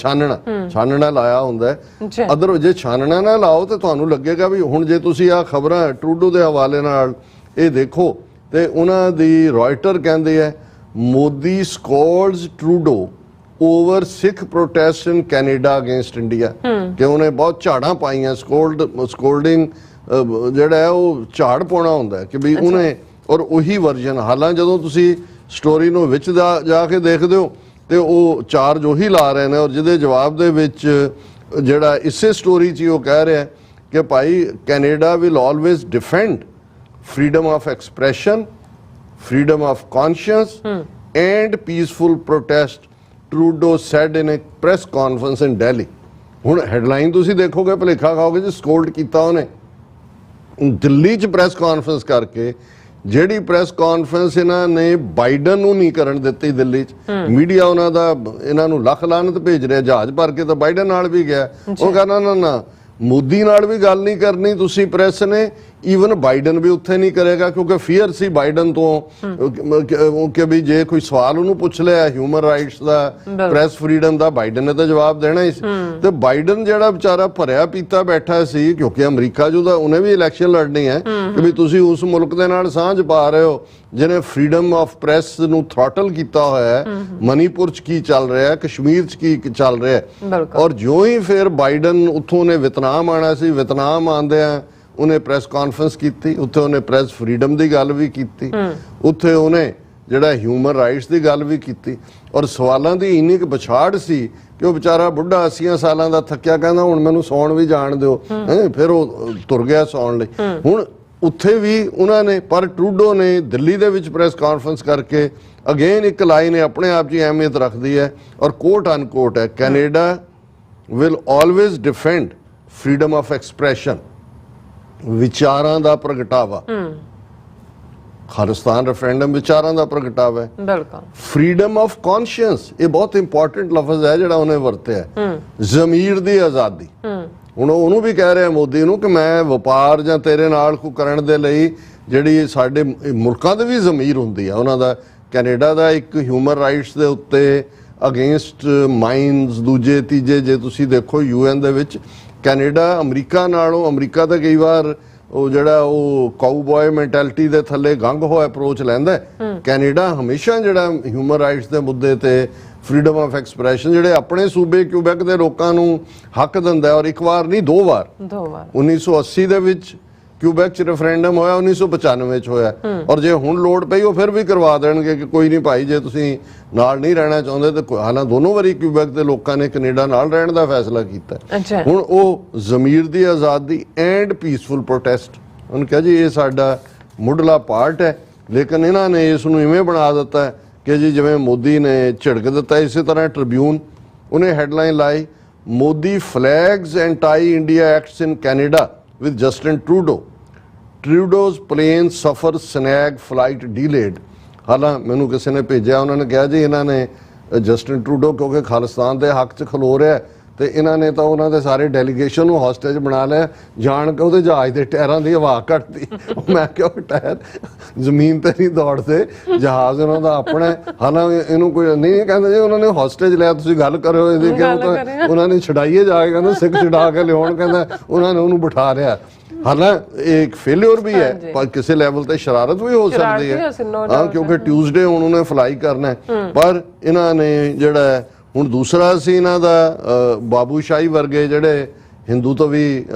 ਛਾਨਣਾ ਲਾਇਆ ਹੁੰਦਾ ਹੈ। ਅਦਰ ਜੇ ਛਾਨਣਾ ਨਾ ਲਾਓ ਤੇ ਤੁਹਾਨੂੰ ਲੱਗੇਗਾ ਵੀ ਹੁਣ ਜੇ ਤੁਸੀਂ ਆ ਖਬਰਾਂ ਟਰੂਡੋ ਦੇ ਹਵਾਲੇ ਨਾਲ ਇਹ ਦੇਖੋ ਤੇ ਉਹਨਾਂ ਦੀ ਰॉयटर ਕਹਿੰਦੇ ਹੈ Modi scolds Trudeau over Sikh protest in Canada against India, ਕਿ ਉਹਨੇ ਬਹੁਤ ਝਾੜਾਂ ਪਾਈਆਂ। ਸਕੋਲਡਿੰਗ ਜਿਹੜਾ ਹੈ ਉਹ ਝਾੜ ਪਾਉਣਾ ਹੁੰਦਾ ਹੈ ਕਿ ਵੀ ਉਹਨੇ, ਔਰ ਉਹੀ ਵਰਜਨ ਹਾਲਾਂ ਜਦੋਂ ਤੁਸੀਂ ਸਟੋਰੀ ਨੂੰ ਵਿੱਚ ਜਾ ਕੇ ਦੇਖਦੇ ਹੋ ਤੇ ਉਹ ਚਾਰਜ ਉਹੀ ਲਾ ਰਹੇ ਨੇ, ਔਰ ਜਿਹਦੇ ਜਵਾਬ ਦੇ ਵਿੱਚ ਜਿਹੜਾ ਇਸੇ ਸਟੋਰੀ 'ਚ ਉਹ ਕਹਿ ਰਿਹਾ ਕਿ ਭਾਈ Canada will always ਡਿਫੈਂਡ freedom of expression, freedom of conscience and peaceful protest, Trudeau said in a press conference in Delhi. ਹੁਣ ਹੈਡਲਾਈਨ ਤੁਸੀਂ ਦੇਖੋਗੇ ਭੁਲੇਖਾ ਖਾਓਗੇ ਜੀ ਸਕੋਲਡ ਕੀਤਾ ਉਹਨੇ ਦਿੱਲੀ 'ਚ ਪ੍ਰੈਸ ਕਾਨਫਰੰਸ ਕਰਕੇ, ਜਿਹੜੀ ਪ੍ਰੈਸ ਕਾਨਫਰੰਸ ਇਹਨਾਂ ਨੇ ਬਾਈਡਨ ਨੂੰ ਨਹੀਂ ਕਰਨ ਦਿੱਤੀ ਦਿੱਲੀ 'ਚ। ਮੀਡੀਆ ਉਹਨਾਂ ਦਾ ਇਹਨਾਂ ਨੂੰ ਲੱਖ ਲਾਹਨਤ ਭੇਜ ਰਿਹਾ, ਜਹਾਜ਼ ਭਰ ਕੇ ਤਾਂ ਬਾਈਡਨ ਨਾਲ ਵੀ ਗਿਆ। ਉਹ ਕਹਿੰਦਾ ਨਾ ਮੋਦੀ ਨਾਲ ਵੀ ਗੱਲ ਨਹੀਂ ਕਰਨੀ ਤੁਸੀਂ ਪ੍ਰੈਸ ਨੇ, ਈਵਨ ਬਾਈਡਨ ਵੀ ਉੱਥੇ ਨਹੀਂ ਕਰੇਗਾ ਕਿਉਂਕਿ ਫੀਅਰ ਸੀ ਬਾਈਡਨ ਤੋਂ ਕਿ ਵੀ ਜੇ ਕੋਈ ਸਵਾਲ ਉਹਨੂੰ ਪੁੱਛ ਲਿਆ ਹਿਊਮਨ ਰਾਈਟਸ ਦਾ, ਪ੍ਰੈਸ ਫਰੀडम ਦਾ, ਬਾਈਡਨ ਨੇ ਤਾਂ ਜਵਾਬ ਦੇਣਾ ਹੀ ਸੀ। ਤੇ ਬਾਈਡਨ ਜਿਹੜਾ ਵਿਚਾਰਾ ਭਰਿਆ ਪੀਤਾ ਬੈਠਾ ਸੀ ਕਿਉਂਕਿ ਅਮਰੀਕਾ ਜੋ ਦਾ ਉਹਨੇ ਵੀ ਇਲੈਕਸ਼ਨ ਲੜਨੀ ਹੈ ਕਿ ਵੀ ਤੁਸੀਂ ਉਸ ਮੁਲਕ ਦੇ ਨਾਲ ਸਾਂਝ ਪਾ ਰਹੇ ਹੋ ਜਿਹਨੇ ਫਰੀडम ਆਫ ਪ੍ਰੈਸ ਨੂੰ ਥ੍ਰੋਟਲ ਕੀਤਾ ਹੋਇਆ ਹੈ। ਮਨੀਪੁਰ 'ਚ ਕੀ ਚੱਲ ਰਿਹਾ ਹੈ, ਕਸ਼ਮੀਰ 'ਚ ਕੀ ਚੱਲ ਰਿਹਾ ਹੈ। ਔਰ ਜਿਉਂ ਹੀ ਫਿਰ ਬਾਈਡਨ ਉੱਥੋਂ ਨੇ ਵਿਤਨਾਮ ਆਣਾ ਸੀ, ਵਿਤਨਾਮ ਆਉਂਦਿਆਂ ਉਹਨੇ ਪ੍ਰੈਸ ਕਾਨਫਰੰਸ ਕੀਤੀ, ਉੱਥੇ ਉਹਨੇ ਪ੍ਰੈਸ ਫਰੀडम ਦੀ ਗੱਲ ਵੀ ਕੀਤੀ, ਉੱਥੇ ਉਹਨੇ ਜਿਹੜਾ ਹਿਊਮਨ ਰਾਈਟਸ ਦੀ ਗੱਲ ਵੀ ਕੀਤੀ। ਔਰ ਸਵਾਲਾਂ ਦੀ ਇੰਨੀ ਕੁ ਪਛਾੜ ਸੀ ਕਿ ਉਹ ਵਿਚਾਰਾ ਬੁੱਢਾ 80 ਸਾਲਾਂ ਦਾ ਥੱਕਿਆ ਕਹਿੰਦਾ ਹੁਣ ਮੈਨੂੰ ਸੌਣ ਵੀ ਜਾਣ ਦਿਓ, ਫਿਰ ਉਹ ਤੁਰ ਗਿਆ ਸੌਣ ਲਈ। ਹੁਣ ਉੱਥੇ ਵੀ ਉਹਨਾਂ ਨੇ, ਪਰ ਟਰੂਡੋ ਨੇ ਦਿੱਲੀ ਦੇ ਵਿੱਚ ਪ੍ਰੈਸ ਕਾਨਫਰੰਸ ਕਰਕੇ ਅਗੇਨ ਇੱਕ ਲਾਈਨ ਆਪਣੇ ਆਪ 'ਚ ਹੀ ਅਹਿਮੀਅਤ ਰੱਖਦੀ ਹੈ ਔਰ ਕੋਟ ਅਨਕੋਟ ਹੈ, Canada will always ਡਿਫੈਂਡ freedom of expression, ਵਿਚਾਰਾਂ ਦਾ ਪ੍ਰਗਟਾਵਾ। ਖਾਲਿਸਤਾਨ ਰੈਫਰੈਂਡਮ ਵਿਚਾਰਾਂ ਦਾ ਪ੍ਰਗਟਾਵਾ ਹੈ। ਬਿਲਕੁਲ। ਫਰੀडम ਆਫ ਕੌਨਸ਼ੀਅੰਸ, ਇਹ ਬਹੁਤ ਇੰਪੋਰਟੈਂਟ ਲਫ਼ਜ਼ ਹੈ ਜਿਹੜਾ ਉਹਨੇ ਵਰਤਿਆ, ਜ਼ਮੀਰ ਦੀ ਆਜ਼ਾਦੀ। ਹੁਣ ਉਹਨੂੰ ਵੀ ਕਹਿ ਰਿਹਾ ਮੋਦੀ ਨੂੰ ਕਿ ਮੈਂ ਵਪਾਰ ਜਾਂ ਤੇਰੇ ਨਾਲ ਕੋਈ ਕਰਨ ਦੇ ਲਈ ਜਿਹੜੀ ਸਾਡੇ ਮੁਲਕਾਂ ਦੇ ਵੀ ਜ਼ਮੀਰ ਹੁੰਦੀ ਆ ਉਹਨਾਂ ਦਾ। ਕੈਨੇਡਾ ਦਾ ਇੱਕ ਹਿਊਮਨ ਰਾਈਟਸ ਦੇ ਉੱਤੇ ਅਗੇਂਸਟ ਮਾਈਨਸ, ਦੂਜੇ ਤੀਜੇ ਜੇ ਤੁਸੀਂ ਦੇਖੋ UN ਦੇ ਵਿੱਚ ਕੈਨੇਡਾ ਅਮਰੀਕਾ ਨਾਲੋਂ, ਅਮਰੀਕਾ ਤਾਂ ਕਈ ਵਾਰ ਉਹ ਜਿਹੜਾ ਉਹ ਕਾਊਬॉय ਮੈਂਟੈਲਿਟੀ ਦੇ ਥੱਲੇ ਗੰਗ ਹੋਇਆ ਅਪਰੋਚ ਲੈਂਦਾ, ਕੈਨੇਡਾ ਹਮੇਸ਼ਾ ਜਿਹੜਾ ਹਿਊਮਨ ਰਾਈਟਸ ਦੇ ਮੁੱਦੇ ਤੇ ਫਰੀडम ਆਫ ਐਕਸਪ੍ਰੈਸ਼ਨ ਜਿਹੜੇ ਆਪਣੇ ਸੂਬੇ ਕਿਊਬੈਕ ਦੇ ਲੋਕਾਂ ਨੂੰ ਹੱਕ ਦਿੰਦਾ, ਔਰ ਇੱਕ ਵਾਰ ਨਹੀਂ ਦੋ ਵਾਰ 1980 ਦੇ ਵਿੱਚ ਕਿਊਬੈਕ 'ਚ ਰੈਫਰੈਂਡਮ ਹੋਇਆ, 1995 'ਚ ਹੋਇਆ, ਔਰ ਜੇ ਹੁਣ ਲੋੜ ਪਈ ਉਹ ਫਿਰ ਵੀ ਕਰਵਾ ਦੇਣਗੇ ਕਿ ਕੋਈ ਨਹੀਂ ਭਾਈ ਜੇ ਤੁਸੀਂ ਨਾਲ ਨਹੀਂ ਰਹਿਣਾ ਚਾਹੁੰਦੇ ਤੇ। ਹਾਲਾਂ ਦੋਨੋਂ ਵਾਰੀ ਕਿਊਬੈਕ ਦੇ ਲੋਕਾਂ ਨੇ ਕੈਨੇਡਾ ਨਾਲ ਰਹਿਣ ਦਾ ਫੈਸਲਾ ਕੀਤਾ। ਹੁਣ ਉਹ ਜ਼ਮੀਰ ਦੀ ਆਜ਼ਾਦੀ ਐਂਡ ਪੀਸਫੁਲ ਪ੍ਰੋਟੈਸਟ, ਉਹਨੇ ਕਿਹਾ ਜੀ ਇਹ ਸਾਡਾ ਮੁੱਢਲਾ ਪਾਰਟ ਹੈ, ਲੇਕਿਨ ਇਹਨਾਂ ਨੇ ਇਸ ਨੂੰ ਇਵੇਂ ਬਣਾ ਦਿੱਤਾ ਕਿ ਜੀ ਜਿਵੇਂ ਮੋਦੀ ਨੇ ਝਿੜਕ ਦਿੱਤਾ। ਇਸੇ ਤਰ੍ਹਾਂ ਟ੍ਰਿਬਿਊਨ ਉਹਨੇ ਹੈਡਲਾਈਨ ਲਾਈ, Modi flags anti India acts in Canada with Justin Trudeau. Trudeau's plane suffers snag flight delayed. ਹਾਲਾਂ ਮੈਨੂੰ ਕਿਸੇ ਨੇ ਭੇਜਿਆ, ਉਹਨਾਂ ਨੇ ਕਿਹਾ ਜੀ ਇਹਨਾਂ ਨੇ ਜਸਟਿਨ ਟਰੂਡੋ ਕਿਉਂਕਿ ਖਾਲਿਸਤਾਨ ਦੇ ਹੱਕ 'ਚ ਖਲੋ ਰਿਹਾ ਤੇ ਇਹਨਾਂ ਨੇ ਤਾਂ ਉਹਨਾਂ ਦੇ ਸਾਰੇ ਡੈਲੀਗੇਸ਼ਨ ਨੂੰ ਹੌਸਟੇਜ ਬਣਾ ਲਿਆ, ਜਾਣ ਕੇ ਉਹਦੇ ਜਹਾਜ਼ ਦੇ ਟਾਇਰਾਂ ਦੀ ਹਵਾ ਕੱਢਤੀ। ਮੈਂ ਕਿਹਾ ਟਾਇਰ ਜ਼ਮੀਨ ਤੇ ਨਹੀਂ ਦੌੜਦੇ, ਜਹਾਜ਼ ਉਹਨਾਂ ਦਾ ਆਪਣਾ। ਹਾਲਾਂ ਇਹਨੂੰ ਕੋਈ ਨਹੀਂ ਕਹਿੰਦਾ ਜੀ ਉਹਨਾਂ ਨੇ ਹੌਸਟੇਜ ਲਿਆ, ਤੁਸੀਂ ਗੱਲ ਕਰੋ ਇਹਦੀ, ਕਿਉਂ ਤਾਂ ਉਹਨਾਂ ਨੇ ਛਡਾਈਏ ਜਾ ਕੇ, ਕਹਿੰਦਾ ਸਿੱਖ ਛਡਾ ਕੇ ਲਿਆਉਣ, ਕਹਿੰਦਾ ਉਹਨਾਂ ਨੇ ਉਹਨੂੰ ਬਿਠਾ ਲਿਆ। ਹਾਲਾਂ ਇਹ ਇੱਕ ਫੇਲਿਅਰ ਵੀ ਹੈ, ਪਰ ਕਿਸੇ ਲੈਵਲ ਤੇ ਸ਼ਰਾਰਤ ਵੀ ਹੋ ਸਕਦੀ ਹੈ, ਹਾਂ, ਕਿਉਂਕਿ ਟਿਊਜ਼ਡੇ ਹੁਣ ਉਹਨੇ ਫਲਾਈ ਕਰਨਾ ਹੈ। ਪਰ ਇਹਨਾਂ ਨੇ ਜਿਹੜਾ ਹੁਣ ਦੂਸਰਾ ਸੀ ਇਹਨਾਂ ਦਾ ਬਾਬੂ ਸ਼ਾਹੀ ਵਰਗੇ ਜਿਹੜੇ ਹਿੰਦੂ ਤੋਂ ਵੀ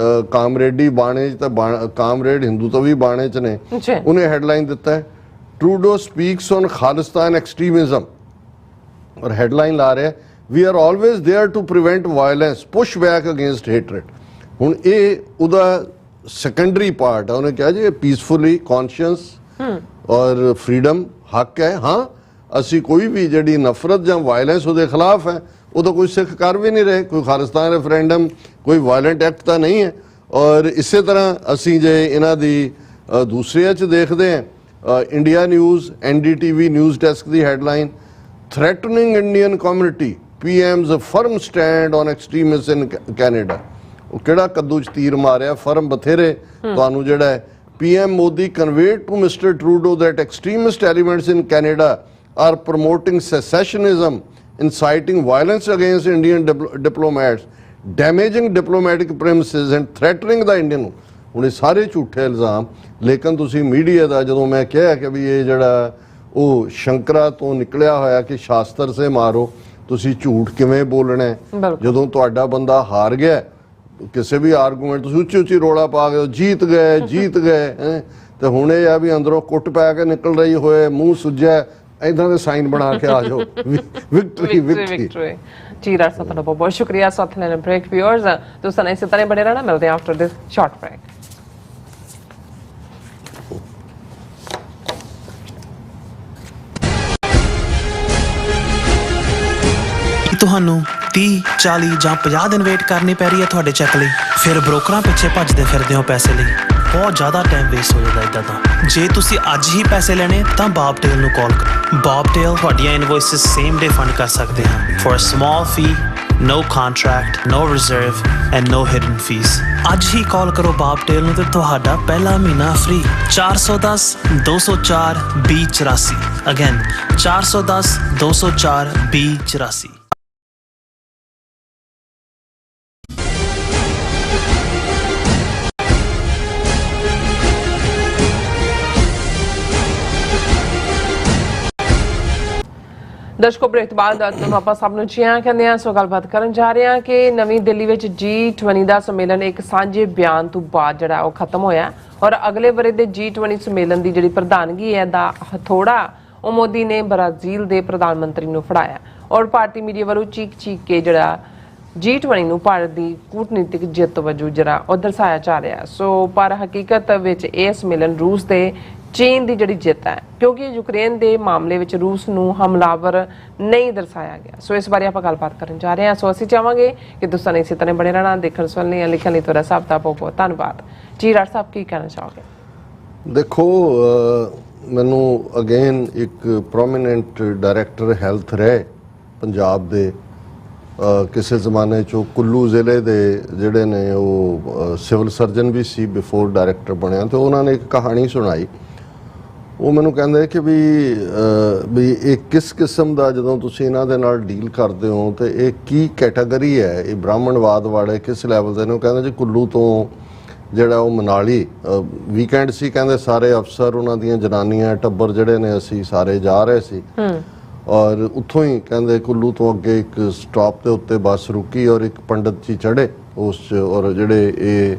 ਕਾਮਰੇਡੀ ਬਾਣੇ 'ਚ ਤਾਂ ਕਾਮਰੇਡ ਹਿੰਦੂ ਤੋਂ ਵੀ ਬਾਣੇ 'ਚ ਨੇ, ਉਹਨੇ ਹੈਡਲਾਈਨ ਦਿੱਤਾ ਹੈ Trudeau speaks on Khalistan extremism, ਔਰ ਹੈਡਲਾਈਨ ਲਾ ਰਿਹਾ we are always there to prevent violence, push back against hatred. ਹੁਣ ਇਹ ਉਹਦਾ ਸੈਕੰਡਰੀ ਪਾਰਟ ਹੈ। ਉਹਨੇ ਕਿਹਾ ਜੀ ਪੀਸਫੁਲੀ ਕੌਨਸ਼ੀਅਸ ਔਰ ਫਰੀडम ਹੱਕ ਹੈ। ਹਾਂ, ਅਸੀਂ ਕੋਈ ਵੀ ਜਿਹੜੀ ਨਫ਼ਰਤ ਜਾਂ ਵਾਇਲੈਂਸ ਉਹਦੇ ਖਿਲਾਫ ਹੈ, ਉਹ ਤਾਂ ਕੋਈ ਸਿੱਖ ਕਰ ਵੀ ਨਹੀਂ ਰਹੇ, ਕੋਈ ਖਾਲਿਸਤਾਨ ਰੈਫਰੈਂਡਮ ਕੋਈ ਵਾਇਲੈਂਟ ਐਕਟ ਤਾਂ ਨਹੀਂ ਹੈ। ਔਰ ਇਸੇ ਤਰ੍ਹਾਂ ਅਸੀਂ ਜੇ ਇਹਨਾਂ ਦੀ ਦੂਸਰਿਆਂ 'ਚ ਦੇਖਦੇ ਹਾਂ, India news NDTV news desk ਦੀ headline, threatening Indian community PM's firm stand on extremist in Canada. ਉਹ ਕਿਹੜਾ ਕੱਦੂ 'ਚ ਤੀਰ ਮਾਰਿਆ, ਫਰਮ ਬਥੇਰੇ ਤੁਹਾਨੂੰ ਜਿਹੜਾ ਹੈ। PM Modi conveyed to Mr. Trudeau that extremist elements in Canada are promoting secessionism, inciting violence against Indian diplomats, damaging diplomatic premises and threatening the Indian। ਹੁਣ ਇਹ ਸਾਰੇ ਝੂਠੇ ਇਲਜ਼ਾਮ, ਲੇਕਿਨ ਤੁਸੀਂ ਮੀਡੀਆ ਦਾ ਜਦੋਂ ਮੈਂ ਕਿਹਾ ਕਿ ਵੀ ਇਹ ਜਿਹੜਾ ਉਹ ਸ਼ੰਕਰਾ ਤੋਂ ਨਿਕਲਿਆ ਹੋਇਆ ਕਿ ਸ਼ਾਸਤਰ ਸੇ ਮਾਰੋ, ਤੁਸੀਂ ਝੂਠ ਕਿਵੇਂ ਬੋਲਣਾ ਹੈ ਜਦੋਂ ਤੁਹਾਡਾ ਬੰਦਾ ਹਾਰ ਗਿਆ ਕਿਸੇ ਵੀ ਆਰਗੂਮੈਂਟ, ਤੁਸੀਂ ਉੱਚੀ ਉੱਚੀ ਰੋਲਾ ਪਾ ਕੇ ਜੀਤ ਗਏ ਤੇ ਹੁਣ ਇਹ ਆ ਵੀ ਅੰਦਰੋਂ ਕੁੱਟ ਪੈ ਕੇ ਨਿਕਲ ਰਹੀ ਹੋਏ, ਮੂੰਹ ਸੁੱਜਿਆ, ਇਦਾਂ ਦੇ ਸਾਈਨ ਬਣਾ ਕੇ ਆ ਜਾਓ, ਵਿਕਟਰੀ। ਜੀ ਰਾਜ ਸਾਹਿਬ ਤੁਹਾਡਾ ਬਹੁਤ ਬਹੁਤ ਸ਼ੁਕਰੀਆ ਸਾਥ ਲੈਣ ਬ੍ਰੇਕ। ਵਿਊਅਰਸ ਤੁਸੀਂ ਇਸੇ ਤਰ੍ਹਾਂ ਬਣੇ ਰਹਿਣਾ, ਮਿਲਦੇ ਹਾਂ ਆਫਟਰ ਦਿਸ ਸ਼ਾਰਟ ਬ੍ਰੇਕ। ਤੁਹਾਨੂੰ 30, 40 ਜਾਂ 50 ਦਿਨ ਵੇਟ ਕਰਨੀ ਪੈ ਰਹੀ ਹੈ ਤੁਹਾਡੇ ਚੈੱਕ ਲਈ, ਫਿਰ ਬ੍ਰੋਕਰਾਂ ਪਿੱਛੇ ਭੱਜਦੇ ਫਿਰਦੇ ਹੋ ਪੈਸੇ ਲਈ, ਬਹੁਤ ਜ਼ਿਆਦਾ ਟਾਈਮ ਵੇਸਟ ਹੋ ਜਾਂਦਾ ਇੱਦਾਂ ਤਾਂ। ਜੇ ਤੁਸੀਂ ਅੱਜ ਹੀ ਪੈਸੇ ਲੈਣੇ ਤਾਂ ਬੌਬਟੇਲ ਨੂੰ ਕਾਲ ਕਰੋ। ਬੌਬਟੇਲ ਤੁਹਾਡੀਆਂ ਇਨਵੋਇਸਿਸ ਸੇਮ ਡੇ ਫੰਡ ਕਰ ਸਕਦੇ ਹਨ for a small fee, no contract, no reserve and no hidden fees। ਅੱਜ ਹੀ ਕਾਲ ਕਰੋ ਬੌਬਟੇਲ ਨੂੰ ਤੇ ਤੁਹਾਡਾ ਪਹਿਲਾ ਮਹੀਨਾ ਫ੍ਰੀ। 410 204 2084 ਅਗੇਨ 410 204 2084। ਦਰਸ਼ਕੋ ਬ੍ਰੇਕ ਤੋਂ ਬਾਅਦ ਤੁਹਾਨੂੰ ਆਪਾਂ ਸਭ ਨੂੰ ਚੀਆਂ ਕਹਿੰਦੇ ਆ। ਸੋ ਗੱਲਬਾਤ ਕਰਨ ਜਾ ਰਹੇ ਹਾਂ ਕਿ ਨਵੀਂ ਦਿੱਲੀ ਵਿੱਚ G20 ਦਾ ਸੰਮੇਲਨ ਇੱਕ ਸਾਂਝੇ ਬਿਆਨ ਤੋਂ ਬਾਅਦ ਜਿਹੜਾ ਉਹ ਖਤਮ ਹੋਇਆ ਔਰ ਅਗਲੇ ਵਰੇ ਦੇ G20 ਸੰਮੇਲਨ ਦੀ ਜਿਹੜੀ ਪ੍ਰਧਾਨਗੀ ਹੈ ਦਾ ਹਥੋੜਾ ਉਹ ਮੋਦੀ ਨੇ ਬ੍ਰਾਜ਼ੀਲ ਦੇ ਪ੍ਰਧਾਨ ਮੰਤਰੀ ਨੂੰ ਫੜਾਇਆ ਔਰ ਭਾਰਤੀ ਮੀਡੀਆ ਵੱਲੋਂ ਚੀਕ ਕੇ ਜਿਹੜਾ G20 ਨੂੰ ਭਾਰਤ ਦੀ ਕੂਟਨੀਤਿਕ ਜਿੱਤ ਵਜੋਂ ਜਿਹੜਾ ਉਹ ਦਰਸਾਇਆ ਜਾ ਰਿਹਾ। ਸੋ ਪਰ ਹਕੀਕਤ ਵਿੱਚ ਇਹ ਸੰਮੇਲਨ ਰੂਸ ਤੇ ਚੀਨ ਦੀ ਜਿਹੜੀ ਜਿੱਤ ਹੈ, ਕਿਉਂਕਿ ਯੂਕਰੇਨ ਦੇ ਮਾਮਲੇ ਵਿੱਚ ਰੂਸ ਨੂੰ ਹਮਲਾਵਰ ਨਹੀਂ ਦਰਸਾਇਆ ਗਿਆ। ਸੋ ਇਸ ਬਾਰੇ ਆਪਾਂ ਗੱਲਬਾਤ ਕਰਨ ਜਾ ਰਹੇ ਹਾਂ। ਸੋ ਅਸੀਂ ਚਾਹਾਂਗੇ ਕਿ ਤੁਸੀਂ ਇਸੇ ਤਰ੍ਹਾਂ ਬਣੇ ਰਹਿਣਾ। ਦੇਖਣ ਸੁਣਨ ਲਈ ਲਿਖਣ ਲਈ ਤੁਹਾਡਾ ਸਭ ਦਾ ਬਹੁਤ ਬਹੁਤ ਧੰਨਵਾਦ ਜੀ। ਰਾਜ ਸਾਹਿਬ ਕੀ ਕਹਿਣਾ ਚਾਹੋਗੇ? ਦੇਖੋ, ਮੈਨੂੰ ਅਗੇਨ ਇੱਕ ਪ੍ਰੋਮੀਨੈਂਟ ਡਾਇਰੈਕਟਰ ਹੈਲਥ ਰਹੇ ਪੰਜਾਬ ਦੇ, ਕਿਸੇ ਜ਼ਮਾਨੇ 'ਚੋਂ ਕੁੱਲੂ ਜ਼ਿਲ੍ਹੇ ਦੇ ਜਿਹੜੇ ਨੇ ਉਹ ਸਿਵਲ ਸਰਜਨ ਵੀ ਸੀ ਬਿਫੋਰ ਡਾਇਰੈਕਟਰ ਬਣਿਆ, ਤੇ ਉਹਨਾਂ ਨੇ ਇੱਕ ਕਹਾਣੀ ਸੁਣਾਈ। ਉਹ ਮੈਨੂੰ ਕਹਿੰਦੇ ਕਿ ਵੀ ਇਹ ਕਿਸ ਕਿਸਮ ਦਾ, ਜਦੋਂ ਤੁਸੀਂ ਇਹਨਾਂ ਦੇ ਨਾਲ ਡੀਲ ਕਰਦੇ ਹੋ ਤੇ ਇਹ ਕੀ ਕੈਟਾਗਰੀ ਹੈ, ਇਹ ਬ੍ਰਾਹਮਣਵਾਦ ਵਾਲੇ ਕਿਸ ਲੈਵਲ ਦੇ ਨੇ। ਉਹ ਕਹਿੰਦੇ ਜੀ ਕੁੱਲੂ ਤੋਂ ਜਿਹੜਾ ਉਹ ਮਨਾਲੀ ਵੀਕਐਂਡ ਸੀ, ਕਹਿੰਦੇ ਸਾਰੇ ਅਫਸਰ, ਉਹਨਾਂ ਦੀਆਂ ਜਨਾਨੀਆਂ, ਟੱਬਰ ਜਿਹੜੇ ਨੇ ਅਸੀਂ ਸਾਰੇ ਜਾ ਰਹੇ ਸੀ ਔਰ ਉੱਥੋਂ ਹੀ ਕਹਿੰਦੇ ਕੁੱਲੂ ਤੋਂ ਅੱਗੇ ਇੱਕ ਸਟਾਪ ਦੇ ਉੱਤੇ ਬੱਸ ਰੁਕੀ ਔਰ ਇੱਕ ਪੰਡਤ ਜੀ ਚੜ੍ਹੇ ਉਸ 'ਚ, ਔਰ ਜਿਹੜੇ ਇਹ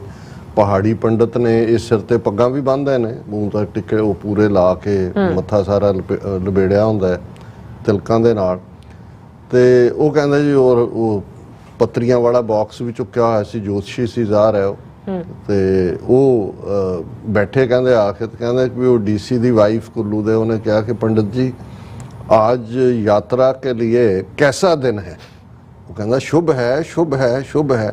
ਪਹਾੜੀ ਪੰਡਤ ਨੇ ਇਹ ਸਿਰ ਤੇ ਪੱਗਾਂ ਵੀ ਬੰਨ੍ਹਦੇ ਨੇ, ਮੂੰਹ ਤੱਕ ਟਿੱਕੇ ਉਹ ਪੂਰੇ ਲਾ ਕੇ, ਮੱਥਾ ਸਾਰਾ ਲਬੇੜਿਆ ਹੁੰਦਾ ਤਿਲਕਾਂ ਦੇ ਨਾਲ। ਤੇ ਉਹ ਕਹਿੰਦੇ ਜੀ ਔਰ ਉਹ ਪੱਤਰੀਆਂ ਵਾਲਾ ਬਾਕਸ ਵੀ ਚੁੱਕਿਆ ਹੋਇਆ ਸੀ, ਜੋਤਸ਼ੀ ਸੀ ਜ਼ਾਹਰ ਹੈ ਉਹ। ਤੇ ਉਹ ਬੈਠੇ ਕਹਿੰਦੇ ਆ ਕੇ, ਕਹਿੰਦੇ ਕਿ ਉਹ ਡੀਸੀ ਦੀ ਵਾਈਫ ਕੁੱਲੂ ਦੇ, ਉਹਨੇ ਕਿਹਾ ਕਿ ਪੰਡਤ ਜੀ आज यात्रा के लिए कैसा दिन है? वो कहता शुभ है, शुभ है, शुभ है।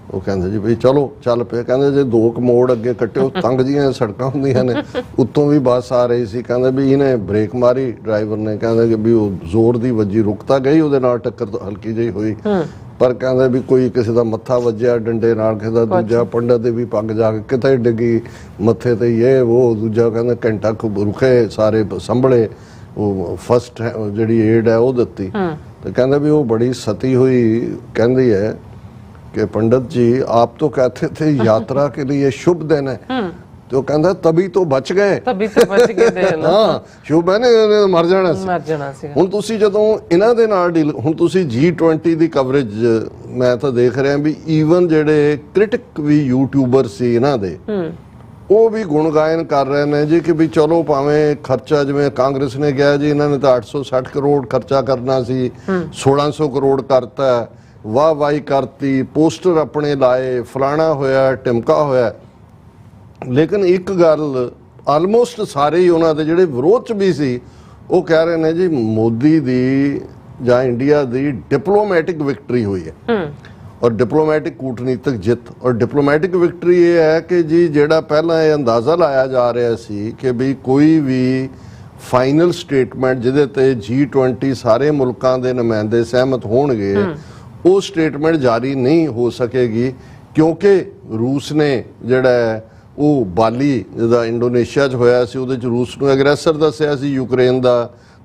वो कहते जी भाई चलो चल पे। कहते जे दो क मोड़ अगे कट्टे तंग जिहियां सड़कां हुंदियां ने, उत्तों भी बस आ रही सी, कहते भी इन्हें ब्रेक मारी ड्राइवर ने, कहते कि भी वो जोर दी वजी, रुकता गई, ਉਹਦੇ ਨਾਲ टक्कर हल्की ਜਿਹੀ ਹੋਈ, ਪਰ ਕਹਿੰਦੇ ਵੀ ਕੋਈ ਕਿਸੇ ਦਾ ਮੱਥਾ ਵੱਜਿਆ ਡੰਡੇ ਨਾਲ, ਕਿਸੇ ਦਾ ਦੂਜਾ ਪੰਡਤ ਦੇ ਵੀ ਪੱਗ ਜਾ ਕੇ ਕਿਤੇ ਡਿੱਗੀ ਮੱਥੇ ਤੇ, ਇਹ ਉਹ ਦੂਜਾ ਕਹਿੰਦਾ ਘੰਟਾ ਰੁਕੇ, ਸਾਰੇ ਸੰਭਲੇ, ਉਹ ਫਸਟ ਜਿਹੜੀ ਏਡ ਹੈ ਉਹ ਦਿੱਤੀ। ਤੇ ਕਹਿੰਦੇ ਵੀ ਉਹ ਬੜੀ ਸਤੀ ਹੋਈ ਕਹਿੰਦੀ ਹੈ कि पंडित जी आप तो कहते थे यात्रा के लिए शुभ दिन है, तो कहता तभी तो बच गए, हाँ शुभ है ने मर जाना सी। हुण तुसी जदों इन्हां दे नाल डील, हुण तुसी G20 दी कवरेज मैं तो देख रहा भी, ईवन जेडे क्रिटिक भी यूट्यूबर सी इन्हां दे ਉਹ ਵੀ ਗੁਣ ਗਾਇਨ ਕਰ ਰਹੇ ਨੇ ਜੀ ਕਿ ਵੀ ਚਲੋ ਭਾਵੇਂ ਖਰਚਾ, ਜਿਵੇਂ ਕਾਂਗਰਸ ਨੇ ਕਿਹਾ ਜੀ ਇਹਨਾਂ ਨੇ ਤਾਂ 860 ਕਰੋੜ ਖਰਚਾ ਕਰਨਾ ਸੀ, 1600 ਕਰੋੜ ਕਰਤਾ, ਵਾਹ ਵਾਹੀ ਕਰਤੀ, ਪੋਸਟਰ ਆਪਣੇ ਲਾਏ, ਫਲਾਣਾ ਹੋਇਆ, ਟਿਮਕਾ ਹੋਇਆ। ਲੇਕਿਨ ਇੱਕ ਗੱਲ ਆਲਮੋਸਟ ਸਾਰੇ ਹੀ ਉਹਨਾਂ ਦੇ ਜਿਹੜੇ ਵਿਰੋਧ 'ਚ ਵੀ ਸੀ, ਉਹ ਕਹਿ ਰਹੇ ਨੇ ਜੀ ਮੋਦੀ ਦੀ ਜਾਂ ਇੰਡੀਆ ਦੀ ਡਿਪਲੋਮੈਟਿਕ ਵਿਕਟਰੀ ਹੋਈ ਹੈ और डिप्लोमैटिक कूटनीतिक जित। और डिप्लोमैटिक विक्ट्री ये है कि जी जेड़ा पहला ये अंदाज़ा लाया जा रहा सी कि भी कोई भी फाइनल स्टेटमेंट जिहदे ते G20 सारे मुल्कां दे नुमाइंदे सहमत होणगे, वो स्टेटमेंट जारी नहीं हो सकेगी, क्योंकि रूस ने जेड़ा वो बाली जिहदा इंडोनेशिया च होया सी, उहदे च रूस नूं एग्रैसर दस्सिया सी यूक्रेन दा,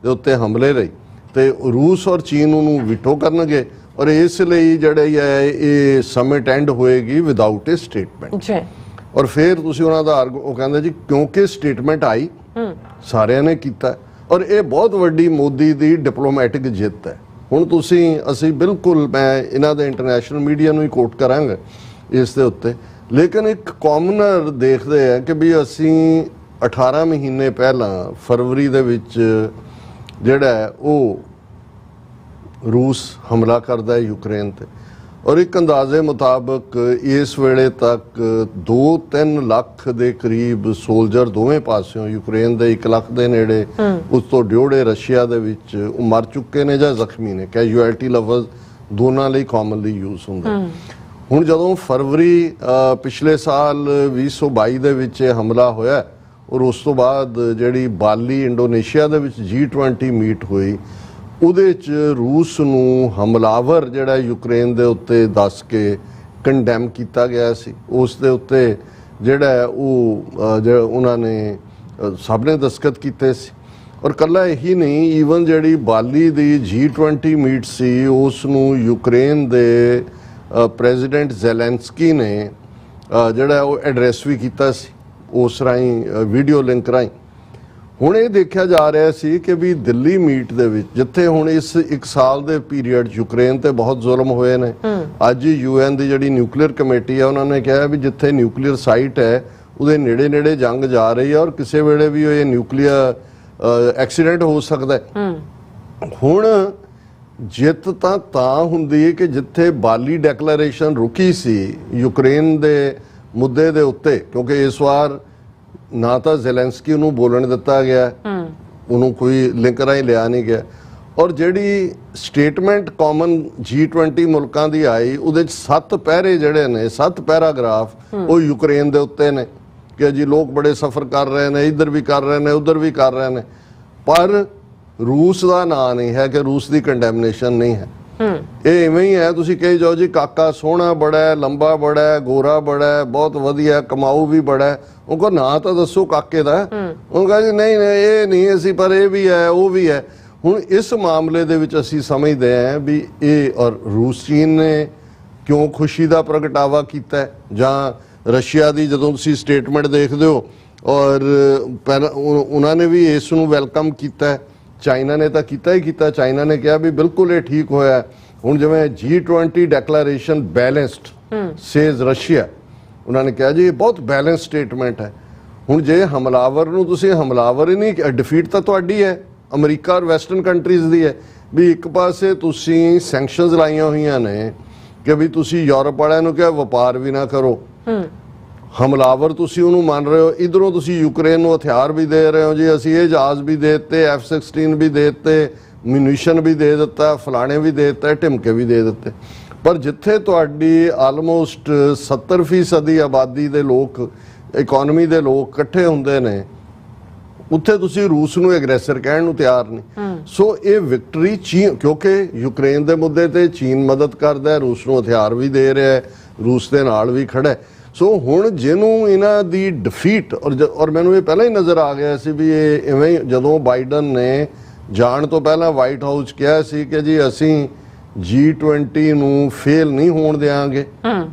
दे उत्ते हमले रही, ते रूस और चीन उहनूं विटो करनगे और इसलिए जड़े ये समिट एंड होएगी विदाउट ए स्टेटमेंट। और फिर तुसी उन्हां दा वो कहंदे जी क्योंकि स्टेटमेंट आई सारिਆਂ ने कीता, और ये बहुत वड्डी मोदी दी डिप्लोमैटिक जित है। हुण तुसी असी बिल्कुल, मैं इन्हां दे इंटरनेशनल मीडिया नूं ही कोट करांगा इस दे उत्ते, लेकिन एक कॉमनर देखदे है कि भी असी 18 महीने पहला फरवरी दे विच जिहड़ा है वो रूस हमला करता है यूक्रेन ते, और एक अंदाजे मुताबिक इस वेले तक 2-3 लाख के करीब सोल्जर दोवें पासों, यूक्रेन दे 1 लाख के नेड़े, उस तो ड्योड़े रशिया दे विच मर चुके ने जां जख्मी ने। कैजुअलिटी लफ्ज़ दोनों लिए कॉमनली यूज हुंदा। हुण जदों फरवरी पिछले साल 2022 दे विच हमला होया, और उस तो बाद जिहड़ी बाली इंडोनेशिया दे विच G20 मीट हुई, ਉਹਦੇ 'ਚ रूस ਨੂੰ ਹਮਲਾਵਰ ਜਿਹੜਾ ਯੂਕਰੇਨ ਦੇ ਉੱਤੇ ਦੱਸ ਕੇ ਕੰਡੈਮ ਕੀਤਾ ਗਿਆ ਸੀ। ਉਸ ਦੇ ਉੱਤੇ ਜਿਹੜਾ ਉਹ ਜਿਹੜਾ ਉਹਨਾਂ ਨੇ ਸਭ ਨੇ ਦਸਤਖਤ ਕੀਤੇ ਸੀ। ਔਰ ਕੱਲਾ ਇਹੀ ਨਹੀਂ, ਈਵਨ ਜਿਹੜੀ ਬਾਲੀ ਦੀ G20 ਮੀਟ ਸੀ, ਉਸ ਨੂੰ ਯੂਕਰੇਨ ਦੇ ਪ੍ਰੈਜ਼ੀਡੈਂਟ ਜ਼ੈਲੈਂਸਕੀ ਨੇ ਜਿਹੜਾ ਉਹ ਐਡਰੈਸ ਵੀ ਕੀਤਾ ਸੀ ਉਸ ਰਾਹੀਂ, ਵੀਡੀਓ ਲਿੰਕ ਰਾਹੀਂ। ਹੁਣ ਇਹ ਦੇਖਿਆ ਜਾ ਰਿਹਾ ਸੀ ਕਿ ਵੀ ਦਿੱਲੀ ਮੀਟ ਦੇ ਵਿੱਚ ਜਿੱਥੇ ਹੁਣ ਇਸ 1 ਸਾਲ ਦੇ ਪੀਰੀਅਡ ਯੂਕਰੇਨ ਤੇ ਬਹੁਤ ਜ਼ੁਲਮ ਹੋਏ ਨੇ, ਅੱਜ UN ਦੀ ਜਿਹੜੀ ਨਿਊਕਲੀਅਰ ਕਮੇਟੀ ਹੈ ਉਹਨਾਂ ਨੇ ਕਿਹਾ ਵੀ ਜਿੱਥੇ ਨਿਊਕਲੀਅਰ ਸਾਈਟ ਹੈ ਉਹਦੇ ਨੇੜੇ ਨੇੜੇ ਜੰਗ ਜਾ ਰਹੀ ਹੈ ਔਰ ਕਿਸੇ ਵੇਲੇ ਵੀ ਇਹ ਨਿਊਕਲੀਅਰ ਐਕਸੀਡੈਂਟ ਹੋ ਸਕਦਾ ਹੈ। ਹੁਣ ਜਿੱਤ ਤਾਂ ਹੁੰਦੀ ਹੈ ਕਿ ਜਿੱਥੇ ਬਾਲੀ ਡੈਕਲੇਰੇਸ਼ਨ ਰੁਕੀ ਸੀ ਯੂਕਰੇਨ ਦੇ ਮੁੱਦੇ ਦੇ ਉੱਤੇ, ਕਿਉਂਕਿ ਇਸ ਵਾਰ ਨਾ ਤਾਂ ਜ਼ੈਲੈਂਸਕੀ ਨੂੰ ਬੋਲਣ ਦਿੱਤਾ ਗਿਆ, ਉਹਨੂੰ ਕੋਈ ਲਿੰਕ ਰਾਹੀਂ ਲਿਆ ਨਹੀਂ ਗਿਆ, ਔਰ ਜਿਹੜੀ ਸਟੇਟਮੈਂਟ ਕਾਮਨ G20 ਮੁਲਕਾਂ ਦੀ ਆਈ ਉਹਦੇ 'ਚ 7 ਪੈਰੇ ਜਿਹੜੇ ਨੇ 7 ਪੈਰਾਗ੍ਰਾਫ ਉਹ ਯੂਕਰੇਨ ਦੇ ਉੱਤੇ ਨੇ ਕਿ ਜੀ ਲੋਕ ਬੜੇ ਸਫਰ ਕਰ ਰਹੇ ਨੇ, ਇੱਧਰ ਵੀ ਕਰ ਰਹੇ ਨੇ ਉੱਧਰ ਵੀ ਕਰ ਰਹੇ ਨੇ, ਪਰ ਰੂਸ ਦਾ ਨਾਂ ਨਹੀਂ ਹੈ ਕਿ ਰੂਸ ਦੀ ਕੰਡੈਮਨੇਸ਼ਨ ਨਹੀਂ ਹੈ। ਇਹ ਇਵੇਂ ਹੀ ਹੈ, ਤੁਸੀਂ ਕਹੀ ਜਾਓ ਜੀ ਕਾਕਾ ਸੋਹਣਾ ਬੜਾ ਹੈ, ਲੰਬਾ ਬੜਾ ਹੈ, ਗੋਰਾ ਬੜਾ ਹੈ, ਬਹੁਤ ਵਧੀਆ, ਕਮਾਊ ਵੀ ਬੜਾ ਹੈ, ਉਹ ਕੋ ਨਾਂ ਤਾਂ ਦੱਸੋ ਕਾਕੇ ਦਾ। ਉਹ ਕਹੇ ਜੀ ਨਹੀਂ ਨਹੀਂ ਇਹ ਨਹੀਂ ਅਸੀਂ, ਪਰ ਇਹ ਵੀ ਹੈ ਉਹ ਵੀ ਹੈ। ਹੁਣ ਇਸ ਮਾਮਲੇ ਦੇ ਵਿੱਚ ਅਸੀਂ ਸਮਝਦੇ ਹਾਂ ਵੀ ਇਹ ਔਰ ਰੂਸ ਚੀਨ ਨੇ ਕਿਉਂ ਖੁਸ਼ੀ ਦਾ ਪ੍ਰਗਟਾਵਾ ਕੀਤਾ ਜਾਂ ਰਸ਼ੀਆ ਦੀ ਜਦੋਂ ਤੁਸੀਂ ਸਟੇਟਮੈਂਟ ਦੇਖਦੇ ਹੋ ਔਰ ਉਹਨਾਂ ਨੇ ਵੀ ਇਸ ਨੂੰ ਵੈਲਕਮ ਕੀਤਾ, ਚਾਈਨਾ ਨੇ ਤਾਂ ਕੀਤਾ ਹੀ ਕੀਤਾ। ਚਾਈਨਾ ਨੇ ਕਿਹਾ ਵੀ ਬਿਲਕੁਲ ਇਹ ਠੀਕ ਹੋਇਆ। ਹੁਣ ਜਿਵੇਂ G20 declaration balanced says Russia, ਉਹਨਾਂ ਨੇ ਕਿਹਾ ਜੀ ਇਹ ਬਹੁਤ ਬੈਲੈਂਸ ਸਟੇਟਮੈਂਟ ਹੈ। ਹੁਣ ਜੇ ਹਮਲਾਵਰ ਨੂੰ ਤੁਸੀਂ ਹਮਲਾਵਰ ਹੀ ਨਹੀਂ, ਡਿਫੀਟ ਤਾਂ ਤੁਹਾਡੀ ਹੈ, ਅਮਰੀਕਾ ਔਰ ਵੈਸਟਰਨ ਕੰਟਰੀਜ਼ ਦੀ ਹੈ। ਵੀ ਇੱਕ ਪਾਸੇ ਤੁਸੀਂ ਸੈਂਕਸ਼ਨਸ ਲਾਈਆਂ ਹੋਈਆਂ ਨੇ ਕਿ ਵੀ ਤੁਸੀਂ ਯੂਰਪ ਵਾਲਿਆਂ ਨੂੰ ਕਿਹਾ ਵਪਾਰ ਵੀ ਨਾ ਕਰੋ, ਹਮਲਾਵਰ ਤੁਸੀਂ ਉਹਨੂੰ ਮੰਨ ਰਹੇ ਹੋ, ਇਧਰੋਂ ਤੁਸੀਂ ਯੂਕਰੇਨ ਨੂੰ ਹਥਿਆਰ ਵੀ ਦੇ ਰਹੇ ਹੋ ਜੀ, ਅਸੀਂ ਇਹ ਜਹਾਜ਼ ਵੀ ਦੇ ਦਿੱਤੇ, F-16 ਵੀ ਦੇ ਦਿੱਤੇ, ਮਿਊਨੀਸ਼ਨ ਵੀ ਦੇ ਦਿੱਤਾ, ਫਲਾਣੇ ਵੀ ਦੇ ਦਿੱਤਾ, ਢਿਮਕੇ ਵੀ ਦੇ ਦਿੱਤੇ। ਪਰ ਜਿੱਥੇ ਤੁਹਾਡੀ ਆਲਮੋਸਟ 70% ਆਬਾਦੀ ਦੇ ਲੋਕ, ਇਕਨੋਮੀ ਦੇ ਲੋਕ ਇਕੱਠੇ ਹੁੰਦੇ ਨੇ, ਉੱਥੇ ਤੁਸੀਂ ਰੂਸ ਨੂੰ ਐਗਰੈਸਰ ਕਹਿਣ ਨੂੰ ਤਿਆਰ ਨਹੀਂ। ਸੋ ਇਹ ਵਿਕਟਰੀ ਚੀਨ, ਕਿਉਂਕਿ ਯੂਕਰੇਨ ਦੇ ਮੁੱਦੇ ਤੇ ਚੀਨ ਮਦਦ ਕਰਦਾ ਹੈ, ਰੂਸ ਨੂੰ ਹਥਿਆਰ ਵੀ ਦੇ ਰਿਹਾ ਹੈ, ਰੂਸ ਦੇ ਨਾਲ ਵੀ ਖੜਾ ਹੈ। ਸੋ ਹੁਣ ਜਿਹਨੂੰ ਇਹਨਾਂ ਦੀ ਡਿਫੀਟ ਔਰ ਮੈਨੂੰ ਇਹ ਪਹਿਲਾਂ ਹੀ ਨਜ਼ਰ ਆ ਗਿਆ ਸੀ ਵੀ ਇਹ ਇਵੇਂ, ਜਦੋਂ ਬਾਈਡਨ ਨੇ ਜਾਣ ਤੋਂ ਪਹਿਲਾਂ ਵਾਈਟ ਹਾਊਸ ਕਿਹਾ ਸੀ ਕਿ ਜੀ ਅਸੀਂ G20 ਨੂੰ ਫੇਲ ਨਹੀਂ ਹੋਣ ਦੇਵਾਂਗੇ,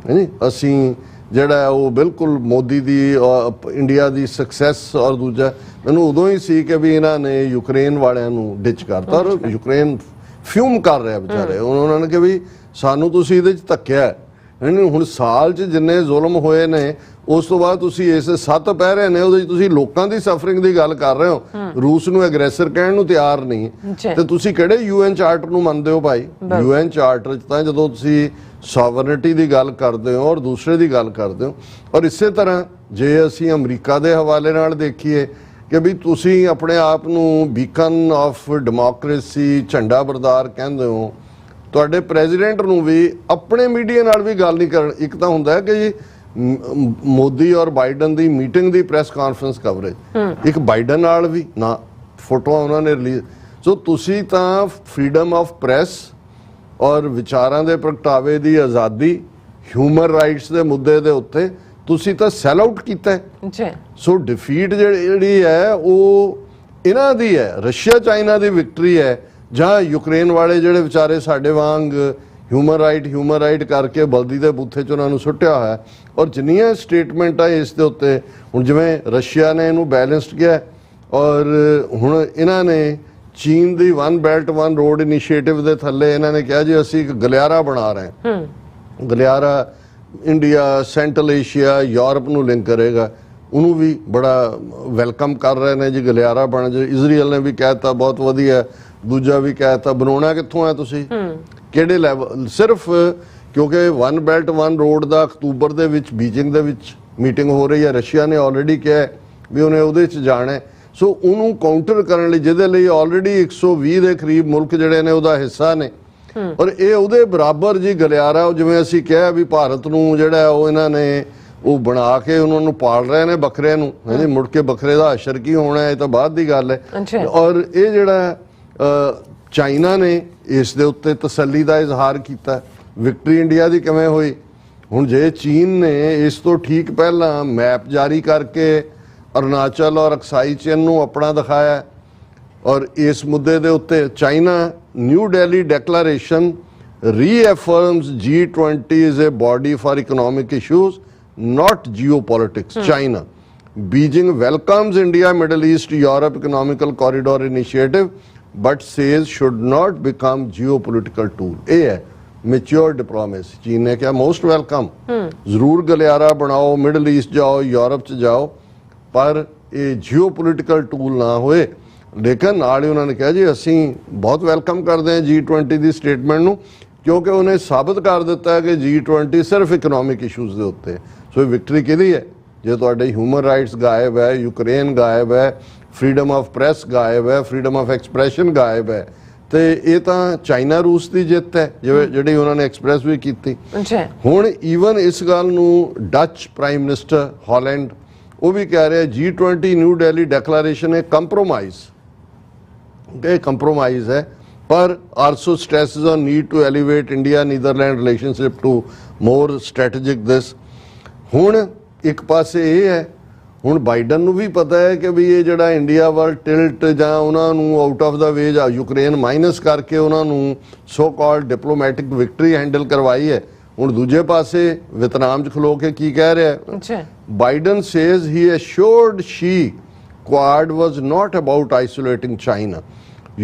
ਅਸੀਂ ਜਿਹੜਾ ਉਹ ਬਿਲਕੁਲ ਮੋਦੀ ਦੀ ਇੰਡੀਆ ਦੀ ਸਕਸੈਸ। ਔਰ ਦੂਜਾ ਮੈਨੂੰ ਉਦੋਂ ਹੀ ਸੀ ਕਿ ਵੀ ਇਹਨਾਂ ਨੇ ਯੂਕਰੇਨ ਵਾਲਿਆਂ ਨੂੰ ਡਿਚ ਕਰਤਾ ਔਰ ਯੂਕਰੇਨ ਫਿਊਮ ਕਰ ਰਿਹਾ ਵਿਚਾਰੇ। ਉਹਨਾਂ ਨੇ ਕਿ ਵੀ ਸਾਨੂੰ ਤੁਸੀਂ ਇਹਦੇ 'ਚ ਧੱਕਿਆ। ਹੁਣ ਸਾਲ 'ਚ ਜਿੰਨੇ ਜ਼ੁਲਮ ਹੋਏ ਨੇ ਉਸ ਤੋਂ ਬਾਅਦ ਤੁਸੀਂ ਇਸ 7 ਪਹਿਰੇ ਨੇ ਉਹਦੇ 'ਚ ਤੁਸੀਂ ਲੋਕਾਂ ਦੀ ਸਫਰਿੰਗ ਦੀ ਗੱਲ ਕਰ ਰਹੇ ਹੋ, ਰੂਸ ਨੂੰ ਐਗਰੈਸਰ ਕਹਿਣ ਨੂੰ ਤਿਆਰ ਨਹੀਂ। ਤੇ ਤੁਸੀਂ ਕਿਹੜੇ UN ਚਾਰਟਰ ਨੂੰ ਮੰਨਦੇ ਹੋ ਭਾਈ? UN ਚਾਰਟਰ 'ਚ ਤਾਂ ਜਦੋਂ ਤੁਸੀਂ ਸੋਵਰਨਿਟੀ ਦੀ ਗੱਲ ਕਰਦੇ ਹੋ ਔਰ ਦੂਸਰੇ ਦੀ ਗੱਲ ਕਰਦੇ ਹੋ। ਔਰ ਇਸੇ ਤਰ੍ਹਾਂ ਜੇ ਅਸੀਂ ਅਮਰੀਕਾ ਦੇ ਹਵਾਲੇ ਨਾਲ ਦੇਖੀਏ ਕਿ ਵੀ ਤੁਸੀਂ ਆਪਣੇ ਆਪ ਨੂੰ ਬੀਕਨ ਆਫ ਡੈਮੋਕ੍ਰੇਸੀ, ਝੰਡਾ ਬਰਦਾਰ ਕਹਿੰਦੇ ਹੋ, ਤੁਹਾਡੇ ਪ੍ਰੈਜ਼ੀਡੈਂਟ ਨੂੰ ਵੀ ਆਪਣੇ ਮੀਡੀਆ ਨਾਲ ਵੀ ਗੱਲ ਨਹੀਂ ਕਰਨ। ਇੱਕ ਤਾਂ ਹੁੰਦਾ ਹੈ ਕਿ ਜੀ ਮੋਦੀ ਔਰ ਬਾਈਡਨ ਦੀ ਮੀਟਿੰਗ ਦੀ ਪ੍ਰੈਸ ਕਾਨਫਰੰਸ ਕਵਰੇਜ, ਇੱਕ ਬਾਈਡਨ ਨਾਲ ਵੀ ਨਾ ਫੋਟੋਆਂ ਉਹਨਾਂ ਨੇ ਰਿਲੀਜ਼। ਸੋ ਤੁਸੀਂ ਤਾਂ ਫਰੀडम ਆਫ ਪ੍ਰੈਸ ਔਰ ਵਿਚਾਰਾਂ ਦੇ ਪ੍ਰਗਟਾਵੇ ਦੀ ਆਜ਼ਾਦੀ, ਹਿਊਮਨ ਰਾਈਟਸ ਦੇ ਮੁੱਦੇ ਦੇ ਉੱਤੇ ਤੁਸੀਂ ਤਾਂ ਸੈਲ ਆਊਟ ਕੀਤਾ ਹੈ। ਸੋ ਡਿਫੀਟ ਜਿਹੜੀ ਹੈ ਉਹ ਇਹਨਾਂ ਦੀ ਹੈ, ਰਸ਼ੀਆ ਚਾਈਨਾ ਦੀ ਵਿਕਟਰੀ ਹੈ ਜਾਂ ਯੂਕਰੇਨ ਵਾਲੇ ਜਿਹੜੇ ਵਿਚਾਰੇ ਸਾਡੇ ਵਾਂਗ ਹਿਊਮਨ ਰਾਈਟ ਕਰਕੇ ਬਲਦੀ ਦੇ ਬੂਥੇ 'ਚ ਉਹਨਾਂ ਨੂੰ ਸੁੱਟਿਆ ਹੋਇਆ। ਔਰ ਜਿੰਨੀਆਂ ਸਟੇਟਮੈਂਟਾਂ ਇਸ ਦੇ ਉੱਤੇ, ਹੁਣ ਜਿਵੇਂ ਰਸ਼ੀਆ ਨੇ ਇਹਨੂੰ ਬੈਲੈਂਸਡ ਕੀਤਾ ਔਰ ਹੁਣ ਇਹਨਾਂ ਨੇ ਚੀਨ ਦੀ one belt one road initiative ਦੇ ਥੱਲੇ ਇਹਨਾਂ ਨੇ ਕਿਹਾ ਜੀ ਅਸੀਂ ਇੱਕ ਗਲਿਆਰਾ ਬਣਾ ਰਹੇ ਹਾਂ। ਗਲਿਆਰਾ ਇੰਡੀਆ, ਸੈਂਟਰਲ ਏਸ਼ੀਆ, ਯੂਰਪ ਨੂੰ ਲਿੰਕ ਕਰੇਗਾ। ਉਹਨੂੰ ਵੀ ਬੜਾ ਵੈਲਕਮ ਕਰ ਰਹੇ ਨੇ ਜੀ, ਗਲਿਆਰਾ ਬਣ ਜਾਏ। ਇਜ਼ਰਾਈਲ ਨੇ ਵੀ ਕਹਿਤਾ ਬਹੁਤ ਵਧੀਆ, ਦੂਜਾ ਵੀ ਕਹਿਤਾ। ਬਣਾਉਣਾ ਕਿੱਥੋਂ ਹੈ ਤੁਸੀਂ, ਕਿਹੜੇ ਲੈਵਲ? ਸਿਰਫ ਕਿਉਂਕਿ ਵਨ ਬੈਲਟ ਵਨ ਰੋਡ ਦਾ ਅਕਤੂਬਰ ਦੇ ਵਿੱਚ ਬੀਜਿੰਗ ਦੇ ਵਿੱਚ ਮੀਟਿੰਗ ਹੋ ਰਹੀ ਹੈ, ਰਸ਼ੀਆ ਨੇ ਆਲਰੇਡੀ ਕਿਹਾ ਵੀ ਉਹਨੇ ਉਹਦੇ 'ਚ ਜਾਣਾ। ਸੋ ਉਹਨੂੰ ਕਾਊਂਟਰ ਕਰਨ ਲਈ, ਜਿਹਦੇ ਲਈ ਆਲਰੇਡੀ 120 ਦੇ ਕਰੀਬ ਮੁਲਕ ਜਿਹੜੇ ਨੇ ਉਹਦਾ ਹਿੱਸਾ ਨੇ, ਔਰ ਇਹ ਉਹਦੇ ਬਰਾਬਰ ਜੀ ਗਲਿਆਰਾ, ਜਿਵੇਂ ਅਸੀਂ ਕਿਹਾ ਵੀ ਭਾਰਤ ਨੂੰ ਜਿਹੜਾ ਉਹ ਇਹਨਾਂ ਨੇ ਉਹ ਬਣਾ ਕੇ ਉਹਨਾਂ ਨੂੰ ਪਾਲ ਰਹੇ ਨੇ ਬੱਕਰੇ ਨੂੰ, ਹਾਂਜੀ, ਮੁੜ ਕੇ ਬੱਕਰੇ ਦਾ ਅਸ਼ਰ ਕੀ ਹੋਣਾ ਇਹ ਤਾਂ ਬਾਅਦ ਦੀ ਗੱਲ ਹੈ। ਔਰ ਇਹ ਜਿਹੜਾ ਚਾਈਨਾ ਨੇ ਇਸ ਦੇ ਉੱਤੇ ਤਸੱਲੀ ਦਾ ਇਜ਼ਹਾਰ ਕੀਤਾ। ਵਿਕਟਰੀ ਇੰਡੀਆ ਦੀ ਕਿਵੇਂ ਹੋਈ? ਹੁਣ ਜੇ ਚੀਨ ਨੇ ਇਸ ਤੋਂ ਠੀਕ ਪਹਿਲਾਂ ਮੈਪ ਜਾਰੀ ਕਰਕੇ ਅਰੁਣਾਚਲ ਔਰ ਅਕਸਾਈ ਚਿਨ ਨੂੰ ਆਪਣਾ ਦਿਖਾਇਆ ਔਰ ਇਸ ਮੁੱਦੇ ਦੇ ਉੱਤੇ China, New Delhi declaration reaffirms G20 is a body for economic issues, not geopolitics, China. Beijing welcomes India Middle East Europe Economical Corridor Initiative but says should not become geopolitical tool. ਇਹ ਹੈ ਮੈਚਿਓਰ ਡਿਪਲੋਮੇਸੀ। ਚੀਨ ਨੇ ਕਿਹਾ ਮੋਸਟ ਵੈਲਕਮ, ਜ਼ਰੂਰ ਗਲਿਆਰਾ ਬਣਾਓ, ਮਿਡਲ ਈਸਟ ਜਾਓ, ਯੂਰਪ ਚ ਜਾਓ, ਪਰ ਇਹ ਜੀਓਪੋਲਿਟੀਕਲ ਟੂਲ ਨਾ ਹੋਏ। ਲੇਕਿਨ ਨਾਲ ਹੀ ਉਹਨਾਂ ਨੇ ਕਿਹਾ ਜੀ ਅਸੀਂ ਬਹੁਤ ਵੈਲਕਮ ਕਰਦੇ ਹਾਂ G20 ਦੀ ਸਟੇਟਮੈਂਟ ਨੂੰ, ਕਿਉਂਕਿ ਉਹਨੇ ਸਾਬਤ ਕਰ ਦਿੱਤਾ ਹੈ ਕਿ G20 ਸਿਰਫ ਇਕਨੋਮਿਕ ਇਸ਼ੂਜ਼ ਦੇ ਉੱਤੇ। ਸੋ ਇਹ ਵਿਕਟਰੀ ਕਿਹਦੀ ਹੈ? ਜੇ ਤੁਹਾਡੇ ਹਿਊਮਨ ਰਾਈਟਸ ਗਾਇਬ ਹੈ, ਯੂਕਰੇਨ ਗਾਇਬ ਹੈ, ਫਰੀडम ਆਫ ਪ੍ਰੈਸ ਗਾਇਬ ਹੈ, ਫਰੀडम ਆਫ ਐਕਸਪ੍ਰੈਸ਼ਨ ਗਾਇਬ ਹੈ, ਤੇ ਇਹ ਤਾਂ ਚਾਈਨਾ ਰੂਸ ਦੀ ਜਿੱਤ ਹੈ ਜਿਹੜੀ ਉਹਨਾਂ ਨੇ ਐਕਸਪ੍ਰੈਸ ਵੀ ਕੀਤੀ। ਹੁਣ ਈਵਨ ਇਸ ਗੱਲ ਨੂੰ ਡੱਚ ਪ੍ਰਾਈਮ ਮਿਨਿਸਟਰ ਹਾਲੈਂਡ ਉਹ ਵੀ ਕਹਿ ਰਿਹਾ G20 ਨਿਊ ਦਿੱਲੀ ਡੈਕਲੇਰੇਸ਼ਨ ਹੈ ਕੰਪਰੋਮਾਈਜ਼, ਇਹ ਕੰਪਰੋਮਾਈਜ਼ ਹੈ, ਪਰ also stresses on need to elevate India Netherland relationship to more strategic this. ਹੁਣ ਇੱਕ ਪਾਸੇ ਇਹ ਹੈ, ਹੁਣ ਬਾਈਡਨ ਨੂੰ ਵੀ ਪਤਾ ਹੈ ਕਿ ਵੀ ਇਹ ਜਿਹੜਾ ਇੰਡੀਆ ਵੱਲ ਟਿਲਟ ਜਾਂ ਉਹਨਾਂ ਨੂੰ ਆਊਟ ਆਫ ਦਾ ਵੇ ਜਾਂ ਯੂਕਰੇਨ ਮਾਈਨਸ ਕਰਕੇ ਉਹਨਾਂ ਨੂੰ so called diplomatic victory handle ਕਰਵਾਈ ਹੈ। ਹੁਣ ਦੂਜੇ ਪਾਸੇ ਵਿਤਨਾਮ 'ਚ ਖਲੋ ਕੇ ਕੀ ਕਹਿ ਰਿਹਾ? Biden says he assured Xi Quad was not about isolating China.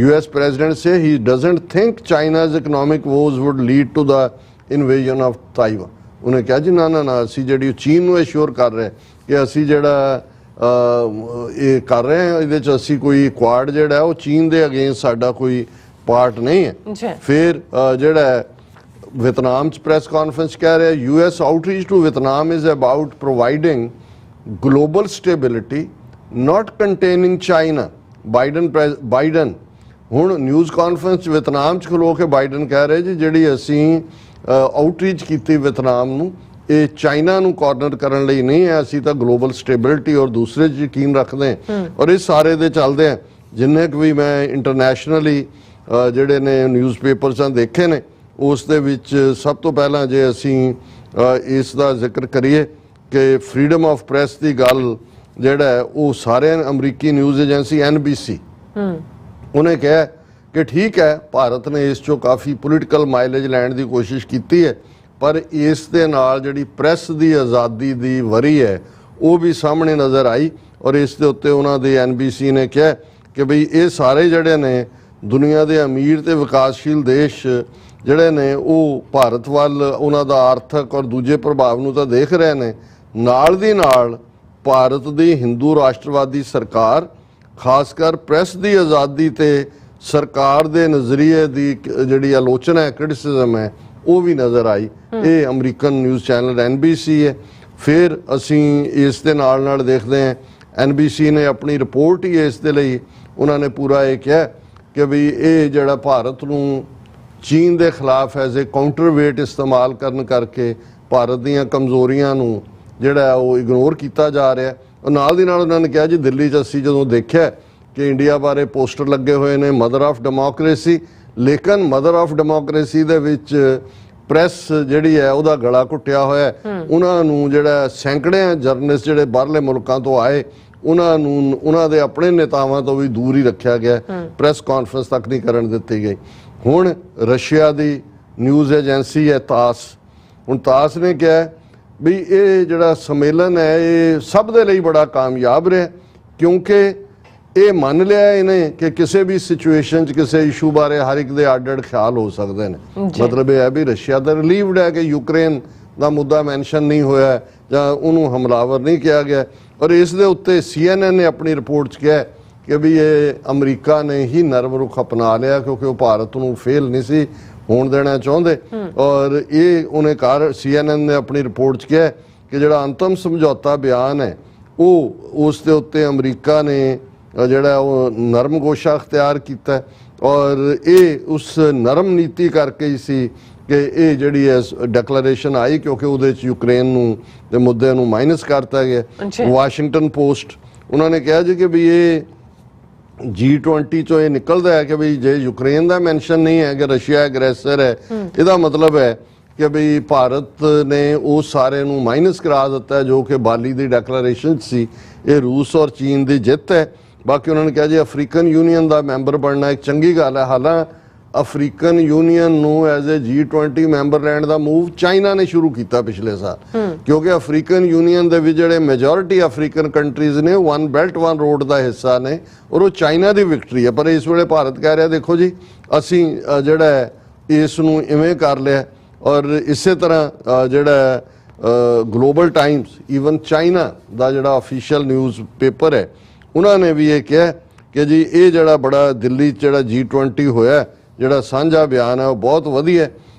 US President say he doesn't think China's economic woes would lead to the invasion of Taiwan. ਉਹਨੇ ਕਿਹਾ ਜੀ ਨਾ ਅਸੀਂ ਜਿਹੜੀ ਚੀਨ ਨੂੰ ਐਸ਼ੋਰ ਕਰ ਰਹੇ ਕਿ ਅਸੀਂ ਜਿਹੜਾ ਇਹ ਕਰ ਰਹੇ ਹਾਂ ਇਹਦੇ 'ਚ ਅਸੀਂ ਕੋਈ ਕੁਆਡ ਜਿਹੜਾ ਉਹ ਚੀਨ ਦੇ ਅਗੇਂਸਟ ਸਾਡਾ ਕੋਈ ਪਾਰਟ ਨਹੀਂ ਹੈ। ਫਿਰ ਜਿਹੜਾ ਵਿਤਨਾਮ 'ਚ ਪ੍ਰੈਸ ਕਾਨਫਰੰਸ ਕਹਿ ਰਿਹਾ US outreach to Vietnam is about providing global stability not containing China. Biden ਹੁਣ ਨਿਊਜ਼ ਕਾਨਫਰੰਸ ਵਿਤਨਾਮ 'ਚ ਖਲੋ ਕੇ ਬਾਈਡਨ ਕਹਿ ਰਹੇ ਜੀ ਜਿਹੜੀ ਅਸੀਂ ਆਊਟਰੀਚ ਕੀਤੀ ਵਿਤਨਾਮ ਨੂੰ ਇਹ ਚਾਈਨਾ ਨੂੰ ਕਾਰਨਰ ਕਰਨ ਲਈ ਨਹੀਂ ਹੈ, ਅਸੀਂ ਤਾਂ ਗਲੋਬਲ ਸਟੇਬਿਲਿਟੀ ਔਰ ਦੂਸਰੇ 'ਚ ਯਕੀਨ ਰੱਖਦੇ ਹਾਂ। ਔਰ ਇਹ ਸਾਰੇ ਦੇ ਚੱਲਦੇ ਆ ਜਿੰਨੇ ਕੁ ਵੀ ਮੈਂ ਇੰਟਰਨੈਸ਼ਨਲੀ ਜਿਹੜੇ ਨੇ ਨਿਊਜ਼ਪੇਪਰਸਾਂ ਦੇਖੇ ਨੇ ਉਸ ਦੇ ਵਿੱਚ ਸਭ ਤੋਂ ਪਹਿਲਾਂ ਜੇ ਅਸੀਂ ਇਸ ਦਾ ਜ਼ਿਕਰ ਕਰੀਏ ਕਿ ਫਰੀडम ਆਫ ਪ੍ਰੈਸ ਦੀ ਗੱਲ ਜਿਹੜਾ ਹੈ ਉਹ ਸਾਰੇ ਅਮਰੀਕੀ ਨਿਊਜ਼ ਏਜੰਸੀ NBC ਉਹਨੇ ਕਿਹਾ ਕਿ ਠੀਕ ਹੈ ਭਾਰਤ ਨੇ ਇਸ 'ਚੋਂ ਕਾਫੀ ਪੋਲੀਟੀਕਲ ਮਾਈਲੇਜ ਲੈਣ ਦੀ ਕੋਸ਼ਿਸ਼ ਕੀਤੀ ਹੈ, ਪਰ ਇਸ ਦੇ ਨਾਲ ਜਿਹੜੀ ਪ੍ਰੈਸ ਦੀ ਆਜ਼ਾਦੀ ਦੀ ਵਰੀ ਹੈ ਉਹ ਵੀ ਸਾਹਮਣੇ ਨਜ਼ਰ ਆਈ। ਔਰ ਇਸ ਦੇ ਉੱਤੇ ਉਹਨਾਂ ਦੇ NBC ਨੇ ਕਿਹਾ ਕਿ ਬਈ ਇਹ ਸਾਰੇ ਜਿਹੜੇ ਨੇ ਦੁਨੀਆ ਦੇ ਅਮੀਰ ਤੇ ਵਿਕਾਸਸ਼ੀਲ ਦੇਸ਼ ਜਿਹੜੇ ਨੇ ਉਹ ਭਾਰਤ ਵੱਲ ਉਹਨਾਂ ਦਾ ਆਰਥਿਕ ਔਰ ਦੂਜੇ ਪ੍ਰਭਾਵ ਨੂੰ ਤਾਂ ਦੇਖ ਰਹੇ ਨੇ, ਨਾਲ ਦੀ ਨਾਲ ਭਾਰਤ ਦੀ ਹਿੰਦੂ ਰਾਸ਼ਟਰਵਾਦੀ ਸਰਕਾਰ ਖਾਸ ਕਰ ਪ੍ਰੈਸ ਦੀ ਆਜ਼ਾਦੀ ਤੇ ਸਰਕਾਰ ਦੇ ਨਜ਼ਰੀਏ ਦੀ ਜਿਹੜੀ ਆਲੋਚਨਾ ਹੈ ਕ੍ਰਿਟਿਸਿਜ਼ਮ ਹੈ ਉਹ ਵੀ ਨਜ਼ਰ ਆਈ। ਇਹ ਅਮਰੀਕਨ ਨਿਊਜ਼ ਚੈਨਲ NBC ਹੈ। ਫਿਰ ਅਸੀਂ ਇਸ ਦੇ ਨਾਲ ਦੇਖਦੇ ਹਾਂ NBC ਨੇ ਆਪਣੀ ਰਿਪੋਰਟ ਹੀ ਇਸ ਦੇ ਲਈ ਉਹਨਾਂ ਨੇ ਪੂਰਾ ਇਹ ਕਿਹਾ ਕਿ ਵੀ ਇਹ ਜਿਹੜਾ ਭਾਰਤ ਨੂੰ ਚੀਨ ਦੇ ਖਿਲਾਫ ਐਜ਼ ਏ ਕਾਊਂਟਰਵੇਟ ਇਸਤੇਮਾਲ ਕਰਨ ਕਰਕੇ ਭਾਰਤ ਦੀਆਂ ਕਮਜ਼ੋਰੀਆਂ ਨੂੰ ਜਿਹੜਾ ਉਹ ਇਗਨੋਰ ਕੀਤਾ ਜਾ ਰਿਹਾ। ਨਾਲ ਦੀ ਨਾਲ ਉਹਨਾਂ ਨੇ ਕਿਹਾ ਜੀ ਦਿੱਲੀ 'ਚ ਅਸੀਂ ਜਦੋਂ ਦੇਖਿਆ ਕਿ ਇੰਡੀਆ ਬਾਰੇ ਪੋਸਟਰ ਲੱਗੇ ਹੋਏ ਨੇ ਮਦਰ ਆਫ ਡੈਮੋਕ੍ਰੇਸੀ, ਲੇਕਿਨ ਮਦਰ ਆਫ ਡੈਮੋਕ੍ਰੇਸੀ ਦੇ ਵਿੱਚ ਪ੍ਰੈਸ ਜਿਹੜੀ ਹੈ ਉਹਦਾ ਗਲਾ ਘੁੱਟਿਆ ਹੋਇਆ। ਉਹਨਾਂ ਨੂੰ ਜਿਹੜਾ ਸੈਂਕੜੇ ਜਰਨਲਿਸਟ ਜਿਹੜੇ ਬਾਹਰਲੇ ਮੁਲਕਾਂ ਤੋਂ ਆਏ ਉਹਨਾਂ ਨੂੰ ਉਹਨਾਂ ਦੇ ਆਪਣੇ ਨੇਤਾਵਾਂ ਤੋਂ ਵੀ ਦੂਰ ਹੀ ਰੱਖਿਆ ਗਿਆ, ਪ੍ਰੈਸ ਕਾਨਫਰੰਸ ਤੱਕ ਨਹੀਂ ਕਰਨ ਦਿੱਤੀ ਗਈ। ਹੁਣ ਰਸ਼ੀਆ ਦੀ ਨਿਊਜ਼ ਏਜੰਸੀ ਹੈ ਤਾਸ, ਹੁਣ ਤਾਸ ਨੇ ਕਿਹਾ ਵੀ ਇਹ ਜਿਹੜਾ ਸੰਮੇਲਨ ਹੈ ਇਹ ਸਭ ਦੇ ਲਈ ਬੜਾ ਕਾਮਯਾਬ ਰਿਹਾ ਕਿਉਂਕਿ ਇਹ ਮੰਨ ਲਿਆ ਇਹਨੇ ਕਿ ਕਿਸੇ ਵੀ ਸਿਚੁਏਸ਼ਨ 'ਚ ਕਿਸੇ ਇਸ਼ੂ ਬਾਰੇ ਹਰ ਇੱਕ ਦੇ ਅੱਡ-ਅੱਡ ਖਿਆਲ ਹੋ ਸਕਦੇ ਨੇ। ਮਤਲਬ ਇਹ ਹੈ ਵੀ ਰਸ਼ੀਆ ਤਾਂ ਰਿਲੀਵਡ ਹੈ ਕਿ ਯੂਕਰੇਨ ਦਾ ਮੁੱਦਾ ਮੈਂਸ਼ਨ ਨਹੀਂ ਹੋਇਆ ਜਾਂ ਉਹਨੂੰ ਹਮਲਾਵਰ ਨਹੀਂ ਕਿਹਾ ਗਿਆ। ਔਰ ਇਸ ਦੇ ਉੱਤੇ CNN ਨੇ ਆਪਣੀ ਰਿਪੋਰਟ 'ਚ ਕਿਹਾ ਕਿ ਵੀ ਇਹ ਅਮਰੀਕਾ ਨੇ ਹੀ ਨਰਮ ਰੁਖ ਅਪਣਾ ਲਿਆ ਕਿਉਂਕਿ ਉਹ ਭਾਰਤ ਨੂੰ ਫੇਲ ਨਹੀਂ ਸੀ ਹੋਣ ਦੇਣਾ ਚਾਹੁੰਦੇ। ਔਰ ਇਹ ਉਹਨੇ CNN ਨੇ ਆਪਣੀ ਰਿਪੋਰਟ 'ਚ ਕਿਹਾ ਕਿ ਜਿਹੜਾ ਅੰਤਮ ਸਮਝੌਤਾ ਬਿਆਨ ਹੈ ਉਹ ਉਸ ਦੇ ਉੱਤੇ ਅਮਰੀਕਾ ਨੇ ਜਿਹੜਾ ਉਹ ਨਰਮ ਗੋਸ਼ਾ ਅਖਤਿਆਰ ਕੀਤਾ ਔਰ ਇਹ ਉਸ ਨਰਮ ਨੀਤੀ ਕਰਕੇ ਹੀ ਸੀ ਕਿ ਇਹ ਜਿਹੜੀ ਹੈ ਡੈਕਲੇਰੇਸ਼ਨ ਆਈ ਕਿਉਂਕਿ ਉਹਦੇ 'ਚ ਯੂਕਰੇਨ ਨੂੰ ਦੇ ਮੁੱਦੇ ਨੂੰ ਮਾਈਨਸ ਕਰਤਾ ਗਿਆ। ਵਾਸ਼ਿੰਗਟਨ ਪੋਸਟ ਉਹਨਾਂ ਨੇ ਕਿਹਾ ਜੀ ਕਿ ਵੀ ਇਹ G20 ਚੋਂ ਇਹ ਨਿਕਲਦਾ ਹੈ ਕਿ ਵੀ ਜੇ ਯੂਕਰੇਨ ਦਾ ਮੈਂਸ਼ਨ ਨਹੀਂ ਹੈ ਕਿ ਰਸ਼ੀਆ ਐਗਰੈਸਰ ਹੈ, ਇਹਦਾ ਮਤਲਬ ਹੈ ਕਿ ਵੀ ਭਾਰਤ ਨੇ ਉਹ ਸਾਰੇ ਨੂੰ ਮਾਈਨਸ ਕਰਾ ਦਿੱਤਾ ਜੋ ਕਿ ਬਾਲੀ ਦੀ ਡੈਕਲੇਰੇਸ਼ਨ ਸੀ। ਇਹ ਰੂਸ ਔਰ ਚੀਨ ਦੀ ਜਿੱਤ ਹੈ। ਬਾਕੀ ਉਹਨਾਂ ਨੇ ਕਿਹਾ ਜੀ ਅਫਰੀਕਨ ਯੂਨੀਅਨ ਦਾ ਮੈਂਬਰ ਬਣਨਾ ਇੱਕ ਚੰਗੀ ਗੱਲ ਹੈ, ਹਾਲਾਂ ਅਫਰੀਕਨ ਯੂਨੀਅਨ ਨੂੰ ਐਜ਼ ਏ G20 ਮੈਂਬਰ ਲੈਣ ਦਾ ਮੂਵ ਚਾਈਨਾ ਨੇ ਸ਼ੁਰੂ ਕੀਤਾ ਪਿਛਲੇ ਸਾਲ, ਕਿਉਂਕਿ ਅਫਰੀਕਨ ਯੂਨੀਅਨ ਦੇ ਵਿੱਚ ਜਿਹੜੇ ਮੈਜੋਰਿਟੀ ਅਫਰੀਕਨ ਕੰਟਰੀਜ਼ ਨੇ ਵਨ ਬੈਲਟ ਵਨ ਰੋਡ ਦਾ ਹਿੱਸਾ ਨੇ, ਔਰ ਉਹ ਚਾਈਨਾ ਦੀ ਵਿਕਟਰੀ ਹੈ। ਪਰ ਇਸ ਵੇਲੇ ਭਾਰਤ ਕਹਿ ਰਿਹਾ ਦੇਖੋ ਜੀ ਅਸੀਂ ਜਿਹੜਾ ਹੈ ਇਸ ਨੂੰ ਇਵੇਂ ਕਰ ਲਿਆ। ਔਰ ਇਸੇ ਤਰ੍ਹਾਂ ਜਿਹੜਾ ਗਲੋਬਲ ਟਾਈਮਸ, ਈਵਨ ਚਾਈਨਾ ਦਾ ਜਿਹੜਾ ਅਫੀਸ਼ੀਅਲ ਨਿਊਜ਼ ਪੇਪਰ ਹੈ, ਉਹਨਾਂ ਨੇ ਵੀ ਇਹ ਕਿਹਾ ਕਿ ਜੀ ਇਹ ਜਿਹੜਾ ਬੜਾ ਦਿੱਲੀ 'ਚ ਜਿਹੜਾ G20 ਹੋਇਆ, ਜਿਹੜਾ ਸਾਂਝਾ ਬਿਆਨ ਹੈ ਉਹ ਬਹੁਤ ਵਧੀਆ,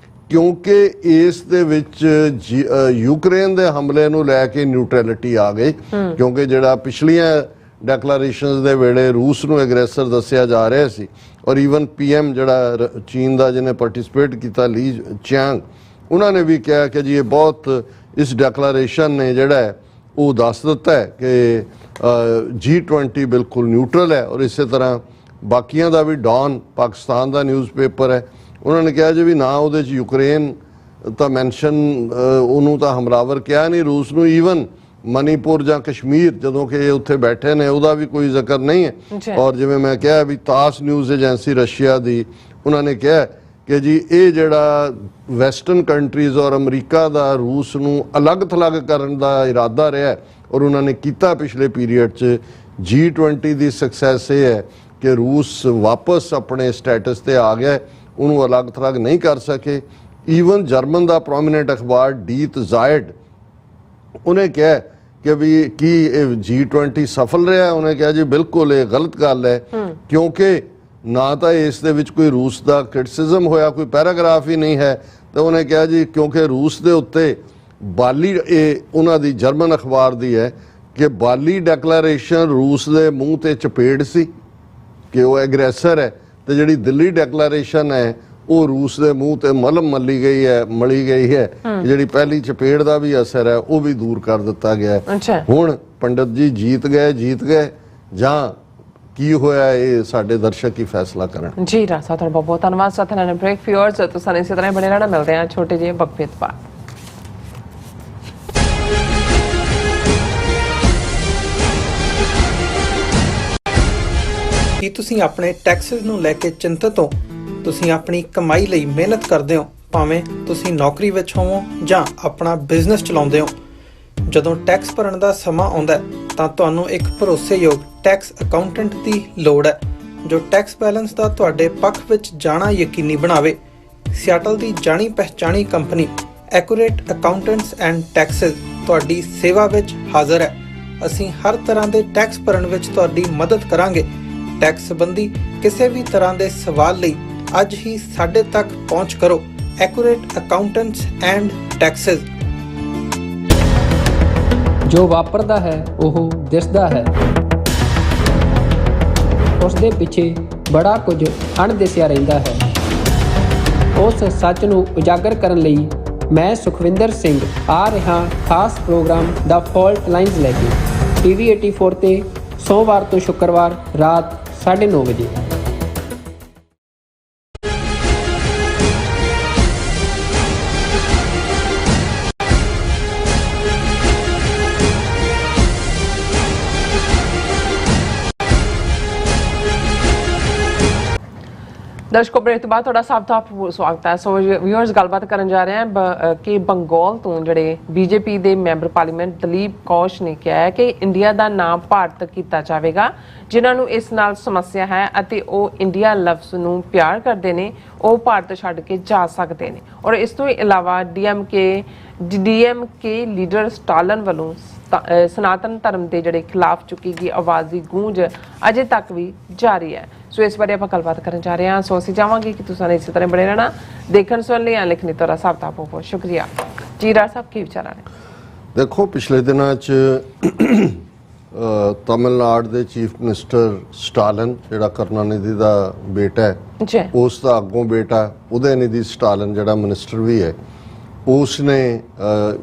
ਕਿਉਂਕਿ ਇਸ ਦੇ ਵਿੱਚ ਯੂਕਰੇਨ ਦੇ ਹਮਲੇ ਨੂੰ ਲੈ ਕੇ ਨਿਊਟਰੈਲਿਟੀ ਆ ਗਈ। ਕਿਉਂਕਿ ਜਿਹੜਾ ਪਿਛਲੀਆਂ ਡੈਕਲੇਰੇਸ਼ਨਸ ਦੇ ਵੇਲੇ ਰੂਸ ਨੂੰ ਐਗਰੈਸਰ ਦੱਸਿਆ ਜਾ ਰਿਹਾ ਸੀ, ਔਰ ਈਵਨ PM ਜਿਹੜਾ ਚੀਨ ਦਾ ਜਿਹਨੇ ਪਾਰਟਿਸਿਪੇਟ ਕੀਤਾ ਲੀ ਚਿਆਂਗ, ਉਹਨਾਂ ਨੇ ਵੀ ਕਿਹਾ ਕਿ ਜੀ ਇਹ ਬਹੁਤ ਇਸ ਡੈਕਲੇਰੇਸ਼ਨ ਨੇ ਜਿਹੜਾ ਹੈ ਉਹ ਦੱਸ ਦਿੱਤਾ ਹੈ ਕਿ G20 ਬਿਲਕੁਲ ਨਿਊਟਰਲ ਹੈ। ਔਰ ਇਸੇ ਤਰ੍ਹਾਂ ਬਾਕੀਆਂ ਦਾ ਵੀ ਡੌਨ ਪਾਕਿਸਤਾਨ ਦਾ ਨਿਊਜ਼ਪੇਪਰ ਹੈ, ਉਹਨਾਂ ਨੇ ਕਿਹਾ ਜੀ ਵੀ ਨਾ ਉਹਦੇ 'ਚ ਯੂਕਰੇਨ ਤਾਂ ਮੈਂਸ਼ਨ, ਉਹਨੂੰ ਤਾਂ ਹਮਲਾਵਰ ਕਿਹਾ ਨਹੀਂ ਰੂਸ ਨੂੰ। ਈਵਨ ਮਨੀਪੁਰ ਜਾਂ ਕਸ਼ਮੀਰ ਜਦੋਂ ਕਿ ਉੱਥੇ ਬੈਠੇ ਨੇ ਉਹਦਾ ਵੀ ਕੋਈ ਜ਼ਿਕਰ ਨਹੀਂ ਹੈ। ਔਰ ਜਿਵੇਂ ਮੈਂ ਕਿਹਾ ਵੀ ਤਾਸ ਨਿਊਜ਼ ਏਜੰਸੀ ਰਸ਼ੀਆ ਦੀ, ਉਹਨਾਂ ਨੇ ਕਿਹਾ ਕਿ ਜੀ ਇਹ ਜਿਹੜਾ ਵੈਸਟਰਨ ਕੰਟਰੀਜ਼ ਔਰ ਅਮਰੀਕਾ ਦਾ ਰੂਸ ਨੂੰ ਅਲੱਗ-ਥਲੱਗ ਕਰਨ ਦਾ ਇਰਾਦਾ ਰਿਹਾ, ਔਰ ਉਹਨਾਂ ਨੇ ਕੀਤਾ ਪਿਛਲੇ ਪੀਰੀਅਡ 'ਚ। G20 ਦੀ ਸਕਸੈਸ ਇਹ ਹੈ ਕਿ ਰੂਸ ਵਾਪਸ ਆਪਣੇ ਸਟੇਟਸ ਤੇ ਆ ਗਿਆ, ਉਹਨੂੰ ਅਲੱਗ-ਥਲੱਗ ਨਹੀਂ ਕਰ ਸਕੇ। ਈਵਨ ਜਰਮਨ ਦਾ ਪ੍ਰੋਮੀਨੈਂਟ ਅਖਬਾਰ ਡੀਤ ਜ਼ਾਇਡ, ਉਹਨੇ ਕਿਹਾ ਕਿ ਵੀ ਕੀ ਇਹ G20 ਸਫਲ ਰਿਹਾ? ਉਹਨੇ ਕਿਹਾ ਜੀ ਬਿਲਕੁਲ ਇਹ ਗਲਤ ਗੱਲ ਹੈ, ਕਿਉਂਕਿ ਨਾ ਤਾਂ ਇਸ ਦੇ ਵਿੱਚ ਕੋਈ ਰੂਸ ਦਾ ਕ੍ਰਿਟਿਸਿਜ਼ਮ ਹੋਇਆ, ਕੋਈ ਪੈਰਾਗ੍ਰਾਫ ਹੀ ਨਹੀਂ ਹੈ। ਤਾਂ ਉਹਨੇ ਕਿਹਾ ਜੀ ਕਿਉਂਕਿ ਰੂਸ ਦੇ ਉੱਤੇ ਬਾਲੀ, ਇਹ ਉਹਨਾਂ ਦੀ ਜਰਮਨ ਅਖਬਾਰ ਦੀ ਹੈ ਕਿ ਬਾਲੀ ਡੈਕਲੇਰੇਸ਼ਨ ਰੂਸ ਦੇ ਮੂੰਹ ਤੇ ਚਪੇੜ ਸੀ ਕਿ ਉਹ ਐਗਰੈਸਰ ਹੈ, ਤੇ ਜਿਹੜੀ ਦਿੱਲੀ ਡੈਕਲੇਰੇਸ਼ਨ ਹੈ ਉਹ ਰੂਸ ਦੇ ਮੂੰਹ ਤੇ ਮਲਮ ਮਲੀ ਗਈ ਹੈ। ਜਿਹੜੀ ਪਹਿਲੀ ਚਪੇੜ ਦਾ ਵੀ ਅਸਰ ਹੈ ਉਹ ਵੀ ਦੂਰ ਕਰ ਦਿੱਤਾ ਗਿਆ। ਹੁਣ ਪੰਡਤ ਜੀ ਜੀਤ ਗਏ ਜਾਂ ਕੀ ਹੋਇਆ, ਇਹ ਸਾਡੇ ਦਰਸ਼ਕ ਹੀ ਫੈਸਲਾ ਕਰਨ। ਜੀ ਰਾਜ ਸਾਹਿਬ, ਤੁਹਾਡਾ ਬਹੁਤ ਧੰਨਵਾਦ। ਸਾਥ ਨਾਲ ਬ੍ਰੇਕ ਫਿਊਅਰਸ, ਤੁਸੀਂ ਇਸੇ ਤਰ੍ਹਾਂ ਬਣੇ ਰਹਿਣਾ। ਮਿਲਦੇ ਹਾਂ ਛੋਟੇ ਜਿਹੇ ਵਕਫੇ ਤੋਂ ਬਾਅਦ। ਕੀ ਤੁਸੀਂ ਆਪਣੇ ਟੈਕਸਸ ਨੂੰ ਲੈ ਕੇ ਚਿੰਤਤ ਹੋ? ਤੁਸੀਂ ਆਪਣੀ ਕਮਾਈ ਲਈ ਮਿਹਨਤ ਕਰਦੇ ਹੋ, ਭਾਵੇਂ ਤੁਸੀਂ ਨੌਕਰੀ ਵਿੱਚ ਹੋਵੋ ਜਾਂ ਆਪਣਾ ਬਿਜ਼ਨਸ ਚਲਾਉਂਦੇ ਹੋ। ਜਦੋਂ ਟੈਕਸ ਭਰਨ ਦਾ ਸਮਾਂ ਆਉਂਦਾ ਤਾਂ ਤੁਹਾਨੂੰ ਇੱਕ ਭਰੋਸੇਯੋਗ ਟੈਕਸ ਅਕਾਊਂਟੈਂਟ ਦੀ ਲੋੜ ਹੈ, ਜੋ ਟੈਕਸ ਬੈਲੈਂਸ ਦਾ ਤੁਹਾਡੇ ਪੱਖ ਵਿੱਚ ਜਾਣਾ ਯਕੀਨੀ ਬਣਾਵੇ। ਸਿਆਟਲ ਦੀ ਜਾਣੀ ਪਛਾਣੀ company accurate accountants and taxes ਤੁਹਾਡੀ ਸੇਵਾ ਵਿੱਚ ਹਾਜ਼ਰ ਹੈ। ਅਸੀਂ ਹਰ ਤਰ੍ਹਾਂ ਦੇ ਟੈਕਸ ਭਰਨ ਵਿੱਚ ਤੁਹਾਡੀ ਮਦਦ ਕਰਾਂਗੇ। ਟੈਕਸ ਸੰਬੰਧੀ ਕਿਸੇ ਵੀ ਤਰ੍ਹਾਂ ਦੇ ਸਵਾਲ ਲਈ ਅੱਜ ਹੀ ਸਾਡੇ ਤੱਕ ਪਹੁੰਚ ਕਰੋ। Accurate accountants and Texas. ਜੋ ਵਾਪਰਦਾ ਹੈ ਉਹ ਦਿਸਦਾ ਹੈ, ਉਸ ਦੇ ਪਿੱਛੇ ਬੜਾ ਕੁਝ ਅਣਦਿਸਿਆ ਰਹਿੰਦਾ ਹੈ। ਉਸ ਸੱਚ ਨੂੰ ਉਜਾਗਰ ਕਰਨ ਲਈ ਮੈਂ ਸੁਖਵਿੰਦਰ ਸਿੰਘ ਆ ਰਿਹਾ ਖਾਸ ਪ੍ਰੋਗਰਾਮ ਦਾ ਫਾਲਟ ਲਾਈਨਸ ਲੈ ਕੇ TV 84 ਤੇ ਸੋਮਵਾਰ ਤੋਂ ਸ਼ੁੱਕਰਵਾਰ ਰਾਤ 9:30 ਵਜੇ। ਦਰਸ਼ਕੋ, ਬ੍ਰੇਕ ਤੋਂ ਬਾਅਦ ਤੁਹਾਡਾ ਸਭ ਦਾ ਸਵਾਗਤ ਹੈ। ਸੋ ਵਿਊਅਰਸ, ਗੱਲਬਾਤ ਕਰਨ ਜਾ ਰਹੇ ਹਾਂ ਕਿ ਬੰਗਾਲ ਤੋਂ ਜਿਹੜੇ BJP ਦੇ ਮੈਂਬਰ ਪਾਰਲੀਮੈਂਟ ਦਲੀਪ ਕੌਸ਼ ਨੇ ਕਿਹਾ ਹੈ ਕਿ ਇੰਡੀਆ ਦਾ ਨਾਮ ਭਾਰਤ ਕੀਤਾ ਜਾਵੇਗਾ। ਜਿਨ੍ਹਾਂ ਨੂੰ ਇਸ ਨਾਲ ਸਮੱਸਿਆ ਹੈ ਅਤੇ ਉਹ ਇੰਡੀਆ ਲਫ਼ਜ਼ ਨੂੰ ਪਿਆਰ ਕਰਦੇ ਨੇ, ਉਹ ਭਾਰਤ ਛੱਡ ਕੇ ਜਾ ਸਕਦੇ ਨੇ। ਔਰ ਇਸ ਤੋਂ ਇਲਾਵਾ DMK ਲੀਡਰ ਸਟਾਲਨ ਵੱਲੋਂ ਸਨਾਤਨ ਧਰਮ ਦੇ ਜਿਹੜੇ ਖਿਲਾਫ ਚੁੱਕੀ ਗਈ ਆਵਾਜ਼ ਦੀ ਗੂੰਜ ਅਜੇ ਤੱਕ ਵੀ ਜਾਰੀ ਹੈ। ਸੋ ਇਸ ਬਾਰੇ ਆਪਾਂ ਗੱਲਬਾਤ ਕਰਨ ਜਾ ਰਹੇ ਹਾਂ। ਸੋ ਅਸੀਂ ਚਾਹਾਂਗੇ ਕਿ ਤੁਸੀਂ ਇਸੇ ਤਰ੍ਹਾਂ ਬਣੇ ਰਹਿਣਾ। ਦੇਖਣ ਸੁਣਨ ਲਈ ਲਿਖਣੀ ਤੁਹਾਡਾ ਸਭ ਦਾ ਬਹੁਤ ਬਹੁਤ ਸ਼ੁਕਰੀਆ। ਜੀ ਰਾਜ ਸਾਹਿਬ, ਕੀ ਵਿਚਾਰਾਂ ਨੇ? ਦੇਖੋ, ਪਿਛਲੇ ਦਿਨਾਂ 'ਚ ਤਮਿਲਨਾਡੂ ਦੇ ਚੀਫ ਮਿਨਿਸਟਰ ਸਟਾਲਨ, ਜਿਹੜਾ ਕਰੁਣਾਨਿਧੀ ਦਾ ਬੇਟਾ ਹੈ, ਉਸ ਦਾ ਅੱਗੋਂ ਬੇਟਾ ਉਦੈਨਿਧੀ ਸਟਾਲਨ ਜਿਹੜਾ ਮਿਨਿਸਟਰ ਵੀ ਹੈ, ਉਸਨੇ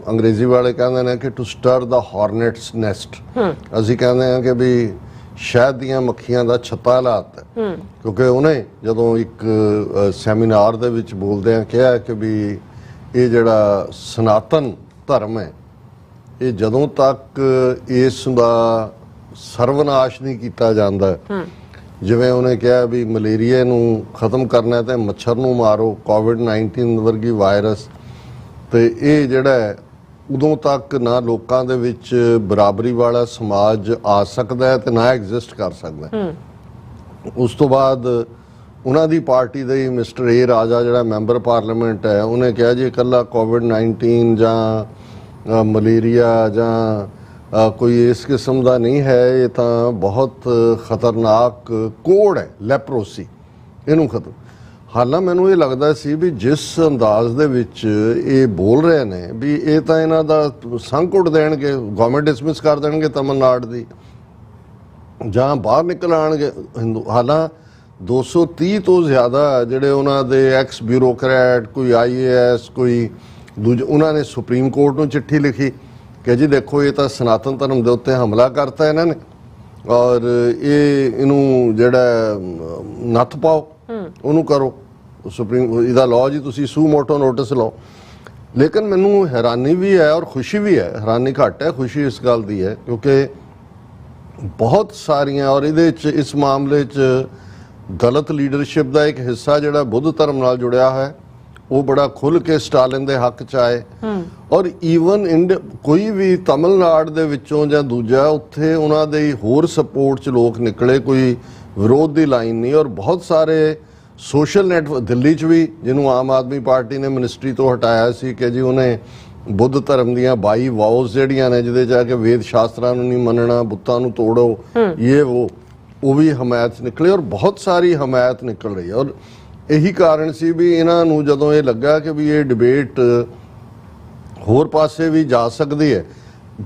ਅੰਗਰੇਜ਼ੀ ਵਾਲੇ ਕਹਿੰਦੇ ਨੇ ਕਿ ਟੂ ਸਟਰ ਦਾ ਹਾਰਨੇਟਸ ਨੈਸਟ। ਅਸੀਂ ਕਹਿੰਦੇ ਹਾਂ ਕਿ ਵੀ ਸ਼ਹਿਦ ਦੀਆਂ ਮੱਖੀਆਂ ਦਾ ਛੱਤਾ ਲਾਤਾ, ਕਿਉਂਕਿ ਉਹਨੇ ਜਦੋਂ ਇੱਕ ਸੈਮੀਨਾਰ ਦੇ ਵਿੱਚ ਬੋਲਦਿਆਂ ਕਿਹਾ ਕਿ ਵੀ ਇਹ ਜਿਹੜਾ ਸਨਾਤਨ ਧਰਮ ਹੈ, ਇਹ ਜਦੋਂ ਤੱਕ ਇਸ ਦਾ ਸਰਵਨਾਸ਼ ਨਹੀਂ ਕੀਤਾ ਜਾਂਦਾ, ਜਿਵੇਂ ਉਹਨੇ ਕਿਹਾ ਵੀ ਮਲੇਰੀਆ ਨੂੰ ਖਤਮ ਕਰਨਾ ਤੇ ਮੱਛਰ ਨੂੰ ਮਾਰੋ, ਕੋਵਿਡ-19 ਵਰਗੀ ਵਾਇਰਸ, ਤੇ ਇਹ ਜਿਹੜਾ ਹੈ ਉਦੋਂ ਤੱਕ ਨਾ ਲੋਕਾਂ ਦੇ ਵਿੱਚ ਬਰਾਬਰੀ ਵਾਲਾ ਸਮਾਜ ਆ ਸਕਦਾ ਹੈ ਤੇ ਨਾ ਐਗਜ਼ਿਸਟ ਕਰ ਸਕਦਾ ਹੈ। ਉਸ ਤੋਂ ਬਾਅਦ ਉਹਨਾਂ ਦੀ ਪਾਰਟੀ ਦੇ ਮਿਸਟਰ ਏ ਰਾਜਾ ਜਿਹੜਾ ਮੈਂਬਰ ਪਾਰਲੀਮੈਂਟ ਹੈ, ਉਹਨੇ ਕਿਹਾ ਜੀ ਇਕੱਲਾ ਕੋਵਿਡ-19 ਜਾਂ ਮਲੇਰੀਆ ਜਾਂ ਕੋਈ ਇਸ ਕਿਸਮ ਦਾ ਨਹੀਂ ਹੈ, ਇਹ ਤਾਂ ਬਹੁਤ ਖਤਰਨਾਕ ਕੋੜ ਹੈ ਲੈਪਰੋਸੀ, ਇਹਨੂੰ ਖਤਮ। ਹਾਲਾਂਕਿ ਮੈਨੂੰ ਇਹ ਲੱਗਦਾ ਸੀ ਵੀ ਜਿਸ ਅੰਦਾਜ਼ ਦੇ ਵਿੱਚ ਇਹ ਬੋਲ ਰਹੇ ਨੇ ਵੀ ਇਹ ਤਾਂ ਇਹਨਾਂ ਦਾ ਸੰਘ ਘੁੱਟ ਦੇਣਗੇ, ਗਵਰਨਮੈਂਟ ਡਿਸਮਿਸ ਕਰ ਦੇਣਗੇ ਤਮਿਲਨਾਡੂ ਦੀ, ਜਾਂ ਬਾਹਰ ਨਿਕਲ ਆਣਗੇ ਹਿੰਦੂ। ਹਾਲਾਂਕਿ 230 ਤੋਂ ਜ਼ਿਆਦਾ ਜਿਹੜੇ ਉਹਨਾਂ ਦੇ ਐਕਸ ਬਿਊਰੋਕਰੈਟ, ਕੋਈ IAS, ਕੋਈ ਦੂਜੇ, ਉਹਨਾਂ ਨੇ ਸੁਪਰੀਮ ਕੋਰਟ ਨੂੰ ਚਿੱਠੀ ਲਿਖੀ ਕਿ ਜੀ ਦੇਖੋ ਇਹ ਤਾਂ ਸਨਾਤਨ ਧਰਮ ਦੇ ਉੱਤੇ ਹਮਲਾ ਕਰਤਾ ਇਹਨਾਂ ਨੇ, ਔਰ ਇਹਨੂੰ ਜਿਹੜਾ ਨੱਥ ਪਾਓ, ਉਹਨੂੰ ਕਰੋ, ਸੁਪਰੀਮ ਇਹਦਾ ਲਾਅ ਜੀ, ਤੁਸੀਂ ਸੂ ਮੋਟੋ ਨੋਟਿਸ ਲਓ। ਲੇਕਿਨ ਮੈਨੂੰ ਹੈਰਾਨੀ ਵੀ ਹੈ ਔਰ ਖੁਸ਼ੀ ਵੀ ਹੈ, ਹੈਰਾਨੀ ਘੱਟ ਹੈ, ਖੁਸ਼ੀ ਇਸ ਗੱਲ ਦੀ ਹੈ ਕਿਉਂਕਿ ਬਹੁਤ ਸਾਰੀਆਂ, ਔਰ ਇਹਦੇ 'ਚ ਇਸ ਮਾਮਲੇ 'ਚ ਗਲਤ ਲੀਡਰਸ਼ਿਪ ਦਾ ਇੱਕ ਹਿੱਸਾ ਜਿਹੜਾ ਬੁੱਧ ਧਰਮ ਨਾਲ ਜੁੜਿਆ ਹੈ ਉਹ ਬੜਾ ਖੁੱਲ੍ਹ ਕੇ ਸਟਾਲਿਨ ਦੇ ਹੱਕ 'ਚ ਆਏ। ਔਰ ਈਵਨ ਕੋਈ ਵੀ ਤਮਿਲਨਾਡੂ ਦੇ ਵਿੱਚੋਂ ਜਾਂ ਦੂਜਾ, ਉੱਥੇ ਉਹਨਾਂ ਦੇ ਹੋਰ ਸਪੋਰਟ 'ਚ ਲੋਕ ਨਿਕਲੇ, ਕੋਈ ਵਿਰੋਧ ਦੀ ਲਾਈਨ ਨਹੀਂ। ਔਰ ਬਹੁਤ ਸਾਰੇ ਸੋਸ਼ਲ ਨੈਟਵਰਕ, ਦਿੱਲੀ 'ਚ ਵੀ ਜਿਹਨੂੰ ਆਮ ਆਦਮੀ ਪਾਰਟੀ ਨੇ ਮਿਨਿਸਟਰੀ ਤੋਂ ਹਟਾਇਆ ਸੀ ਕਿ ਜੀ ਉਹਨੇ ਬੁੱਧ ਧਰਮ ਦੀਆਂ 22 ਵਾਉਜ਼ ਜਿਹੜੀਆਂ ਨੇ, ਜਿਹਦੇ 'ਚ ਆ ਕੇ ਵੇਦ ਸ਼ਾਸਤਰਾਂ ਨੂੰ ਨਹੀਂ ਮੰਨਣਾ, ਬੁੱਤਾਂ ਨੂੰ ਤੋੜੋ, ਉਹ ਵੀ ਹਮਾਇਤ ਨਿਕਲੇ, ਔਰ ਬਹੁਤ ਸਾਰੀ ਹਮਾਇਤ ਨਿਕਲ ਰਹੀ ਹੈ। ਔਰ ਇਹੀ ਕਾਰਨ ਸੀ ਵੀ ਇਹਨਾਂ ਨੂੰ ਜਦੋਂ ਇਹ ਲੱਗਾ ਕਿ ਵੀ ਇਹ ਡਿਬੇਟ ਹੋਰ ਪਾਸੇ ਵੀ ਜਾ ਸਕਦੀ ਹੈ,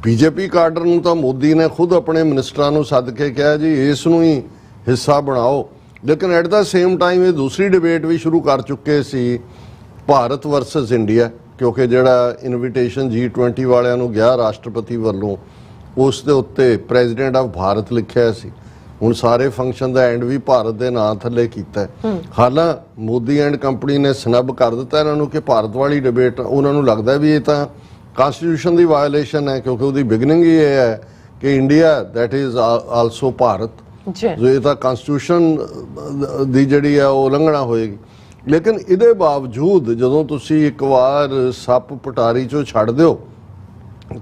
ਬੀਜੇਪੀ ਕਾਡਰ ਨੂੰ ਤਾਂ ਮੋਦੀ ਨੇ ਖੁਦ ਆਪਣੇ ਮਿਨਿਸਟਰਾਂ ਨੂੰ ਸੱਦ ਕੇ ਕਿਹਾ ਜੀ ਇਸ ਨੂੰ ਹੀ ਹਿੱਸਾ ਬਣਾਓ। ਲੇਕਿਨ ਐਟ ਦਾ ਸੇਮ ਟਾਈਮ ਇਹ ਦੂਸਰੀ ਡਿਬੇਟ ਵੀ ਸ਼ੁਰੂ ਕਰ ਚੁੱਕੇ ਸੀ, ਭਾਰਤ ਵਰਸਸ ਇੰਡੀਆ, ਕਿਉਂਕਿ ਜਿਹੜਾ ਇਨਵੀਟੇਸ਼ਨ G20 ਵਾਲਿਆਂ ਨੂੰ ਗਿਆ ਰਾਸ਼ਟਰਪਤੀ ਵੱਲੋਂ, ਉਸ ਦੇ ਉੱਤੇ ਪ੍ਰੈਜ਼ੀਡੈਂਟ ਆਫ ਭਾਰਤ ਲਿਖਿਆ ਸੀ। ਹੁਣ ਸਾਰੇ ਫੰਕਸ਼ਨ ਦਾ ਐਂਡ ਵੀ ਭਾਰਤ ਦੇ ਨਾਂ ਥੱਲੇ ਕੀਤਾ। ਹਾਲਾਂਕਿ ਮੋਦੀ ਐਂਡ ਕੰਪਨੀ ਨੇ ਸਨੱਬ ਕਰ ਦਿੱਤਾ ਇਹਨਾਂ ਨੂੰ ਕਿ ਭਾਰਤ ਵਾਲੀ ਡਿਬੇਟ, ਉਹਨਾਂ ਨੂੰ ਲੱਗਦਾ ਵੀ ਇਹ ਤਾਂ ਕਾਨਸਟੀਟਿਊਸ਼ਨ ਦੀ ਵਾਇਓਲੇਸ਼ਨ ਹੈ, ਕਿਉਂਕਿ ਉਹਦੀ ਬਿਗਨਿੰਗ ਹੀ ਇਹ ਹੈ ਕਿ India that is also Bharat, ਜੋ ਇਹ ਤਾਂ ਕਾਨਸਟੀਟਿਊਸ਼ਨ ਦੀ ਜਿਹੜੀ ਹੈ ਉਹ ਉਲੰਘਣਾ ਹੋਏਗੀ। ਲੇਕਿਨ ਇਹਦੇ ਬਾਵਜੂਦ ਜਦੋਂ ਤੁਸੀਂ ਇੱਕ ਵਾਰ ਸੱਪ ਪਟਾਰੀ 'ਚੋਂ ਛੱਡ ਦਿਓ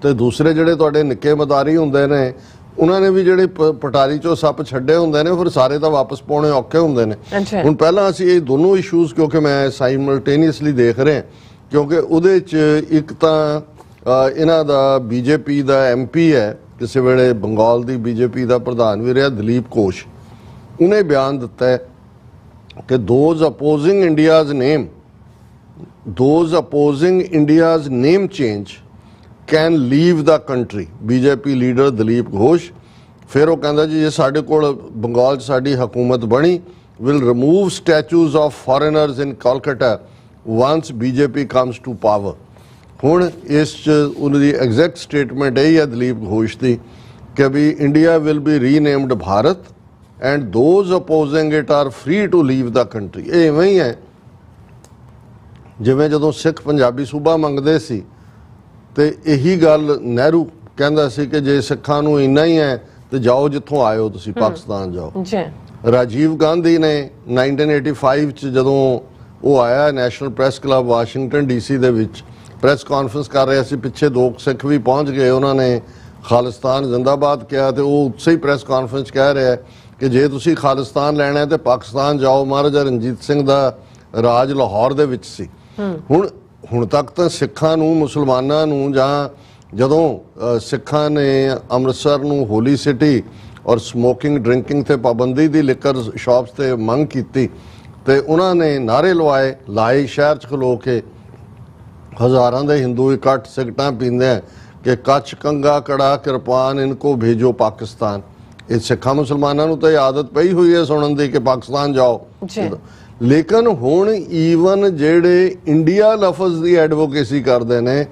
ਤੇ ਦੂਸਰੇ ਜਿਹੜੇ ਤੁਹਾਡੇ ਨਿੱਕੇ ਮਦਾਰੀ ਹੁੰਦੇ ਨੇ ਉਹਨਾਂ ਨੇ ਵੀ ਜਿਹੜੇ ਪਟਾਰੀ 'ਚੋਂ ਸੱਪ ਛੱਡੇ ਹੁੰਦੇ ਨੇ, ਫਿਰ ਸਾਰੇ ਤਾਂ ਵਾਪਸ ਪਾਉਣੇ ਔਖੇ ਹੁੰਦੇ ਨੇ। ਹੁਣ ਪਹਿਲਾਂ ਅਸੀਂ ਇਹ ਦੋਨੋਂ ਇਸ਼ੂਜ਼, ਕਿਉਂਕਿ ਮੈਂ ਸਾਈਮਲਟੇਨੀਅਸਲੀ ਦੇਖ ਰਿਹਾ, ਕਿਉਂਕਿ ਉਹਦੇ 'ਚ ਇੱਕ ਤਾਂ ਇਹਨਾਂ ਦਾ ਬੀਜੇਪੀ ਦਾ MP ਹੈ, ਕਿਸੇ ਵੇਲੇ ਬੰਗਾਲ ਦੀ ਬੀਜੇਪੀ ਦਾ ਪ੍ਰਧਾਨ ਵੀ ਰਿਹਾ, ਦਲੀਪ ਘੋਸ਼, ਉਹਨੇ ਬਿਆਨ ਦਿੱਤਾ ਹੈ ਕਿ those opposing India's name change can leave the country, BJP leader Dalip Ghosh. ਫਿਰ ਉਹ ਕਹਿੰਦਾ ਜੀ ਜੇ ਸਾਡੇ ਕੋਲ ਬੰਗਾਲ 'ਚ ਸਾਡੀ ਹਕੂਮਤ ਬਣੀ, will remove statues of foreigners in Kolkata once BJP comes to power। ਹੁਣ ਇਸ 'ਚ ਉਹਨਾਂ ਦੀ ਐਗਜ਼ੈਕਟ ਸਟੇਟਮੈਂਟ ਇਹ ਹੈ ਦਲੀਪ ਘੋਸ਼ ਦੀ ਕਿ ਵੀ India will be renamed Bharat and those opposing it are free to leave the country। ਇਹ ਇਵੇਂ ਹੀ ਹੈ ਜਿਵੇਂ ਜਦੋਂ ਸਿੱਖ ਪੰਜਾਬੀ ਸੂਬਾ ਮੰਗਦੇ ਸੀ ਤੇ ਇਹੀ ਗੱਲ ਨਹਿਰੂ ਕਹਿੰਦਾ ਸੀ ਕਿ ਜੇ ਸਿੱਖਾਂ ਨੂੰ ਇੰਨਾ ਹੀ ਹੈ ਤੇ ਜਾਓ ਜਿੱਥੋਂ ਆਇਓ, ਤੁਸੀਂ ਪਾਕਿਸਤਾਨ ਜਾਓ। ਰਾਜੀਵ ਗਾਂਧੀ ਨੇ 1985 ਚ ਜਦੋਂ ਉਹ ਆਇਆ national press club Washington DC ਦੇ ਵਿੱਚ ਪ੍ਰੈਸ ਕਾਨਫਰੰਸ ਕਰ ਰਿਹਾ ਸੀ, ਪਿੱਛੇ 2 ਸਿੱਖ ਵੀ ਪਹੁੰਚ ਗਏ, ਉਹਨਾਂ ਨੇ ਖਾਲਿਸਤਾਨ ਜ਼ਿੰਦਾਬਾਦ ਕਿਹਾ ਤੇ ਉਹ ਉਸੇ ਹੀ ਪ੍ਰੈਸ ਕਾਨਫਰੰਸ ਕਹਿ ਰਿਹਾ ਕਿ ਜੇ ਤੁਸੀਂ ਖਾਲਿਸਤਾਨ ਲੈਣਾ ਹੈ ਤੇ ਪਾਕਿਸਤਾਨ ਜਾਓ। ਮਹਾਰਾਜਾ ਰਣਜੀਤ ਸਿੰਘ ਦਾ ਰਾਜ ਲਾਹੌਰ ਦੇ ਵਿੱਚ ਸੀ। ਹੁਣ ਤੱਕ ਤਾਂ ਸਿੱਖਾਂ ਨੂੰ, ਮੁਸਲਮਾਨਾਂ ਨੂੰ, ਜਾਂ ਜਦੋਂ ਸਿੱਖਾਂ ਨੇ ਅੰਮ੍ਰਿਤਸਰ ਨੂੰ ਹੋਲੀ ਸਿਟੀ ਔਰ ਸਮੋਕਿੰਗ ਡਰਿੰਕਿੰਗ ਤੇ ਪਾਬੰਦੀ ਦੀ, ਲਿਕਰ ਸ਼ਾਪਸ ਤੇ ਮੰਗ ਕੀਤੀ ਤੇ ਉਹਨਾਂ ਨੇ ਨਾਰੇ ਲਾਏ ਸ਼ਹਿਰ 'ਚ ਖਲੋ ਕੇ, ਹਜ਼ਾਰਾਂ ਦੇ ਹਿੰਦੂ ਇਕੱਠ ਸਿਗਰਟਾਂ ਪੀਂਦੇ ਆ ਕਿ ਕੱਚ ਕੰਗਾ ਕੜਾ ਕਿਰਪਾਨ ਇਨਕੋ ਭੇਜੋ ਪਾਕਿਸਤਾਨ। ਇਹ ਸਿੱਖਾਂ ਮੁਸਲਮਾਨਾਂ ਨੂੰ ਤਾਂ ਇਹ ਆਦਤ ਪਈ ਹੋਈ ਹੈ ਸੁਣਨ ਦੀ ਕਿ ਪਾਕਿਸਤਾਨ ਜਾਓ। ਲੇਕਿਨ ਹੁਣ ਈਵਨ ਜਿਹੜੇ ਇੰਡੀਆ ਲਫ਼ਜ਼ ਦੀ ਐਡਵੋਕੇਸੀ ਕਰਦੇ ਨੇ,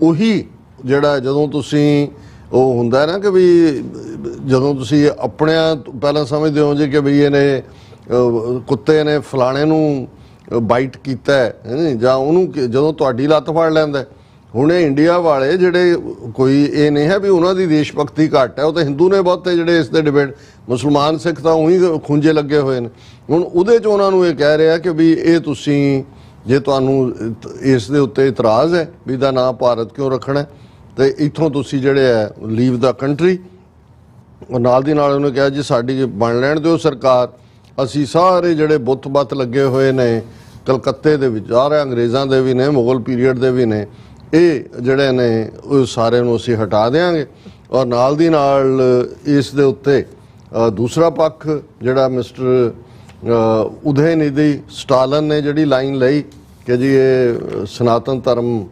ਉਹੀ ਜਿਹੜਾ ਜਦੋਂ ਤੁਸੀਂ ਉਹ ਹੁੰਦਾ ਨਾ ਕਿ ਵੀ ਜਦੋਂ ਤੁਸੀਂ ਆਪਣਿਆਂ ਪਹਿਲਾਂ ਸਮਝਦੇ ਹੋ ਜੀ ਕਿ ਵੀ ਇਹਨੇ ਕੁੱਤੇ ਨੇ ਫਲਾਣੇ ਨੂੰ ਬਾਈਟ ਕੀਤਾ ਹੈ ਜਾਂ ਉਹਨੂੰ ਜਦੋਂ ਤੁਹਾਡੀ ਲੱਤ ਫੜ ਲੈਂਦਾ ਹੁਣ ਇਹ ਇੰਡੀਆ ਵਾਲੇ ਜਿਹੜੇ ਕੋਈ ਇਹ ਨਹੀਂ ਹੈ ਵੀ ਉਹਨਾਂ ਦੀ ਦੇਸ਼ ਭਗਤੀ ਘੱਟ ਹੈ, ਉਹ ਤਾਂ ਹਿੰਦੂ ਨੇ ਬਹੁਤੇ ਜਿਹੜੇ ਇਸ ਦੇ ਡਿਬੇਟ, ਮੁਸਲਮਾਨ ਸਿੱਖ ਤਾਂ ਉਹੀ ਖੁੰਝੇ ਲੱਗੇ ਹੋਏ ਨੇ। ਹੁਣ ਉਹਦੇ 'ਚ ਉਹਨਾਂ ਨੂੰ ਇਹ ਕਹਿ ਰਿਹਾ ਕਿ ਵੀ ਇਹ ਤੁਸੀਂ ਜੇ ਤੁਹਾਨੂੰ ਇਸ ਦੇ ਉੱਤੇ ਇਤਰਾਜ਼ ਹੈ ਵੀ ਦਾ ਨਾਂ ਭਾਰਤ ਕਿਉਂ ਰੱਖਣਾ ਤੇ ਇੱਥੋਂ ਤੁਸੀਂ ਜਿਹੜੇ ਹੈ ਲੀਵ ਦਾ ਕੰਟਰੀ। ਉਹ ਨਾਲ ਦੀ ਨਾਲ ਉਹਨੇ ਕਿਹਾ ਜੀ ਸਾਡੀ ਬਣ ਲੈਣ ਦਿਓ ਸਰਕਾਰ, ਅਸੀਂ ਸਾਰੇ ਜਿਹੜੇ ਬੁੱਤ ਬੱਤ ਲੱਗੇ ਹੋਏ ਨੇ ਕਲਕੱਤੇ ਦੇ ਵਿੱਚ ਆ ਰਹੇ ਅੰਗਰੇਜ਼ਾਂ ਦੇ ਵੀ ਨੇ, ਮੁਗਲ ਪੀਰੀਅਡ ਦੇ ਵੀ ਨੇ, ਇਹ ਜਿਹੜੇ ਨੇ ਉਹ ਸਾਰੇ ਨੂੰ ਅਸੀਂ ਹਟਾ ਦੇਵਾਂਗੇ। ਔਰ ਨਾਲ ਦੀ ਨਾਲ ਇਸ ਦੇ ਉੱਤੇ ਦੂਸਰਾ ਪੱਖ ਜਿਹੜਾ ਮਿਸਟਰ ਉਦੈਨਿਧੀ ਸਟਾਲਨ ਨੇ ਜਿਹੜੀ ਲਾਈਨ ਲਈ ਕਿ ਜੀ ਇਹ ਸਨਾਤਨ ਧਰਮ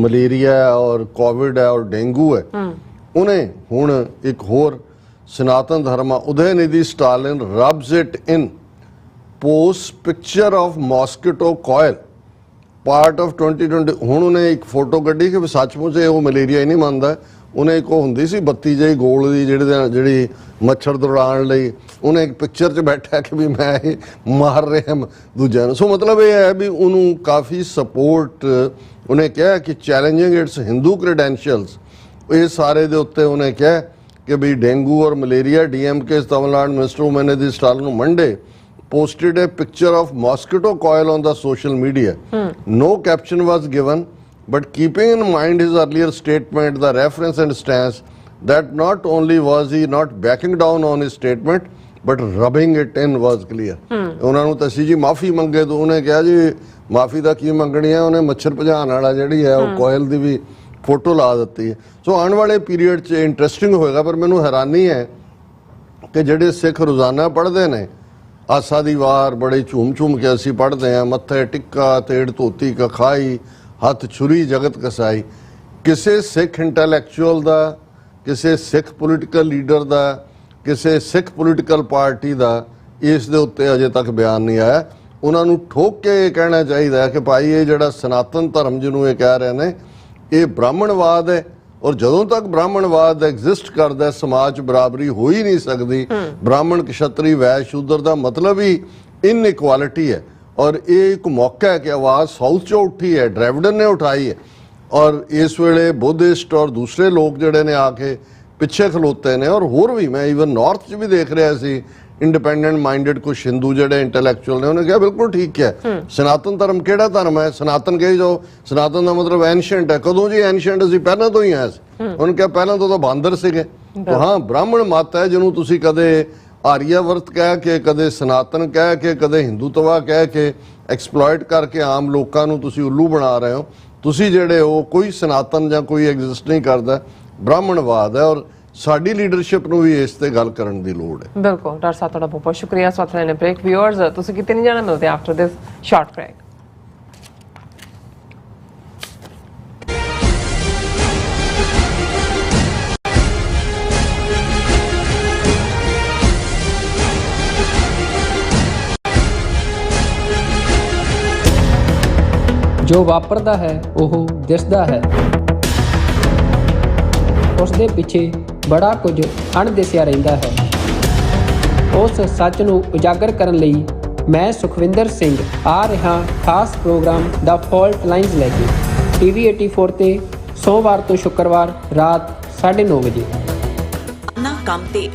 ਮਲੇਰੀਆ ਔਰ ਕੋਵਿਡ ਹੈ ਔਰ ਡੇਂਗੂ ਹੈ, ਉਹਨੇ ਹੁਣ ਇੱਕ ਹੋਰ Sanatan Dharma Udhayanidhi Stalin rubs it in post picture of mosquito coil part of 2020। ਹੁਣ ਉਹਨੇ ਇੱਕ ਫੋਟੋ ਕੱਢੀ ਕਿ ਸੱਚਮੁੱਚ ਉਹ ਮਲੇਰੀਆ ਹੀ ਨਹੀਂ ਮੰਨਦਾ। ਉਹਨੇ ਇੱਕ ਉਹ ਹੁੰਦੀ ਸੀ ਬੱਤੀ ਜਿਹੀ ਗੋਲ ਦੀ ਜਿਹੜੀ ਮੱਛਰ ਦੌੜਾਉਣ ਲਈ, ਉਹਨੇ ਇੱਕ ਪਿਕਚਰ 'ਚ ਬੈਠਾ ਕਿ ਵੀ ਮੈਂ ਇਹ ਮਾਰ ਰਿਹਾ ਦੂਜਿਆਂ ਨੂੰ। ਸੋ ਮਤਲਬ ਇਹ ਹੈ ਵੀ ਉਹਨੂੰ ਕਾਫੀ ਸਪੋਰਟ ਉਹਨੇ ਕਿਹਾ ਕਿ ਚੈਲੰਜਿੰਗ ਇਟਸ ਹਿੰਦੂ ਕ੍ਰੈਡੈਂਸ਼ੀਅਲਸ। ਇਹ ਸਾਰੇ ਦੇ ਉੱਤੇ ਉਹਨੇ ਕਿਹਾ ਕਿ ਵੀ ਡੇਂਗੂ ਔਰ malaria DMK Tamil Nadu minister Udhayanidhi Stalin ਨੂੰ Monday posted a picture of mosquito coil on the social media. No caption was given, but keeping in mind his earlier statement, the reference and stance that not only was he not backing down on his statement, but rubbing it in was clear. ਉਹਨਾਂ ਨੂੰ ਤਸੀ ਜੀ ਮਾਫੀ ਮੰਗੇ ਤਾਂ ਉਹਨੇ ਕਿਹਾ ਜੀ ਮਾਫੀ ਦਾ ਕੀ ਮੰਗਣੀ ਹੈ, ਉਹਨੇ ਮੱਛਰ ਭਜਾਉਣ ਵਾਲਾ ਜਿਹੜੀ ਹੈ ਉਹ ਕੋਇਲ ਦੀ ਵੀ ਫੋਟੋ ਲਾ ਦਿੱਤੀ ਹੈ। ਸੋ ਆਉਣ ਵਾਲੇ ਪੀਰੀਅਡ 'ਚ ਇੰਟਰਸਟਿੰਗ ਹੋਏਗਾ। ਪਰ ਮੈਨੂੰ ਹੈਰਾਨੀ ਹੈ ਕਿ ਜਿਹੜੇ ਸਿੱਖ ਰੋਜ਼ਾਨਾ ਪੜ੍ਹਦੇ ਨੇ ਆਸਾ ਦੀ ਵਾਰ ਬੜੇ ਝੂਮ ਝੂਮ ਕੇ ਅਸੀਂ ਪੜ੍ਹਦੇ ਹਾਂ, ਮੱਥੇ ਟਿੱਕਾ ਤੇੜ ਧੋਤੀ ਕਖਾਈ ਹੱਥ ਛੁਰੀ ਜਗਤ ਕਸਾਈ, ਕਿਸੇ ਸਿੱਖ ਇੰਟੈਲੈਕਚੁਅਲ ਦਾ, ਕਿਸੇ ਸਿੱਖ ਪੋਲੀਟੀਕਲ ਲੀਡਰ ਦਾ, ਕਿਸੇ ਸਿੱਖ ਪੋਲੀਟੀਕਲ ਪਾਰਟੀ ਦਾ ਇਸ ਦੇ ਉੱਤੇ ਅਜੇ ਤੱਕ ਬਿਆਨ ਨਹੀਂ ਆਇਆ। ਉਹਨਾਂ ਨੂੰ ਠੋਕ ਕੇ ਇਹ ਕਹਿਣਾ ਚਾਹੀਦਾ ਹੈ ਕਿ ਭਾਈ ਇਹ ਜਿਹੜਾ ਸਨਾਤਨ ਧਰਮ ਜਿਹਨੂੰ ਇਹ ਕਹਿ ਰਹੇ ਨੇ ਇਹ ਬ੍ਰਾਹਮਣਵਾਦ ਹੈ, ਔਰ ਜਦੋਂ ਤੱਕ ਬ੍ਰਾਹਮਣਵਾਦ ਐਗਜ਼ਿਸਟ ਕਰਦਾ ਸਮਾਜ 'ਚ ਬਰਾਬਰੀ ਹੋ ਹੀ ਨਹੀਂ ਸਕਦੀ। ਬ੍ਰਾਹਮਣ ਕਸ਼ਤਰੀ ਵੈਸ਼ ਸ਼ੂਦਰ ਦਾ ਮਤਲਬ ਹੀ ਇਨਇਕੁਆਲਿਟੀ ਹੈ। ਔਰ ਇਹ ਇੱਕ ਮੌਕਾ ਹੈ ਕਿ ਆਵਾਜ਼ ਸਾਊਥ 'ਚੋਂ ਉੱਠੀ ਹੈ, ਡ੍ਰੈਵਿਡਨ ਨੇ ਉਠਾਈ ਹੈ, ਔਰ ਇਸ ਵੇਲੇ ਬੁੱਧਿਸਟ ਔਰ ਦੂਸਰੇ ਲੋਕ ਜਿਹੜੇ ਨੇ ਆ ਕੇ ਪਿੱਛੇ ਖਲੋਤੇ ਨੇ। ਔਰ ਹੋਰ ਵੀ ਮੈਂ ਈਵਨ ਨਾਰਥ 'ਚ ਵੀ ਦੇਖ ਰਿਹਾ ਸੀ ਇੰਡੀਪੈਂਡੈਂਟ ਮਾਈਂਡਡ ਕੁਛ ਹਿੰਦੂ ਜਿਹੜੇ ਇੰਟੈਲੈਕਚੁਅਲ ਨੇ, ਉਹਨੇ ਕਿਹਾ ਬਿਲਕੁਲ ਠੀਕ ਹੈ, ਸਨਾਤਨ ਧਰਮ ਕਿਹੜਾ ਧਰਮ ਹੈ, ਸਨਾਤਨ ਕਹੀ ਜਾਓ, ਸਨਾਤਨ ਦਾ ਮਤਲਬ ਐਨਸ਼ੀਐਂਟ ਹੈ। ਕਦੋਂ ਜੀ ਐਨਸ਼ੀਐਂਟ? ਅਸੀਂ ਪਹਿਲਾਂ ਤੋਂ ਹੀ ਆਏ ਸੀ। ਉਹਨੇ ਕਿਹਾ ਪਹਿਲਾਂ ਤੋਂ ਤਾਂ ਬਾਂਦਰ ਸੀਗੇ। ਹਾਂ, ਬ੍ਰਾਹਮਣ ਮਤ ਹੈ ਜਿਹਨੂੰ ਤੁਸੀਂ ਕਦੇ ਆਰੀਆਵਰਤ ਕਹਿ ਕੇ, ਕਦੇ ਸਨਾਤਨ ਕਹਿ ਕੇ, ਕਦੇ ਹਿੰਦੂਤਵਾ ਕਹਿ ਕੇ ਐਕਸਪਲੋਇਟ ਕਰਕੇ ਆਮ ਲੋਕਾਂ ਨੂੰ ਤੁਸੀਂ ਉੱਲੂ ਬਣਾ ਰਹੇ ਹੋ। ਤੁਸੀਂ ਜਿਹੜੇ ਹੋ ਕੋਈ ਸਨਾਤਨ ਜਾਂ ਕੋਈ ਐਗਜ਼ਿਸਟ ਨਹੀਂ ਕਰਦਾ, ਬ੍ਰਾਹਮਣਵਾਦ ਹੈ। ਔਰ ਸਾਡੀ ਲੀਡਰਸ਼ਿਪ ਨੂੰ ਵੀ ਇਸ ਤੇ ਗੱਲ ਕਰਨ ਦੀ ਲੋੜ ਹੈ। ਬਿਲਕੁਲ ਡਾਕਟਰ ਸਾਹਿਬ, ਤੁਹਾਡਾ ਬਹੁਤ ਬਹੁਤ ਸ਼ੁਕਰੀਆ। ਸਵਾਗਤ ਹੈ ਬ੍ਰੇਕ। ਵਿਊਅਰਸ, ਤੁਸੀਂ ਕਿਤੇ ਨਹੀਂ ਜਾਣਾ, ਮਿਲਦੇ ਆਫਟਰ ਦਿਸ ਸ਼ਾਰਟ ਬ੍ਰੇਕ। ਜੋ ਵਾਪਰਦਾ ਹੈ ਉਹ ਦਿਸਦਾ ਹੈ, ਉਸ ਦੇ ਪਿੱਛੇ ਬੜਾ ਕੁਝ ਅਣਦਿਸਿਆ ਰਹਿੰਦਾ ਹੈ। ਉਸ ਸੱਚ ਨੂੰ ਉਜਾਗਰ ਕਰਨ ਲਈ ਮੈਂ ਸੁਖਵਿੰਦਰ ਸਿੰਘ ਆ ਰਿਹਾ ਖਾਸ ਪ੍ਰੋਗਰਾਮ ਦਾ ਫਾਲਟ ਲਾਈਨਸ ਲੈ ਕੇ TV 84 ਤੇ ਸੋਮਵਾਰ ਤੋਂ ਸ਼ੁੱਕਰਵਾਰ ਰਾਤ 9:30 ਵਜੇ ਨਾ ਕੰਮ ਤੇ।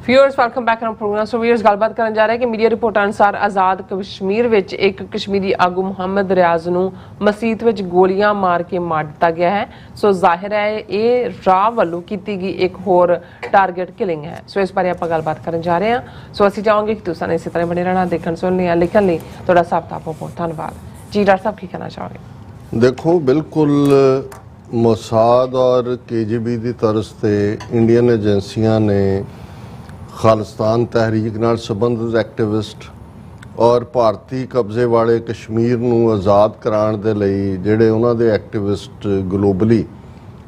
Viewers, welcome back to program. So viewers, ਗੱਲਬਾਤ ਕਰਨ ਜਾ ਰਹੇ ਕਿ ਮੀਡੀਆ ਰਿਪੋਰਟਾਂ ਅਨੁਸਾਰ ਆਜ਼ਾਦ ਕਸ਼ਮੀਰ ਵਿੱਚ ਇੱਕ ਕਸ਼ਮੀਰੀ ਆਗੂ ਮੁਹੰਮਦ ਰਿਆਜ਼ ਨੂੰ ਮਸਜਿਦ ਵਿੱਚ ਗੋਲੀਆਂ ਮਾਰ ਕੇ ਮਾਰ ਦਿੱਤਾ ਗਿਆ ਹੈ। ਸੋ ਜ਼ਾਹਿਰ ਹੈ ਇਹ ਰਾਹ ਵੱਲੋਂ ਕੀਤੀ ਗਈ ਇੱਕ ਹੋਰ ਟਾਰਗੇਟ ਕਿਲਿੰਗ ਹੈ। ਸੋ ਇਸ ਬਾਰੇ ਆਪਾਂ ਗੱਲਬਾਤ ਕਰਨ ਜਾ ਰਹੇ ਹਾਂ। ਸੋ ਅਸੀਂ ਚਾਹਾਂਗੇ ਕਿ ਤੁਸੀਂ ਇਸੇ ਤਰ੍ਹਾਂ ਬਣੇ ਰਹਿਣਾ, ਦੇਖਣ ਸੁਣਨ ਲਈ, ਲਿਖਣ ਲਈ। ਤੁਹਾਡਾ ਸਭ ਦਾ ਬਹੁਤ ਬਹੁਤ ਧੰਨਵਾਦ ਜੀ। ਡਾਕਟਰ ਸਾਹਿਬ, ਕੀ ਕਹਿਣਾ ਚਾਹੋਗੇ? ਦੇਖੋ, ਬਿਲਕੁਲ ਮੋਸਾਦ ਔਰ KGB ਦੀ ਤਰਜ਼ ਤੇ ਇੰਡੀਅਨ ਏਜੰਸੀਆਂ ਨੇ ਖਾਲਿਸਤਾਨ ਤਹਿਰੀਕ ਨਾਲ ਸੰਬੰਧਿਤ ਐਕਟਿਵਿਸਟ ਔਰ ਭਾਰਤੀ ਕਬਜ਼ੇ ਵਾਲੇ ਕਸ਼ਮੀਰ ਨੂੰ ਆਜ਼ਾਦ ਕਰਾਉਣ ਦੇ ਲਈ ਜਿਹੜੇ ਉਹਨਾਂ ਦੇ ਐਕਟਿਵਿਸਟ ਗਲੋਬਲੀ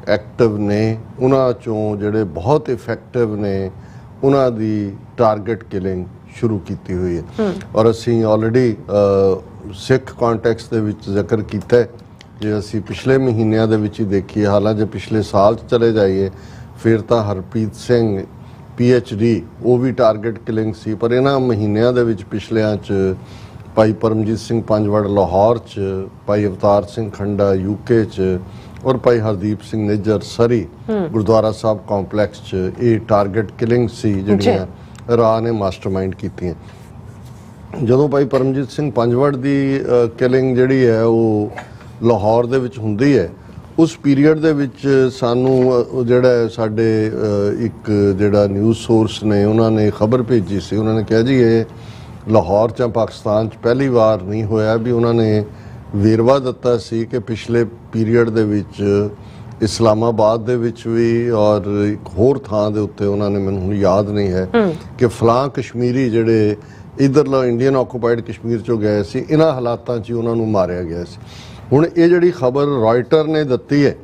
ਐਕਟਿਵ ਨੇ, ਉਹਨਾਂ ਚੋਂ ਜਿਹੜੇ ਬਹੁਤ ਇਫੈਕਟਿਵ ਨੇ, ਉਹਨਾਂ ਦੀ ਟਾਰਗੇਟ ਕਿਲਿੰਗ ਸ਼ੁਰੂ ਕੀਤੀ ਹੋਈ ਹੈ। ਔਰ ਅਸੀਂ ਆਲਰੇਡੀ ਸਿੱਖ ਕੰਟੈਕਸਟ ਦੇ ਵਿੱਚ ਜ਼ਿਕਰ ਕੀਤਾ ਹੈ। ਜੇ ਅਸੀਂ ਪਿਛਲੇ ਮਹੀਨਿਆਂ ਦੇ ਵਿੱਚ ਹੀ ਦੇਖੀਏ, ਹਾਲਾਂਕਿ ਪਿਛਲੇ ਸਾਲ 'ਚ ਚਲੇ ਜਾਈਏ, ਫਿਰ ਤਾਂ ਹਰਪ੍ਰੀਤ ਸਿੰਘ PhD ਉਹ ਵੀ ਟਾਰਗੇਟ ਕਿਲਿੰਗ ਸੀ। ਪਰ ਇਹਨਾਂ ਮਹੀਨਿਆਂ ਦੇ ਵਿੱਚ ਪਿਛਲਿਆਂ 'ਚ ਭਾਈ ਪਰਮਜੀਤ ਸਿੰਘ ਪੰਜਵੜ ਲਾਹੌਰ 'ਚ, ਭਾਈ ਅਵਤਾਰ ਸਿੰਘ ਖੰਡਾ UK 'ਚ ਔਰ ਭਾਈ ਹਰਦੀਪ ਸਿੰਘ ਨਿੱਜਰ ਸਰੀ ਗੁਰਦੁਆਰਾ ਸਾਹਿਬ ਕੰਪਲੈਕਸ 'ਚ ਇਹ ਟਾਰਗੇਟ ਕਿਲਿੰਗ ਸੀ ਜਿਹੜੀਆਂ ਰਾਹ ਨੇ ਮਾਸਟਰਮਾਈਂਡ ਕੀਤੀਆਂ। ਜਦੋਂ ਭਾਈ ਪਰਮਜੀਤ ਸਿੰਘ ਪੰਜਵੜ ਦੀ ਕਿਲਿੰਗ ਜਿਹੜੀ ਹੈ ਉਹ ਲਾਹੌਰ ਦੇ ਵਿੱਚ ਹੁੰਦੀ ਹੈ, ਉਸ ਪੀਰੀਅਡ ਦੇ ਵਿੱਚ ਸਾਨੂੰ ਜਿਹੜਾ ਸਾਡੇ ਇੱਕ ਜਿਹੜਾ ਨਿਊਜ਼ ਸੋਰਸ ਨੇ ਉਹਨਾਂ ਨੇ ਖਬਰ ਭੇਜੀ ਸੀ। ਉਹਨਾਂ ਨੇ ਕਿਹਾ ਜੀ ਇਹ ਲਾਹੌਰ 'ਚ ਪਾਕਿਸਤਾਨ 'ਚ ਪਹਿਲੀ ਵਾਰ ਨਹੀਂ ਹੋਇਆ ਵੀ ਉਹਨਾਂ ਨੇ ਵੇਰਵਾ ਦਿੱਤਾ ਸੀ ਕਿ ਪਿਛਲੇ ਪੀਰੀਅਡ ਦੇ ਵਿੱਚ ਇਸਲਾਮਾਬਾਦ ਦੇ ਵਿੱਚ ਵੀ ਔਰ ਇੱਕ ਹੋਰ ਥਾਂ ਦੇ ਉੱਤੇ ਉਹਨਾਂ ਨੇ, ਮੈਨੂੰ ਹੁਣ ਯਾਦ ਨਹੀਂ ਹੈ, ਕਿ ਫਲਾਂ ਕਸ਼ਮੀਰੀ ਜਿਹੜੇ ਇੱਧਰਲਾ ਇੰਡੀਅਨ ਆਕੂਪਾਈਡ ਕਸ਼ਮੀਰ 'ਚੋਂ ਗਏ ਸੀ, ਇਹਨਾਂ ਹਾਲਾਤਾਂ 'ਚ ਹੀ ਉਹਨਾਂ ਨੂੰ ਮਾਰਿਆ ਗਿਆ ਸੀ। ਹੁਣ ਇਹ ਜਿਹੜੀ ਖਬਰ ਰॉयटर ਨੇ ਦਿੱਤੀ ਹੈ,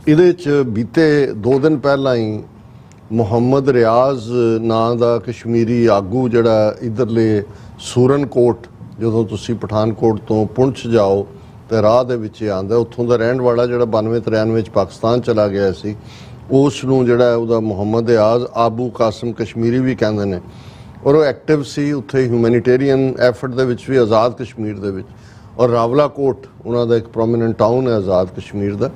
ਇਹਦੇ 'ਚ ਬੀਤੇ 2 ਦਿਨ ਪਹਿਲਾਂ ਹੀ ਮੁਹੰਮਦ ਰਿਆਜ਼ ਨਾਂ ਦਾ ਕਸ਼ਮੀਰੀ ਆਗੂ ਜਿਹੜਾ ਇੱਧਰਲੇ ਸੂਰਨਕੋਟ, ਜਦੋਂ ਤੁਸੀਂ ਪਠਾਨਕੋਟ ਤੋਂ ਪੁੰਛ ਜਾਓ ਤੇ ਰਾਹ ਦੇ ਵਿੱਚ ਆਉਂਦਾ, ਉੱਥੋਂ ਦਾ ਰਹਿਣ ਵਾਲਾ ਜਿਹੜਾ 92-93 'ਚ ਪਾਕਿਸਤਾਨ ਚਲਾ ਗਿਆ ਸੀ, ਉਸ ਨੂੰ ਜਿਹੜਾ ਉਹਦਾ ਮੁਹੰਮਦ ਰਿਆਜ਼ ਆਬੂ ਕਾਸਮ ਕਸ਼ਮੀਰੀ ਵੀ ਕਹਿੰਦੇ ਨੇ, ਔਰ ਉਹ ਐਕਟਿਵ ਸੀ ਉੱਥੇ ਹਿਊਮੈਨਿਟੇਰੀਅਨ ਐਫਰਟ ਦੇ ਵਿੱਚ ਵੀ ਆਜ਼ਾਦ ਕਸ਼ਮੀਰ ਦੇ ਵਿੱਚ। ਔਰ ਰਾਵਲਾਕੋਟ ਉਹਨਾਂ ਦਾ ਇੱਕ ਪ੍ਰੋਮੀਨੈਂਟ ਟਾਊਨ ਹੈ ਆਜ਼ਾਦ ਕਸ਼ਮੀਰ ਦਾ,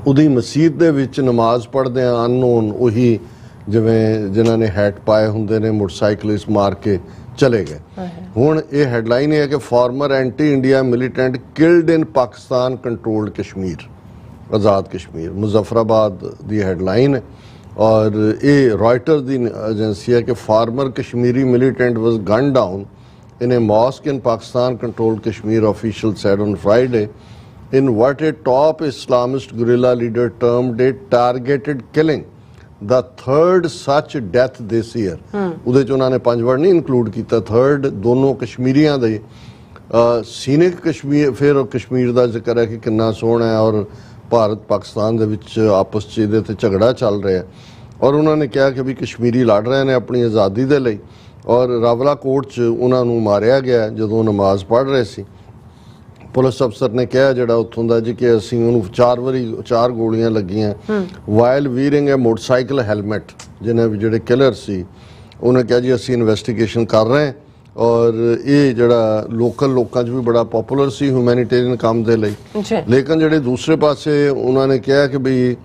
ਉਹਦੀ ਮਸਜਿਦ ਦੇ ਵਿੱਚ ਨਮਾਜ਼ ਪੜ੍ਹਦੇ ਆ ਅਨਨੋਨ ਉਹੀ ਜਿਵੇਂ ਜਿਨ੍ਹਾਂ ਨੇ ਹੈਟ ਪਾਏ ਹੁੰਦੇ ਨੇ ਮੋਟਰਸਾਈਕਲਿਸਟ ਮਾਰ ਕੇ ਚਲੇ ਗਏ। ਹੁਣ ਇਹ ਹੈਡਲਾਈਨ ਹੈ ਕਿ former anti India militant killed in Pakistan controlled Kashmir, Azad Kashmir, Muzaffarabad ਦੀ ਹੈਡਲਾਈਨ ਹੈ। ਔਰ ਇਹ ਰॉयटर ਦੀ ਏਜੰਸੀ ਹੈ ਕਿ former Kashmiri militant was gun down in a mosque in Pakistan controlled Kashmir, officials said on Friday, in what a top Islamist guerrilla leader termed a targeted killing, the third such death this year। ਉਹਦੇ 'ਚ ਉਹਨਾਂ ਨੇ ਪੰਜਵੜ ਨਹੀਂ ਇਨਕਲੂਡ ਕੀਤਾ, ਥਰਡ ਦੋਨੋਂ ਕਸ਼ਮੀਰੀਆਂ ਦੇ ਸੀਨਿਕ ਕਸ਼ਮੀਰ। ਫਿਰ ਕਸ਼ਮੀਰ ਦਾ ਜ਼ਿਕਰ ਹੈ ਕਿ ਕਿੰਨਾ ਸੋਹਣਾ ਹੈ ਔਰ ਭਾਰਤ ਪਾਕਿਸਤਾਨ ਦੇ ਵਿੱਚ ਆਪਸ 'ਚ ਇਹਦੇ 'ਤੇ ਝਗੜਾ ਚੱਲ ਰਿਹਾ, ਔਰ ਉਹਨਾਂ ਨੇ ਕਿਹਾ ਕਿ ਵੀ ਕਸ਼ਮੀਰੀ ਲੜ ਰਹੇ ਨੇ ਆਪਣੀ ਆਜ਼ਾਦੀ ਦੇ ਲਈ। ਔਰ ਰਾਵਲਾਕੋਟ 'ਚ ਉਹਨਾਂ ਨੂੰ ਮਾਰਿਆ ਗਿਆ ਜਦੋਂ ਨਮਾਜ਼ ਪੜ੍ਹ ਰਹੇ ਸੀ। ਪੁਲਿਸ ਅਫਸਰ ਨੇ ਕਿਹਾ ਜਿਹੜਾ ਉੱਥੋਂ ਦਾ ਜੀ ਕਿ ਅਸੀਂ ਉਹਨੂੰ 4 ਗੋਲੀਆਂ ਲੱਗੀਆਂ ਵਾਈਲ ਵੀਰਿੰਗ ਏ ਮੋਟਰਸਾਈਕਲ ਹੈਲਮਟ। ਜਿਹੜੇ ਕਿਲਰ ਸੀ ਉਹਨੇ ਕਿਹਾ ਜੀ ਅਸੀਂ ਇਨਵੈਸਟੀਗੇਸ਼ਨ ਕਰ ਰਹੇ ਔਰ ਇਹ ਜਿਹੜਾ ਲੋਕਾਂ 'ਚ ਵੀ ਬੜਾ ਪਪੂਲਰ ਸੀ ਹਿਊਮੈਨਿਟੇਰੀਅਨ ਕੰਮ ਦੇ ਲਈ। ਲੇਕਿਨ ਜਿਹੜੇ ਦੂਸਰੇ ਪਾਸੇ ਉਹਨਾਂ ਨੇ ਕਿਹਾ ਕਿ ਵੀ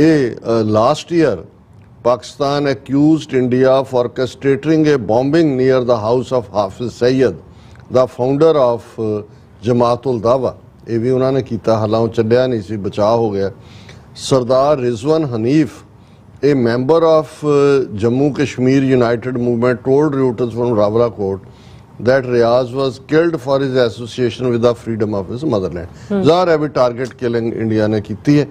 ਇਹ last year Pakistan accused India for orchestrating a bombing near the house of Hafiz Sayyid, the founder of Jamaat-ul-Dawa। ਇਹ ਵੀ ਉਹਨਾਂ ਨੇ ਕੀਤਾ, ਹਾਲਾਂਕਿ ਉਹ ਚੱਲਿਆ ਨਹੀਂ ਸੀ, ਬਚਾਅ ਹੋ ਗਿਆ। ਸਰਦਾਰ ਰਿਜ਼ਵਾਨ Hanif, a member of Jammu Kashmir United Movement, told Reuters from Rawalakot that Riaz was killed for his association with the freedom of his motherland। ਜ਼ਾਹਰ ਹੈ ਵੀ ਟਾਰਗੇਟ ਕਿਲਿੰਗ ਇੰਡੀਆ ਨੇ ਕੀਤੀ ਹੈ।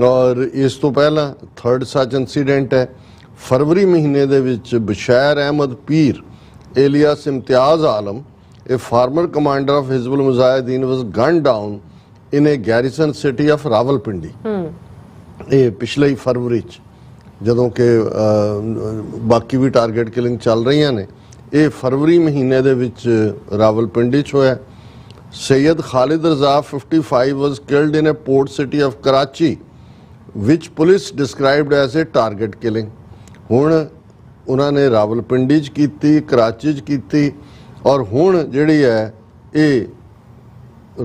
ਔਰ ਇਸ ਤੋਂ ਪਹਿਲਾਂ ਥਰਡ ਸੱਚ ਇੰਸੀਡੈਂਟ ਹੈ ਫਰਵਰੀ ਮਹੀਨੇ ਦੇ ਵਿੱਚ ਬਸ਼ੈਰ ਅਹਿਮਦ ਪੀਰ alias Imtiaz Alam, a former commander of Hizbul Mujahideen, was gunned down in a garrison city of Rawalpindi। ਇਹ ਪਿਛਲੇ ਹੀ ਫਰਵਰੀ 'ਚ, ਜਦੋਂ ਕਿ ਬਾਕੀ ਵੀ ਟਾਰਗੇਟ ਕਿਲਿੰਗ ਚੱਲ ਰਹੀਆਂ ਨੇ, ਇਹ ਫਰਵਰੀ ਮਹੀਨੇ ਦੇ ਵਿੱਚ ਰਾਵਲਪਿੰਡੀ 'ਚ ਹੋਇਆ। Sayyid Khalid Raza, 55, was killed in a port city of Karachi, which police described as a target killing। ਹੁਣ ਉਹਨਾਂ ਨੇ ਰਾਵਲਪਿੰਡੀ 'ਚ ਕੀਤੀ, ਕਰਾਚੀ 'ਚ ਕੀਤੀ, ਔਰ ਹੁਣ ਜਿਹੜੀ ਹੈ ਇਹ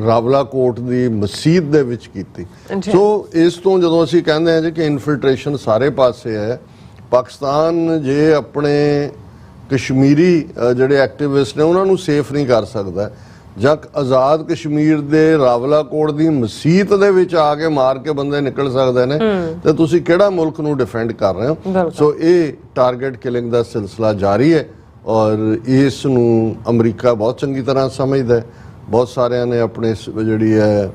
ਰਾਵਲਾਕੋਟ ਦੀ ਮਸਜਿਦ ਦੇ ਵਿੱਚ ਕੀਤੀ। ਸੋ ਇਸ ਤੋਂ ਜਦੋਂ ਅਸੀਂ ਕਹਿੰਦੇ ਹਾਂ ਜੀ ਕਿ ਇਨਫਿਲਟ੍ਰੇਸ਼ਨ ਸਾਰੇ ਪਾਸੇ ਹੈ, ਪਾਕਿਸਤਾਨ ਜੇ ਆਪਣੇ ਕਸ਼ਮੀਰੀ ਜਿਹੜੇ ਐਕਟਿਵਿਸਟ ਨੇ ਉਹਨਾਂ ਨੂੰ ਸੇਫ ਨਹੀਂ ਕਰ ਸਕਦਾ, ਜਾਂ ਆਜ਼ਾਦ ਕਸ਼ਮੀਰ ਦੇ ਰਾਵਲਾਕੋਟ ਦੀ ਮਸਜਿਦ ਦੇ ਵਿੱਚ ਆ ਕੇ ਮਾਰ ਕੇ ਬੰਦੇ ਨਿਕਲ ਸਕਦੇ ਨੇ, ਤੇ ਤੁਸੀਂ ਕਿਹੜਾ ਮੁਲਕ ਨੂੰ ਡਿਫੈਂਡ ਕਰ ਰਹੇ ਹੋ? ਸੋ ਇਹ ਟਾਰਗੇਟ ਕਿਲਿੰਗ ਦਾ ਸਿਲਸਿਲਾ ਜਾਰੀ ਹੈ ਔਰ ਇਸ ਨੂੰ ਅਮਰੀਕਾ ਬਹੁਤ ਚੰਗੀ ਤਰ੍ਹਾਂ ਸਮਝਦਾ ਹੈ। ਬਹੁਤ ਸਾਰਿਆਂ ਨੇ ਆਪਣੇ ਜਿਹੜੀ ਹੈ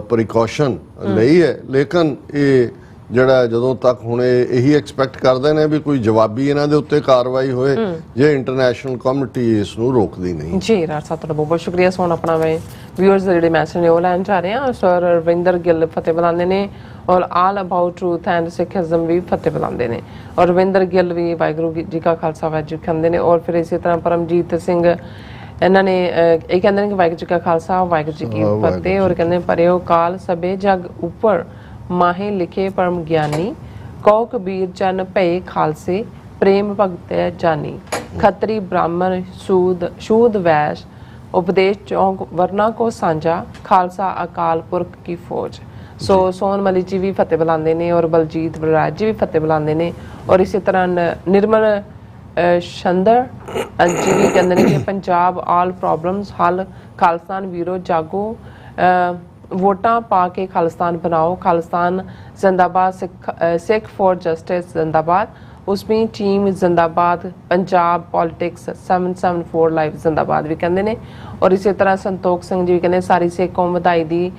ਪ੍ਰੀਕਾਸ਼ਨ ਲਈ ਹੈ, ਲੇਕਿਨ ਇਹ ਜਿਹੜਾ ਜਦੋਂ ਤੱਕ ਹੁਣ ਇਹੀ ਐਕਸਪੈਕਟ ਕਰਦੇ ਨੇ ਵੀ ਕੋਈ ਜਵਾਬੀ ਇਹਨਾਂ ਦੇ ਉੱਤੇ ਕਾਰਵਾਈ ਹੋਏ ਜੇ ਇੰਟਰਨੈਸ਼ਨਲ ਕਮਿਊਨਿਟੀ ਇਸ ਨੂੰ ਰੋਕਦੀ ਨਹੀਂ। ਜੀ ਰਾਜ ਸਾਹਿਬ ਤੁਹਾਡਾ ਬਹੁਤ ਬਹੁਤ ਸ਼ੁਕਰੀਆ। ਸੋਣ ਆਪਣਾ ਮੈਂ ਵਿਊਅਰਸ ਦੇ ਜਿਹੜੇ ਮੈਸੇਜ ਨੇ ਉਹ ਲੈਣ ਜਾ ਰਹੇ ਹਾਂ। ਸਰ ਰਵਿੰਦਰ ਗਿੱਲ ਫਤਿਹ ਬੁਲਾਉਂਦੇ ਨੇ ਔਰ all about truth and Sikhism ਵੀ ਫਤਿਹ ਬੁਲਾਉਂਦੇ ਨੇ, ਔਰ ਰਵਿੰਦਰ ਗਿੱਲ ਵੀ ਵਾਹਿਗੁਰੂ ਜੀ ਕਾ ਖਾਲਸਾ ਵਾਹਿਗੁਰੂ ਜੀ ਕਹਿੰਦੇ ਨੇ। ਔਰ ਫਿਰ ਇਸੇ ਤਰ੍ਹਾਂ ਪਰਮਜੀਤ ਸਿੰਘ ਇਹਨਾਂ ਨੇ ਇਹ ਕਹਿੰਦੇ ਨੇ ਕਿ ਵਾਹਿਗੁਰੂ ਜੀ ਕਾ ਖਾਲਸਾ ਵਾਹਿਗੁਰੂ ਜੀ ਕੀ ਫਤਿਹ, ਔਰ ਕਹਿੰਦੇ ਪਰਿਓ ਕਾਲ ਸਭੇ ਜਗ ਉੱਪਰ ਮਾਹੇ ਲਿਖੇ ਪਰਮ ਗਿਆਨੀ ਕਉ ਕਬੀਰ ਜਨ ਭਏ ਖਾਲਸੇ ਪ੍ਰੇਮ ਭਗਤੈ ਜਾਨੀ ਖੱਤਰੀ ਬ੍ਰਾਹਮਣ ਸ਼ੂਦ ਵੈਸ਼ ਉਪਦੇਸ਼ ਚੌਂਕ ਵਰਨਾ ਕੋ ਸਾਂਝਾ ਖਾਲਸਾ ਅਕਾਲ ਪੁਰਖ ਕੀ ਫੌਜ। ਸੋ ਸੋਨਮਲੀ ਜੀ ਵੀ ਫਤਿਹ ਬੁਲਾਉਂਦੇ ਨੇ ਔਰ ਬਲਜੀਤ ਬਲਰਾਜ ਜੀ ਵੀ ਫਤਿਹ ਬੁਲਾਉਂਦੇ ਨੇ ਔਰ ਇਸੇ ਤਰ੍ਹਾਂ ਨਿਰਮਲ ਸ਼ੰਦਰ ਜੀ ਵੀ ਕਹਿੰਦੇ ਨੇ ਕਿ ਪੰਜਾਬ ਆਲ ਪ੍ਰੋਬਲਮਸ ਹੱਲ ਖਾਲਿਸਤਾਨ ਵੀਰੋ ਜਾਗੋ ਵੋਟਾਂ ਪਾ ਕੇ ਖਾਲਿਸਤਾਨ ਬਣਾਓ ਖਾਲਿਸਤਾਨ ਜ਼ਿੰਦਾਬਾਦ ਸਿੱਖ ਫॉर ਜਸਟਿਸ ਜ਼ਿੰਦਾਬਾਦ ਉਸਮੀ ਟੀਮ ਜ਼ਿੰਦਾਬਾਦ ਪੰਜਾਬ ਪੋਲਿਟਿਕਸ 774 ਲਾਈਵ ਜ਼ਿੰਦਾਬਾਦ ਵੀ ਕਹਿੰਦੇ ਨੇ ਔਰ ਇਸੇ ਤਰ੍ਹਾਂ ਸੰਤੋਖ ਸਿੰਘ ਜੀ ਵੀ ਕਹਿੰਦੇ ਸਾਰੀ ਸਿੱਖ ਕੌਮ ਵਧਾਈ ਦੀ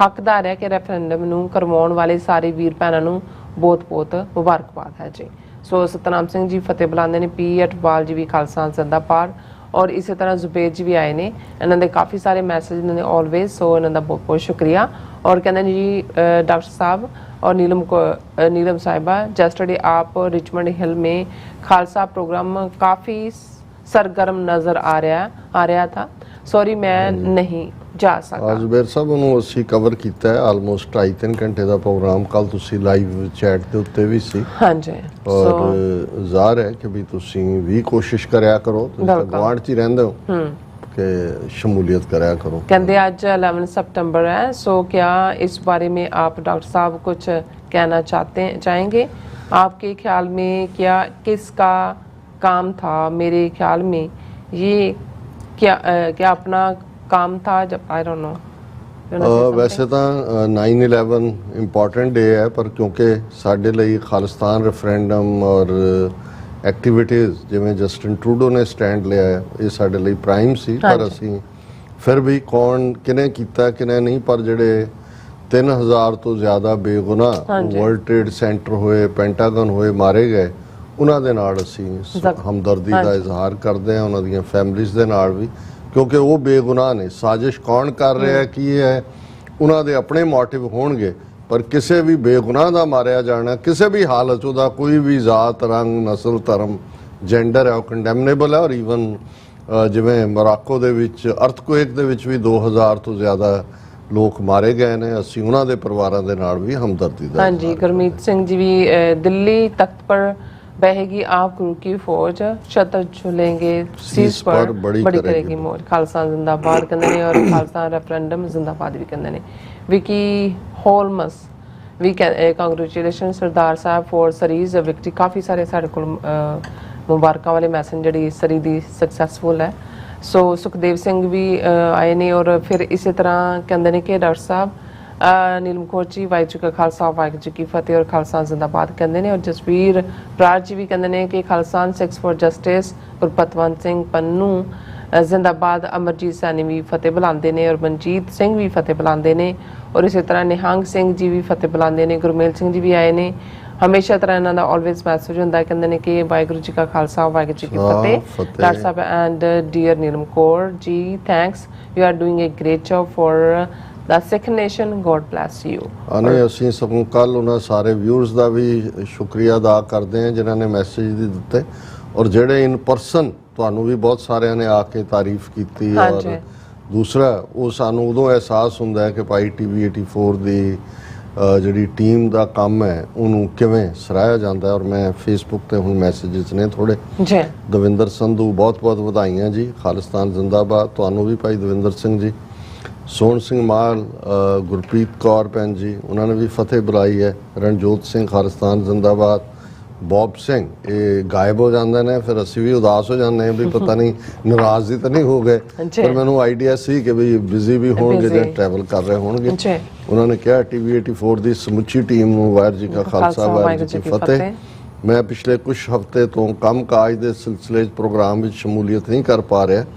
ਹੱਕਦਾਰ ਹੈ ਕਿ ਰੈਫਰੈਂਡਮ ਨੂੰ ਕਰਵਾਉਣ ਵਾਲੇ ਸਾਰੇ ਵੀਰ ਭੈਣਾਂ ਨੂੰ ਬਹੁਤ-ਬਹੁਤ ਮੁਬਾਰਕਬਾਦ ਹੈ ਜੀ। ਸੋ ਸਤਨਾਮ ਸਿੰਘ ਜੀ ਫਤਿਹ ਬੁਲਾਉਂਦੇ ਨੇ ਪੀ ਅਟਵਾਲ ਜੀ ਵੀ ਖਾਲਸਾ ਜ਼ਿੰਦਾਬਾਦ ਔਰ ਇਸੇ ਤਰ੍ਹਾਂ ਜ਼ੁਬੇਰ ਜੀ ਵੀ ਆਏ ਨੇ ਇਹਨਾਂ ਦੇ ਕਾਫੀ ਸਾਰੇ ਮੈਸੇਜ ਨੇ ਆਲਵੇਜ਼ ਸੋ ਇਹਨਾਂ ਦਾ ਬਹੁਤ-ਬਹੁਤ ਸ਼ੁਕਰੀਆ और कहते हैं जी डॉक्टर साहब और नीलम साहिबा जस्टरडे आप रिचमंड हिल में खालसा प्रोग्राम काफ़ी सरगर्म नज़र आ रहा था सॉरी मैं नहीं जा सका। ਜ਼ੁਬੇਰ ਸਾਹਿਬ ਨੂੰ ਅਸੀਂ ਕਵਰ ਕੀਤਾ ਹੈ ਆਲਮੋਸਟ 2.5-3 ਘੰਟੇ ਦਾ ਪ੍ਰੋਗਰਾਮ ਕੱਲ ਤੁਸੀਂ ਲਾਈਵ ਚੈਟ ਦੇ ਉੱਤੇ ਵੀ ਸੀ। ਹਾਂਜੀ ਔਰ ਜ਼ਾਹਰ ਹੈ ਕਿ ਵੀ ਤੁਸੀਂ ਵੀ ਕੋਸ਼ਿਸ਼ ਕਰਿਆ ਕਰੋ ਤੁਸੀਂ ਗਵਾਂਢ 'ਚ ਹੀ ਰਹਿੰਦੇ ਹੋ कि शमूलियत कराया करो। कहते आज 11 सितंबर है सो क्या इस बारे में आप डॉक्टर साहब कुछ कहना चाहेंगे आपके ख्याल में क्या किसका काम था? मेरे ख्याल में ये क्या अपना काम था जब आई डोंट नो वैसे तो 9/11 इंपॉर्टेंट डे है पर क्योंकि साडे लिए खालिस्तान रेफरेंडम और एक्टिविटीज़ जिवें जस्टिन ट्रूडो ने स्टैंड लिया है ये साडे लिए प्राइम सी पर असी फिर भी कौन किने कीता किने नहीं पर जिहड़े 3000 तो ज़्यादा बेगुनाह वर्ल्ड ट्रेड सेंटर होए पेंटागन होए मारे गए उन्हां दे नाल असी हमदर्दी का इजहार करते हैं उन्हां दीयां फैमिलीज़ दे नाल भी क्योंकि वो बेगुनाह ने साजिश कौन कर रहा है की है उन्हां दे अपने मोटिव होणगे पर किसी भी बेगुनाह का मारिया जाना किसी भी हालत उहदा कोई भी जात रंग नस्ल धर्म जेंडर है कंडैमनेबल है और ईवन जिवें मोराको दे विच अर्थक्वेक दे विच भी 2000 तो ज़्यादा लोग मारे गए ने असीं उन्हां दे परिवारां दे नाल भी हमदर्दी दा। हाँ जी गुरमीत सिंह जी भी दिल्ली तख्त पर बहेगी आप गुरु की फौज छत्र झूलेंगे शीश पर बड़ी करेगी मौज खालसा जिंदाबाद कहंदे ने और खालसा रेफरेंडम जिंदाबाद भी कहंदे ने। विकी होलमस भी कांग्रेचुलेशन सरदार साहब फॉर सरीज विक्ट्री काफ़ी सारे साढ़े को मुबारक वाले मैसेज जी सरी दी सक्सैसफुल है। सो सुखदेव सिंह भी आए ने और फिर इस तरह कहते हैं कि डॉक्टर साहब नीलम कौर जी वाहिगुरू का खालसा वाहिगुरू जी की फतेह और खालसा जिंदाबाद कहते हैं और जसवीर बराड़ जी भी कहते हैं कि Khalsa six for justice Gurpatwant Singh Pannu जिंदाबाद अमरजीत सैनी भी फतेह बुलाते हैं और मनजीत सिंह भी फतेह बुलाते हैं और इस तरह निहंग सिंह जी भी फतेह बुलाते हैं गुरमेल सिंह जी भी आए ने हमेशा तरह इन्हों का ऑलवेज मैसेज होंगे कहते हैं कि वाहिगुरू जी का खालसा वाहिगुरू जी की फतेह डॉक्टर साहब and dear Neelam Kaur ji thanks you are doing a great job for the Sikh nation God bless you. ਅਸੀਂ ਸਗੋਂ ਕੱਲ ਉਹਨਾਂ ਸਾਰੇ ਵਿਊਅਰਸ ਦਾ ਵੀ ਸ਼ੁਕਰੀਆ ਅਦਾ ਕਰਦੇ ਹਾਂ ਜਿਨ੍ਹਾਂ ਨੇ ਮੈਸੇਜ ਦਿੱਤੇ ਔਰ ਜਿਹੜੇ ਇਨ ਪਰਸਨ ਤੁਹਾਨੂੰ ਵੀ ਬਹੁਤ ਸਾਰਿਆਂ ਨੇ ਆ ਕੇ ਤਾਰੀਫ ਕੀਤੀ ਔਰ ਦੂਸਰਾ ਉਹ ਸਾਨੂੰ ਉਦੋਂ ਅਹਿਸਾਸ ਹੁੰਦਾ ਹੈ ਕਿ ਭਾਈ TV 84 ਦੀ ਜਿਹੜੀ ਟੀਮ ਦਾ ਕੰਮ ਹੈ ਉਹਨੂੰ ਕਿਵੇਂ ਸਰਾਹਿਆ ਜਾਂਦਾ ਔਰ ਮੈਂ ਫੇਸਬੁੱਕ ਤੇ ਹੁਣ ਮੈਸੇजेस ਨੇ ਥੋੜੇ ਜੀ ਦਵਿੰਦਰ ਸੰਧੂ ਬਹੁਤ ਬਹੁਤ ਵਧਾਈਆਂ ਜੀ ਖਾਲਿਸਤਾਨ ਜ਼ਿੰਦਾਬਾਦ ਤੁਹਾਨੂੰ ਵੀ ਭਾਈ ਦਵਿੰਦਰ ਸਿੰਘ ਜੀ सोन सिंह माल गुरप्रीत कौर भैन जी उन्होंने भी फतेह बुलाई है रणजोत सिंह खालिस्तान जिंदाबाद बॉब सिंह ये गायब हो जाते हैं फिर असी भी उदास हो जाते हैं भी पता नहीं नाराज ही तो नहीं हो गए पर मैंने आइडिया सी कि भी बिजी भी होंगे जो ट्रैवल कर रहे होंगे उन्होंने कहा TV 84 की समुची टीम वाहिगुरू जी का खालसा वाहिगुरू जी की फतेह। मैं पिछले कुछ हफ्ते तो कम काज के सिलसिले प्रोग्राम में शमूलियत नहीं कर पा रहा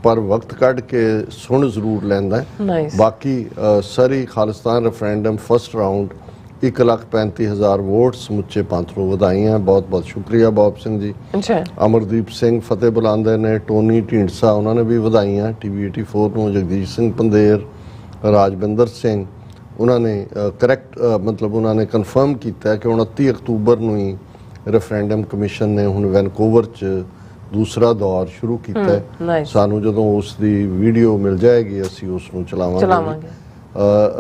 पर वक्त कढ़ के सुन जरूर लैंदा है। बाकी सरी Khalistan referendum first round 1,35,000 vote समुचे पंथ नूं वधाइयां बहुत बहुत शुक्रिया बॉब सिंह जी। अमरदीप सिंह फतेह बुलांदे ने टोनी ढींडसा उन्होंने भी वधाइयां TV 84 नूं जगदीश सिंह पंदेर राजविंदर सिंह उन्होंने करैक्ट मतलब उन्होंने कन्फर्म किया कि 29 अक्तूबर नूं ही रेफरेंडम कमीशन ने हुण वैनकूवर च दूसरा दौर शुरू किया है सानू जदों उसकी वीडियो मिल जाएगी असी उसनूं चलावांगे।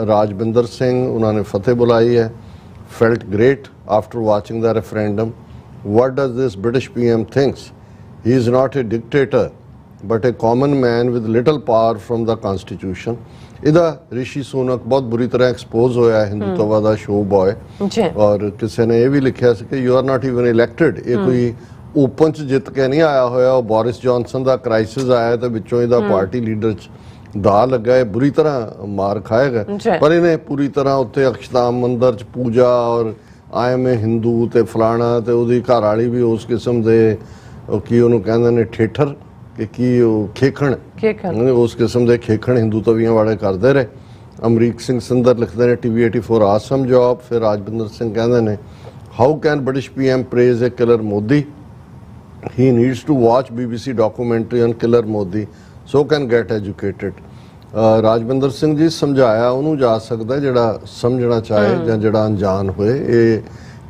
राजविंदर सिंह उन्होंने फतेह बुलाई है felt great after watching the referendum. What does this British PM thinks? He is not a dictator, but a common man with little power from the constitution. ਇਹਦਾ ਰਿਸ਼ੀ ਸੂਨਕ ਬਹੁਤ ਬੁਰੀ ਤਰ੍ਹਾਂ ਐਕਸਪੋਜ਼ ਹੋਇਆ ਹਿੰਦੂਤਵਾ ਦਾ ਸ਼ੋ ਬॉय ਜੀ ਔਰ ਕਿਸੇ ਨੇ ਇਹ ਵੀ ਲਿਖਿਆ ਸੀ ਕਿ you are not even elected ਇਹ ਕੋਈ ਓਪਨ ਚ ਜਿੱਤ ਕੇ ਨਹੀਂ ਆਇਆ ਹੋਇਆ ਉਹ ਬੋਰਿਸ ਜੌਨਸਨ ਦਾ ਕ੍ਰਾਈਸਿਸ ਆਇਆ ਤੇ ਵਿੱਚੋਂ ਇਹਦਾ ਪਾਰਟੀ ਲੀਡਰ ਚ ਦਾ ਲੱਗਾ ਇਹ ਬੁਰੀ ਤਰ੍ਹਾਂ ਮਾਰ ਖਾਏਗਾ ਪਰ ਇਹਨੇ ਪੂਰੀ ਤਰ੍ਹਾਂ ਉੱਤੇ ਅਕਸ਼ਤਾਮ ਮੰਦਰ ਚ ਪੂਜਾ ਔਰ ਆਏ ਮੈਂ ਹਿੰਦੂ ਤੇ ਫਲਾਣਾ ਤੇ ਉਹਦੀ ਘਰ ਵਾਲੀ ਵੀ ਉਸ ਕਿਸਮ ਦੇ ਕੀ ਉਹਨੂੰ ਕਹਿੰਦੇ ਨੇ ਠੇਠਰ ਕਿ ਕੀ ਉਹ ਖੇਖਣ ਉਸ ਕਿਸਮ ਦੇ ਖੇਖਣ ਹਿੰਦੂ ਤਵੀਆਂ ਵਾਲੇ ਕਰਦੇ ਰਹੇ ਅਮਰੀਕ ਸਿੰਘ ਸਿੰਦਰ ਲਿਖਦੇ ਨੇ ਟੀਵੀ 84 ਆਸਮ ਜੌਬ ਫਿਰ ਰਾਜਵਿੰਦਰ ਸਿੰਘ ਕਹਿੰਦੇ ਨੇ how can British PM praise a killer Modi he needs to watch BBC documentary on killer Modi so can get educated Rajwinder Singh ji ਸਮਝਾਇਆ ਉਹਨੂੰ ਜਾ ਸਕਦਾ ਜਿਹੜਾ ਸਮਝਣਾ ਚਾਹੇ ਜਾਂ ਜਿਹੜਾ ਅਣਜਾਣ ਹੋਏ ਇਹ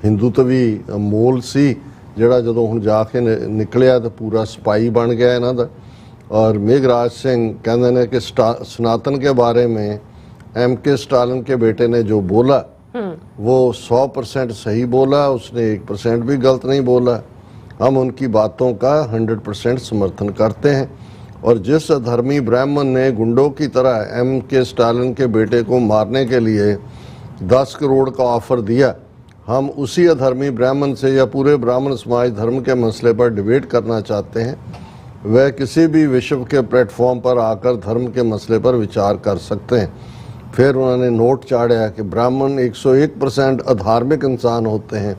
ਹਿੰਦੂ ਤਵੀ ਮੋਲ ਸੀ ਜਿਹੜਾ ਜਦੋਂ ਹੁਣ ਜਾ ਕੇ ਨਿਕਲਿਆ ਤਾਂ ਪੂਰਾ ਸਪਾਈ बन गया ਇਹਨਾਂ ਦਾ और मेघराज सिंह कहते हैं कि सनातन के बारे में MK स्टालिन के बेटे ने जो बोला वो 100% सही बोला उसने 1% भी गलत नहीं बोला हम उनकी बातों का 100% समर्थन करते हैं और जिस अधर्मी ब्राह्मण ने गुंडों की तरह MK स्टालिन के बेटे को मारने के लिए 10 करोड़ का ऑफर दिया हम उसी अधर्मी ब्राह्मण से या पूरे ब्राह्मण समाज धर्म के मसले पर डिबेट करना चाहते हैं वह किसी भी विश्व के प्लेटफॉर्म पर आकर धर्म के मसले पर विचार कर सकते हैं फिर उन्होंने नोट चाड़ा कि ब्राह्मण 101% अधार्मिक इंसान होते हैं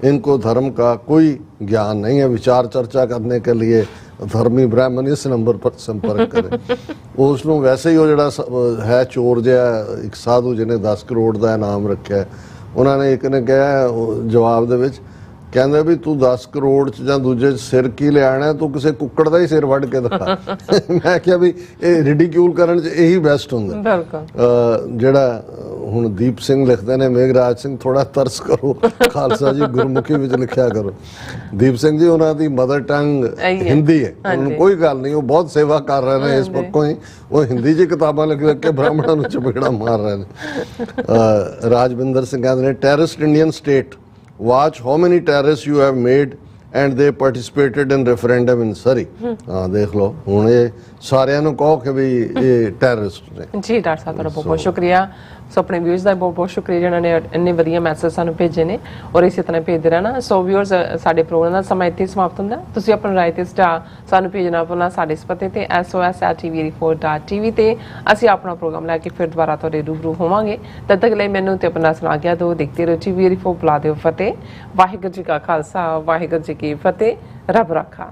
इनको धर्म का कोई ज्ञान नहीं है विचार चर्चा करने के लिए धर्मी ब्राह्मण इस नंबर पर संपर्क करें उसनों वैसे ही वो जड़ा है चोर जिहा एक साधु जिन्हें 10 करोड़ का इनाम रखा है उन्होंने एक ने कहा जवाब दे विच ਕਹਿੰਦੇ ਵੀ ਤੂੰ 10 ਕਰੋੜ ਚ ਜਾਂ ਦੂਜੇ ਸਿਰ ਕੀ ਲਿਆਣਾ ਤੂੰ ਕਿਸੇ ਕੁੱਕੜ ਦਾ ਹੀ ਸਿਰ ਵੱਢ ਕੇ ਦਿਖਾ ਮੈਂ ਕਿਹਾ ਵੀ ਇਹ ਰਿਡੀਕਿਊਲ ਕਰਨ ਚ ਇਹੀ ਬੈਸਟ ਹੁੰਦਾ ਬਿਲਕੁਲ ਜਿਹੜਾ ਹੁਣ ਦੀਪ ਸਿੰਘ ਲਿਖਦੇ ਨੇ ਮੇਘਰਾਜ ਸਿੰਘ ਥੋੜਾ ਤਰਸ ਕਰੋ ਖਾਲਸਾ ਜੀ ਗੁਰਮੁਖੀ ਵਿੱਚ ਲਿਖਿਆ ਕਰੋ ਦੀਪ ਸਿੰਘ ਜੀ ਉਹਨਾਂ ਦੀ ਮਦਰ ਟੰਗ ਹਿੰਦੀ ਹੈ ਉਹਨੂੰ ਕੋਈ ਗੱਲ ਨਹੀਂ ਉਹ ਬਹੁਤ ਸੇਵਾ ਕਰ ਰਹੇ ਨੇ ਇਸ ਪੱਖੋਂ ਹੀ ਉਹ ਹਿੰਦੀ 'ਚ ਕਿਤਾਬਾਂ ਲਿਖ ਕੇ ਬ੍ਰਾਹਮਣਾਂ ਨੂੰ ਚਪੇੜਾ ਮਾਰ ਰਹੇ ਨੇ ਰਾਜਵਿੰਦਰ ਸਿੰਘ ਕਹਿੰਦੇ ਨੇ terrorist Indian state watch how many terrorists you have made and they participated in referendum in Surrey हाँ देख लो ਹੁਣ ਇਹ ਸਾਰਿਆਂ ਨੂੰ ਕਹੋ ਕਿ ਵੀ ਇਹ ਟੈਰਰਿਸਟ ਨੇ ਜੀ ਡਾਕਟਰ ਸਾਹਿਬ ਤੁਹਾਡਾ ਬਹੁਤ ਬਹੁਤ ਸ਼ੁਕਰੀਆ ਸੋ ਆਪਣੇ ਵਿਊਅਰਸ ਦਾ ਬਹੁਤ ਬਹੁਤ ਸ਼ੁਕਰੀਆ ਜਿਨ੍ਹਾਂ ਨੇ ਇੰਨੇ ਵਧੀਆ ਮੈਸੇਜ ਸਾਨੂੰ ਭੇਜੇ ਨੇ ਔਰ ਇਸੇ ਤਰ੍ਹਾਂ ਭੇਜਦੇ ਰਹਿਣਾ ਸੋ ਵਿਊਅਰਸ ਸਾਡੇ ਪ੍ਰੋਗਰਾਮ ਦਾ ਸਮਾਂ ਇੱਥੇ ਸਮਾਪਤ ਹੁੰਦਾ ਤੁਸੀਂ ਆਪਣੀ ਰਾਏ ਤੇ ਸਾਨੂੰ ਭੇਜਣਾ ਭੁੱਲਣਾ ਸਾਡੇ ਇਸ ਪਤੇ ਤੇ sos@tv84.tv ਤੇ ਅਸੀਂ ਆਪਣਾ ਪ੍ਰੋਗਰਾਮ ਲੈ ਕੇ ਫਿਰ ਦੁਬਾਰਾ ਤੁਹਾਡੇ ਰੂਬਰੂ ਹੋਵਾਂਗੇ ਤਦ ਤੱਕ ਲਈ ਮੈਨੂੰ ਤੇ ਆਪਣਾ ਸੁਣਾ ਗਿਆ ਦੋ ਦੇਖਦੇ ਰਹੋ TV84 ਬੁਲਾ ਦਿਓ ਫਤਿਹ ਵਾਹਿਗੁਰੂ ਜੀ ਕਾ ਖਾਲਸਾ ਵਾਹਿਗੁਰੂ ਜੀ ਕੀ ਫਤਿਹ ਰੱਬ ਰਾਖਾ